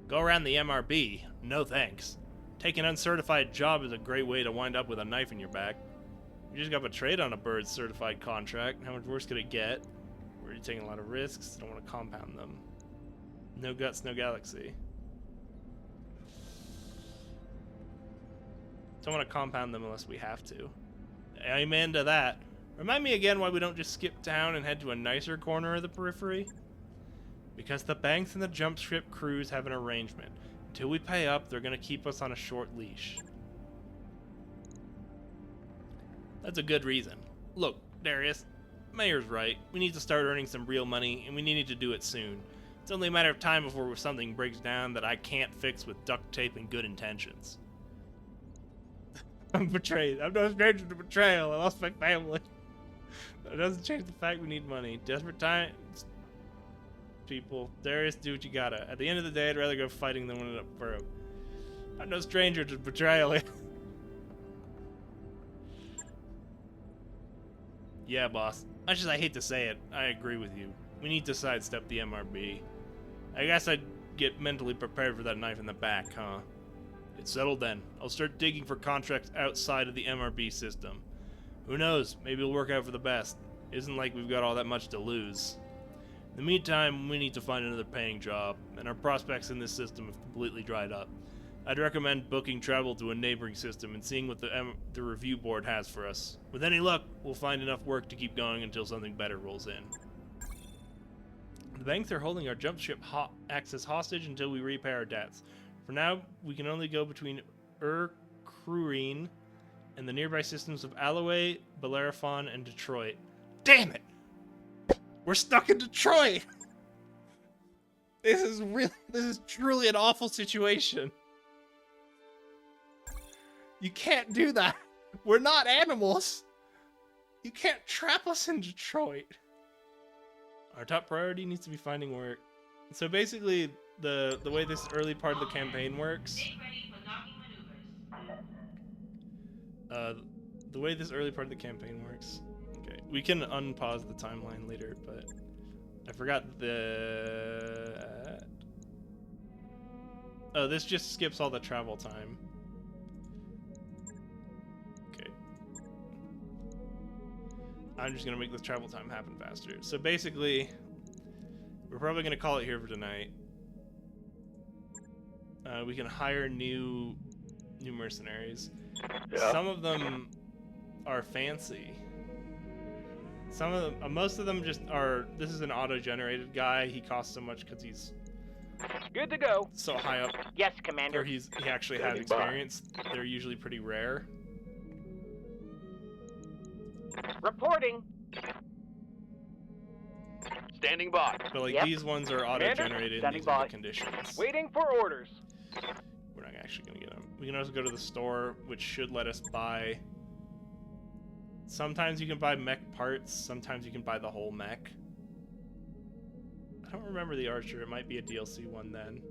Go around the MRB? No thanks. Taking an uncertified job is a great way to wind up with a knife in your back. You just got betrayed on a bird's certified contract. How much worse could it get? We're already taking a lot of risks. Don't want to compound them. No guts, no galaxy. Don't want to compound them unless we have to. Amen to that. Remind me again why we don't just skip town and head to a nicer corner of the periphery? Because the banks and the jump ship crews have an arrangement. Until we pay up, they're going to keep us on a short leash. That's a good reason. Look, Darius, Mayor's right. We need to start earning some real money, and we need to do it soon. It's only a matter of time before something breaks down that I can't fix with duct tape and good intentions. I'm betrayed. I'm no stranger to betrayal. I lost my family. That doesn't change the fact we need money. Desperate times, people. Darius, do what you gotta. At the end of the day, I'd rather go fighting than winning up broke. I'm no stranger to betrayal. Yeah, boss. Much as I hate to say it, I agree with you. We need to sidestep the MRB. I guess I'd get mentally prepared for that knife in the back, huh? It's settled then. I'll start digging for contracts outside of the MRB system. Who knows? Maybe it'll work out for the best. Isn't like we've got all that much to lose. In the meantime, we need to find another paying job, and our prospects in this system have completely dried up. I'd recommend booking travel to a neighboring system and seeing what the review board has for us. With any luck, we'll find enough work to keep going until something better rolls in. The banks are holding our jump ship access hostage until we repay our debts. For now, we can only go between Crurine and the nearby systems of Alloway, Bellerophon, and Detroit. Damn it! We're stuck in Detroit! This is truly an awful situation. You can't do that. We're not animals. You can't trap us in Detroit. Our top priority needs to be finding work. So basically, the way this early part of the campaign works. The way this early part of the campaign works. Okay, we can unpause the timeline later, but I forgot the. Oh, this just skips all the travel time. I'm just going to make this travel time happen faster. So basically, we're probably going to call it here for tonight. We can hire new mercenaries. Yeah. Some of them are fancy. Some of them, most of them just are, this is an auto-generated guy. He costs so much because he's good to go. So high up. Yes, Commander. Or he actually has experience. They're usually pretty rare. Reporting. Standing by. But like these ones are auto-generated and these are the conditions. Waiting for orders. We're not actually going to get them. We can also go to the store, which should let us buy. Sometimes you can buy mech parts. Sometimes you can buy the whole mech. I don't remember the Archer. It might be a DLC one then.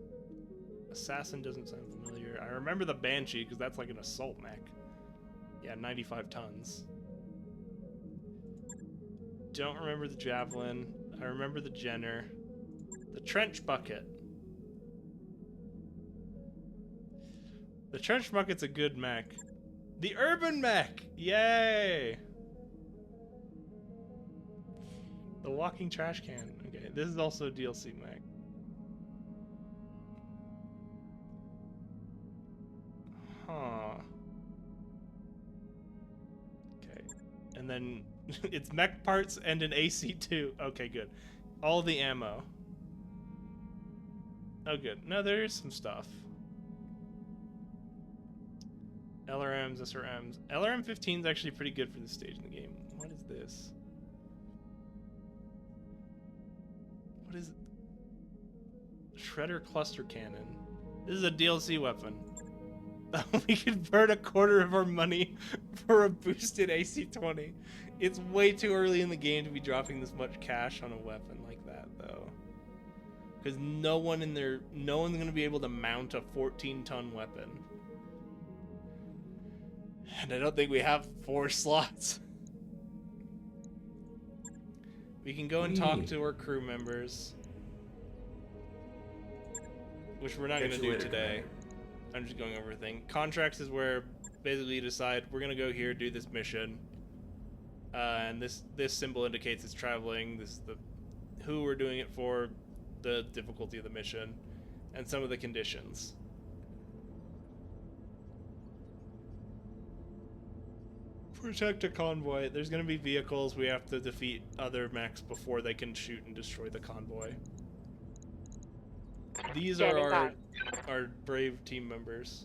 Assassin doesn't sound familiar. I remember the Banshee because that's like an assault mech. Yeah, 95 tons. Don't remember the Javelin. I remember the Jenner. The Trench Bucket. The Trench Bucket's a good mech. The Urban Mech! Yay! The Walking Trash Can. Okay, this is also a DLC mech. Huh. Okay. And then it's mech parts and an AC-2. Okay, good. All the ammo. Oh, good. No, there is some stuff. LRMs, SRMs. LRM 15 is actually pretty good for this stage in the game. What is this? What is it? Shredder Cluster Cannon. This is a DLC weapon. We could burn a quarter of our money for a boosted AC-20. It's way too early in the game to be dropping this much cash on a weapon like that, though. Because no one's gonna be able to mount a 14-ton weapon. And I don't think we have 4 slots. We can go and talk to our crew members. Which we're not gonna do today. I'm just going over everything. Contracts is where basically you decide we're gonna go here, do this mission. And this symbol indicates it's traveling. This is who we're doing it for, the difficulty of the mission, and some of the conditions. Protect a convoy. There's going to be vehicles. We have to defeat other mechs before they can shoot and destroy the convoy. These are our brave team members.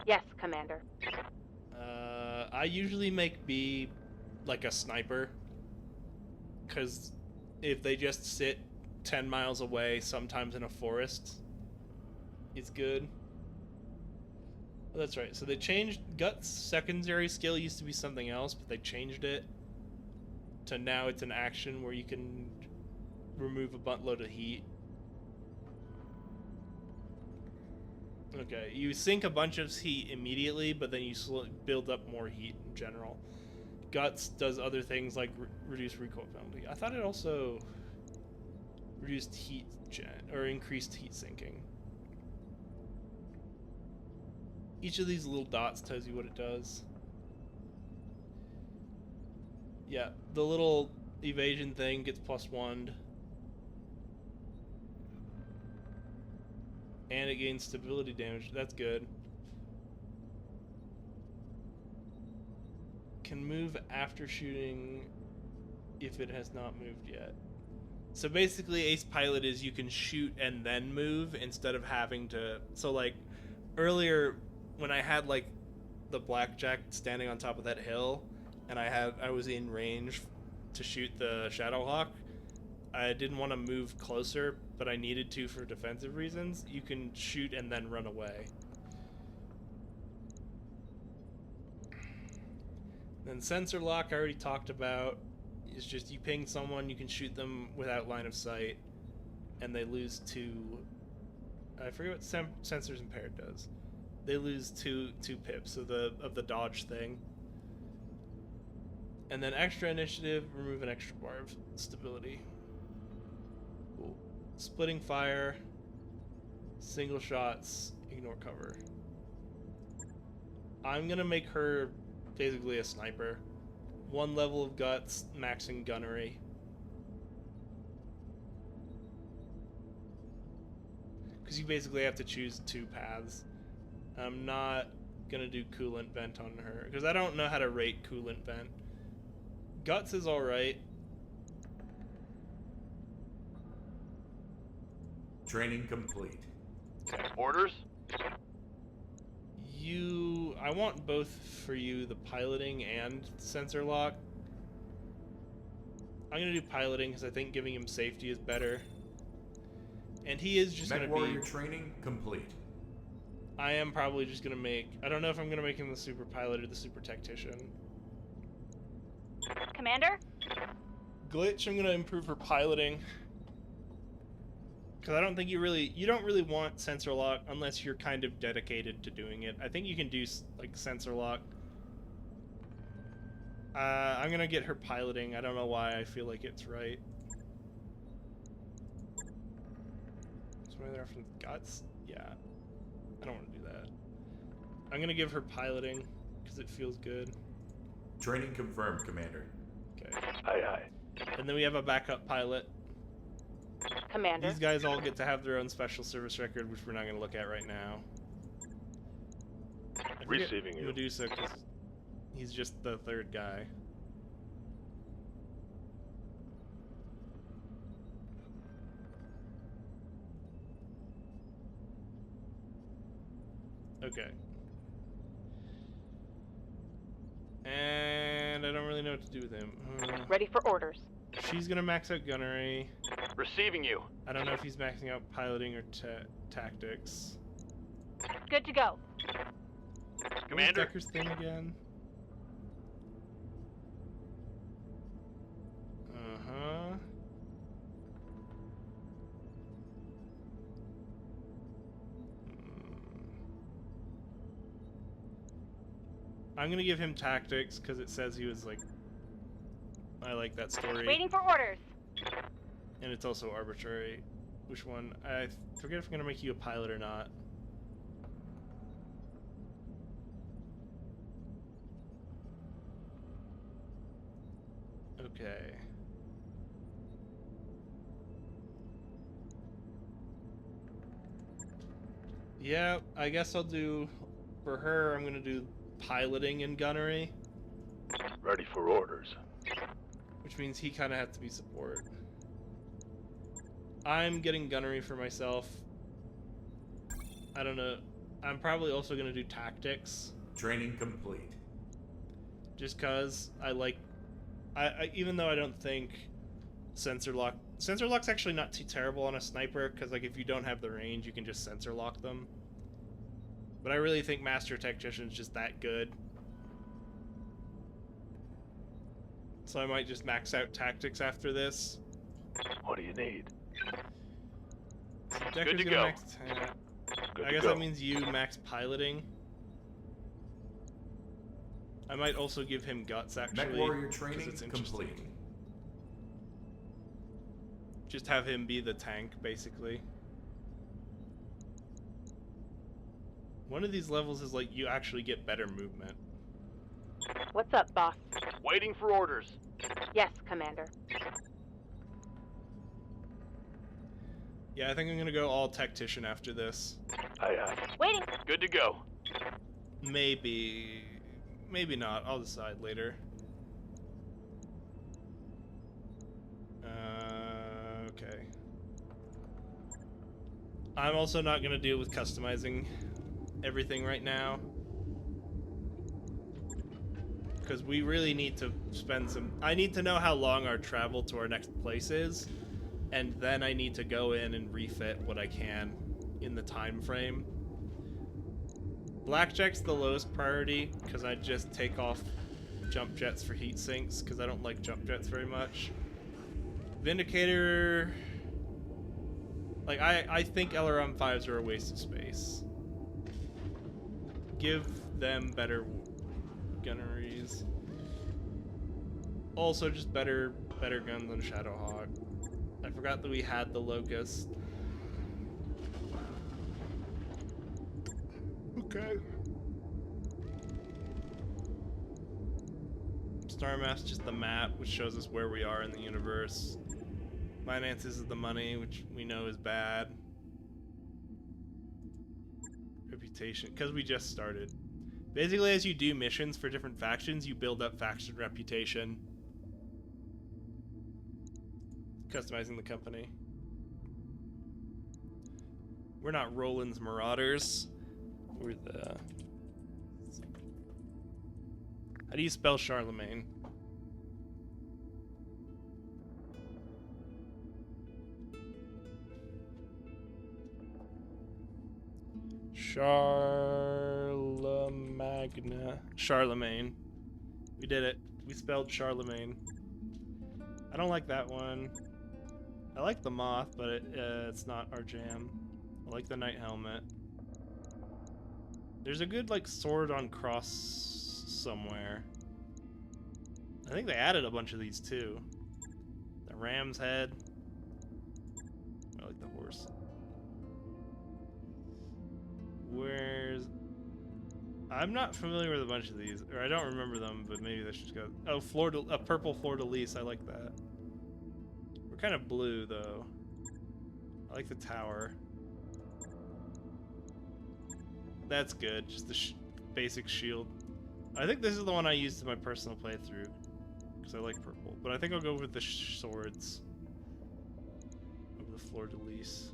Yes, Commander. I usually make B like a sniper, because if they just sit 10 miles away, sometimes in a forest, it's good. Oh, that's right. So they changed Guts' secondary skill. Used to be something else, but they changed it to now it's an action where you can remove a buttload of heat. Okay, you sink a bunch of heat immediately, but then you build up more heat in general. Guts does other things like reduce recoil penalty. I thought it also reduced heat gen or increased heat sinking. Each of these little dots tells you what it does. Yeah, the little evasion thing gets +1. And it gains stability damage. That's good. Can move after shooting if it has not moved yet. So basically Ace Pilot is you can shoot and then move instead of having to... So like earlier when I had like the Blackjack standing on top of that hill and I was in range to shoot the Shadowhawk, I didn't want to move closer, but I needed to for defensive reasons. You can shoot and then run away. Then sensor lock I already talked about. It's just you ping someone, you can shoot them without line of sight, and they lose 2. I forget what sensors impaired does. They lose 2 pips of the dodge thing. And then extra initiative, remove an extra bar of stability. Cool. Splitting fire, single shots, ignore cover. I'm gonna make her basically a sniper. 1 level of guts, maxing gunnery. Because you basically have to choose 2 paths. I'm not gonna do coolant vent on her because I don't know how to rate coolant vent. Guts is alright. Training complete. Orders? I want both for you, the piloting and sensor lock. I'm gonna do piloting because I think giving him safety is better. And he is just gonna be... Warrior training complete. I am probably just gonna make... I don't know if I'm gonna make him the super pilot or the super tactician. Commander? Glitch, I'm gonna improve her piloting. Because I don't think you don't really want sensor lock unless you're kind of dedicated to doing it. I think you can do like sensor lock. I'm gonna get her piloting. I don't know why I feel like it's right. Somebody there from Guts? Yeah. I don't want to do that. I'm gonna give her piloting because it feels good. Training confirmed, Commander. Okay. Aye, aye. And then we have a backup pilot. Commander. These guys all get to have their own special service record, which we're not going to look at right now. Receiving you. Medusa, because he's just the 3rd guy. Okay. And I don't really know what to do with him. Ready for orders. She's gonna max out gunnery. Receiving you. I don't know if he's maxing out piloting or tactics. Good to go. Commander. What was Decker's thing again? Uh-huh. I'm gonna give him tactics because it says he was like... I like that story. Waiting for orders. And it's also arbitrary. Which one? I forget if I'm gonna make you a pilot or not. Okay. Yeah, I guess I'll do... For her, I'm gonna do piloting and gunnery. Ready for orders. Which means he kind of has to be support. I'm getting gunnery for myself. I don't know. I'm probably also going to do tactics. Training complete. Just because I like... even though I don't think sensor lock... Sensor lock's actually not too terrible on a sniper, because like if you don't have the range, you can just sensor lock them. But I really think Master Tactician's just that good. So I might just max out tactics after this. What do you need? So Decker's gonna max I guess that means you max piloting. I might also give him guts, actually. Mech warrior training it's complete. Just have him be the tank, basically. One of these levels is like you actually get better movement. What's up, boss? Waiting for orders. Yes, Commander. Yeah, I think I'm gonna go all tactician after this. Aye, aye. Waiting. Good to go. Maybe not. I'll decide later. Okay. I'm also not gonna deal with customizing everything right now, because we really need to spend some. I need to know how long our travel to our next place is, and then I need to go in and refit what I can in the time frame. Blackjack's the lowest priority because I just take off jump jets for heat sinks because I don't like jump jets very much. Vindicator, like I think LRM 5s are a waste of space. Give them better gunneries. Also, just better guns than Shadowhawk. I forgot that we had the Locust. Okay. Star Map's just the map, which shows us where we are in the universe. Finances is the money, which we know is bad. Reputation, because we just started. Basically, as you do missions for different factions, you build up faction reputation. Customizing the company. We're not Roland's Marauders. We're the... How do you spell Charlemagne? Charlemagne. We did it. We spelled Charlemagne. I don't like that one. I like the moth, but it's not our jam. I like the knight helmet. There's a good like sword on cross somewhere. I think they added a bunch of these too. The ram's head. I like the horse. Where's... I'm not familiar with a bunch of these, or I don't remember them, but maybe they should go... Oh, a purple fleur-de-lis, I like that. We're kind of blue, though. I like the tower. That's good, just the basic shield. I think this is the one I used in my personal playthrough, because I like purple. But I think I'll go with the swords over the fleur-de-lis.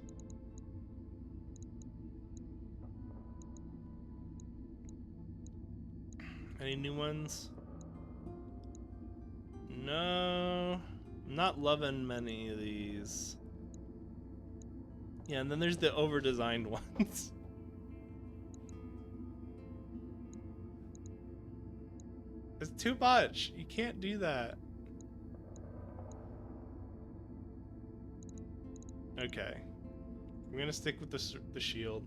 Any new ones? No, I'm not loving many of these. Yeah, and then there's the over-designed ones. It's too much. You can't do that. Okay, I'm gonna stick with the shield.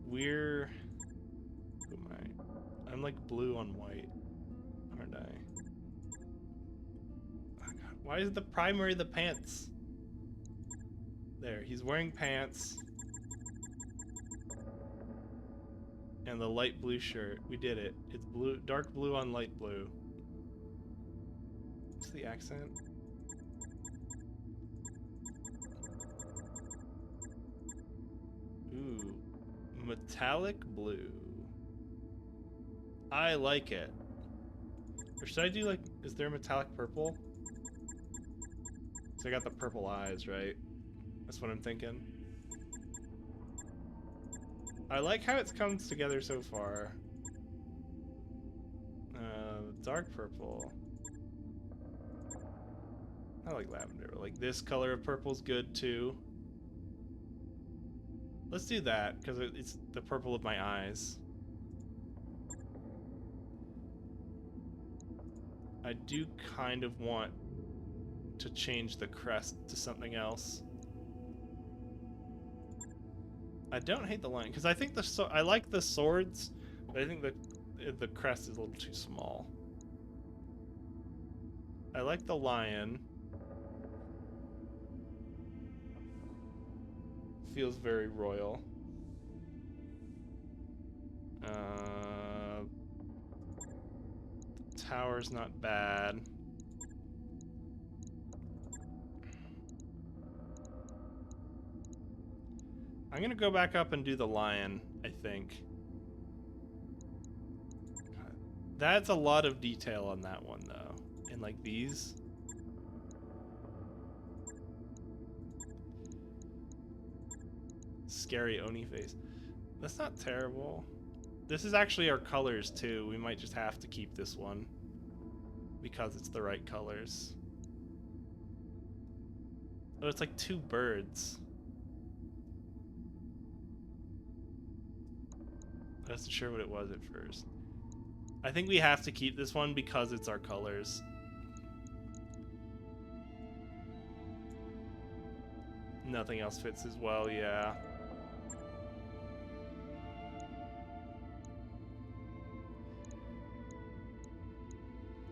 We're... Who am I? I'm like blue on white, aren't I? Oh God. Why is the primary the pants? There, he's wearing pants. And the light blue shirt. We did it. It's blue, dark blue on light blue. What's the accent? Ooh, metallic blue. I like it. Or should I do like, is there metallic purple? So I got the purple eyes, right? That's what I'm thinking. I like how it's come together so far. Dark purple. I like lavender. Like this color of purple's good too. Let's do that because it's the purple of my eyes. I do kind of want to change the crest to something else. I don't hate the line because I think I like the swords But I think the crest is a little too small. I like the lion. Feels very royal. The tower's not bad. I'm gonna go back up and do the lion, I think. That's a lot of detail on that one, though. And like these. Scary Oni face. That's not terrible. This is actually our colors, too. We might just have to keep this one. Because it's the right colors. Oh, it's like 2 birds. I wasn't sure what it was at first. I think we have to keep this one because it's our colors. Nothing else fits as well, yeah.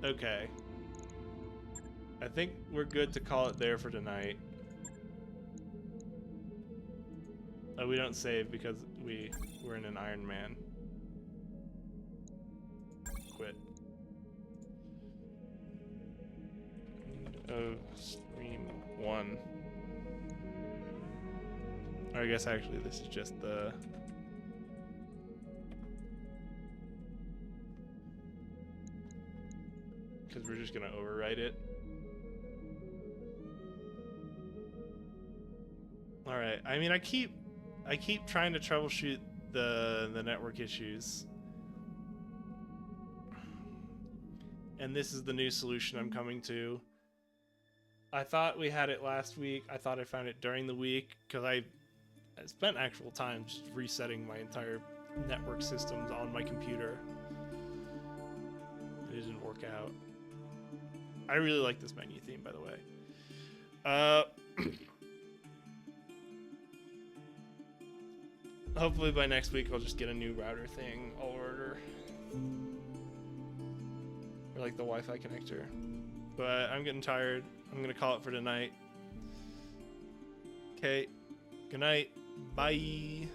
Okay. I think we're good to call it there for tonight. Oh, we don't save because we're in an Ironman. Quit. Oh, stream 1. Or I guess actually this is just the... Because we're just gonna overwrite it. Alright, I mean I keep trying to troubleshoot the network issues. And this is the new solution I'm coming to. I thought we had it last week. I thought I found it during the week because I spent actual time just resetting my entire network systems on my computer. It didn't work out. I really like this menu theme, by the way. Hopefully by next week I'll just get a new router thing I'll order. Or like the Wi-Fi connector. But I'm getting tired. I'm gonna call it for tonight. Okay. Good night. Bye.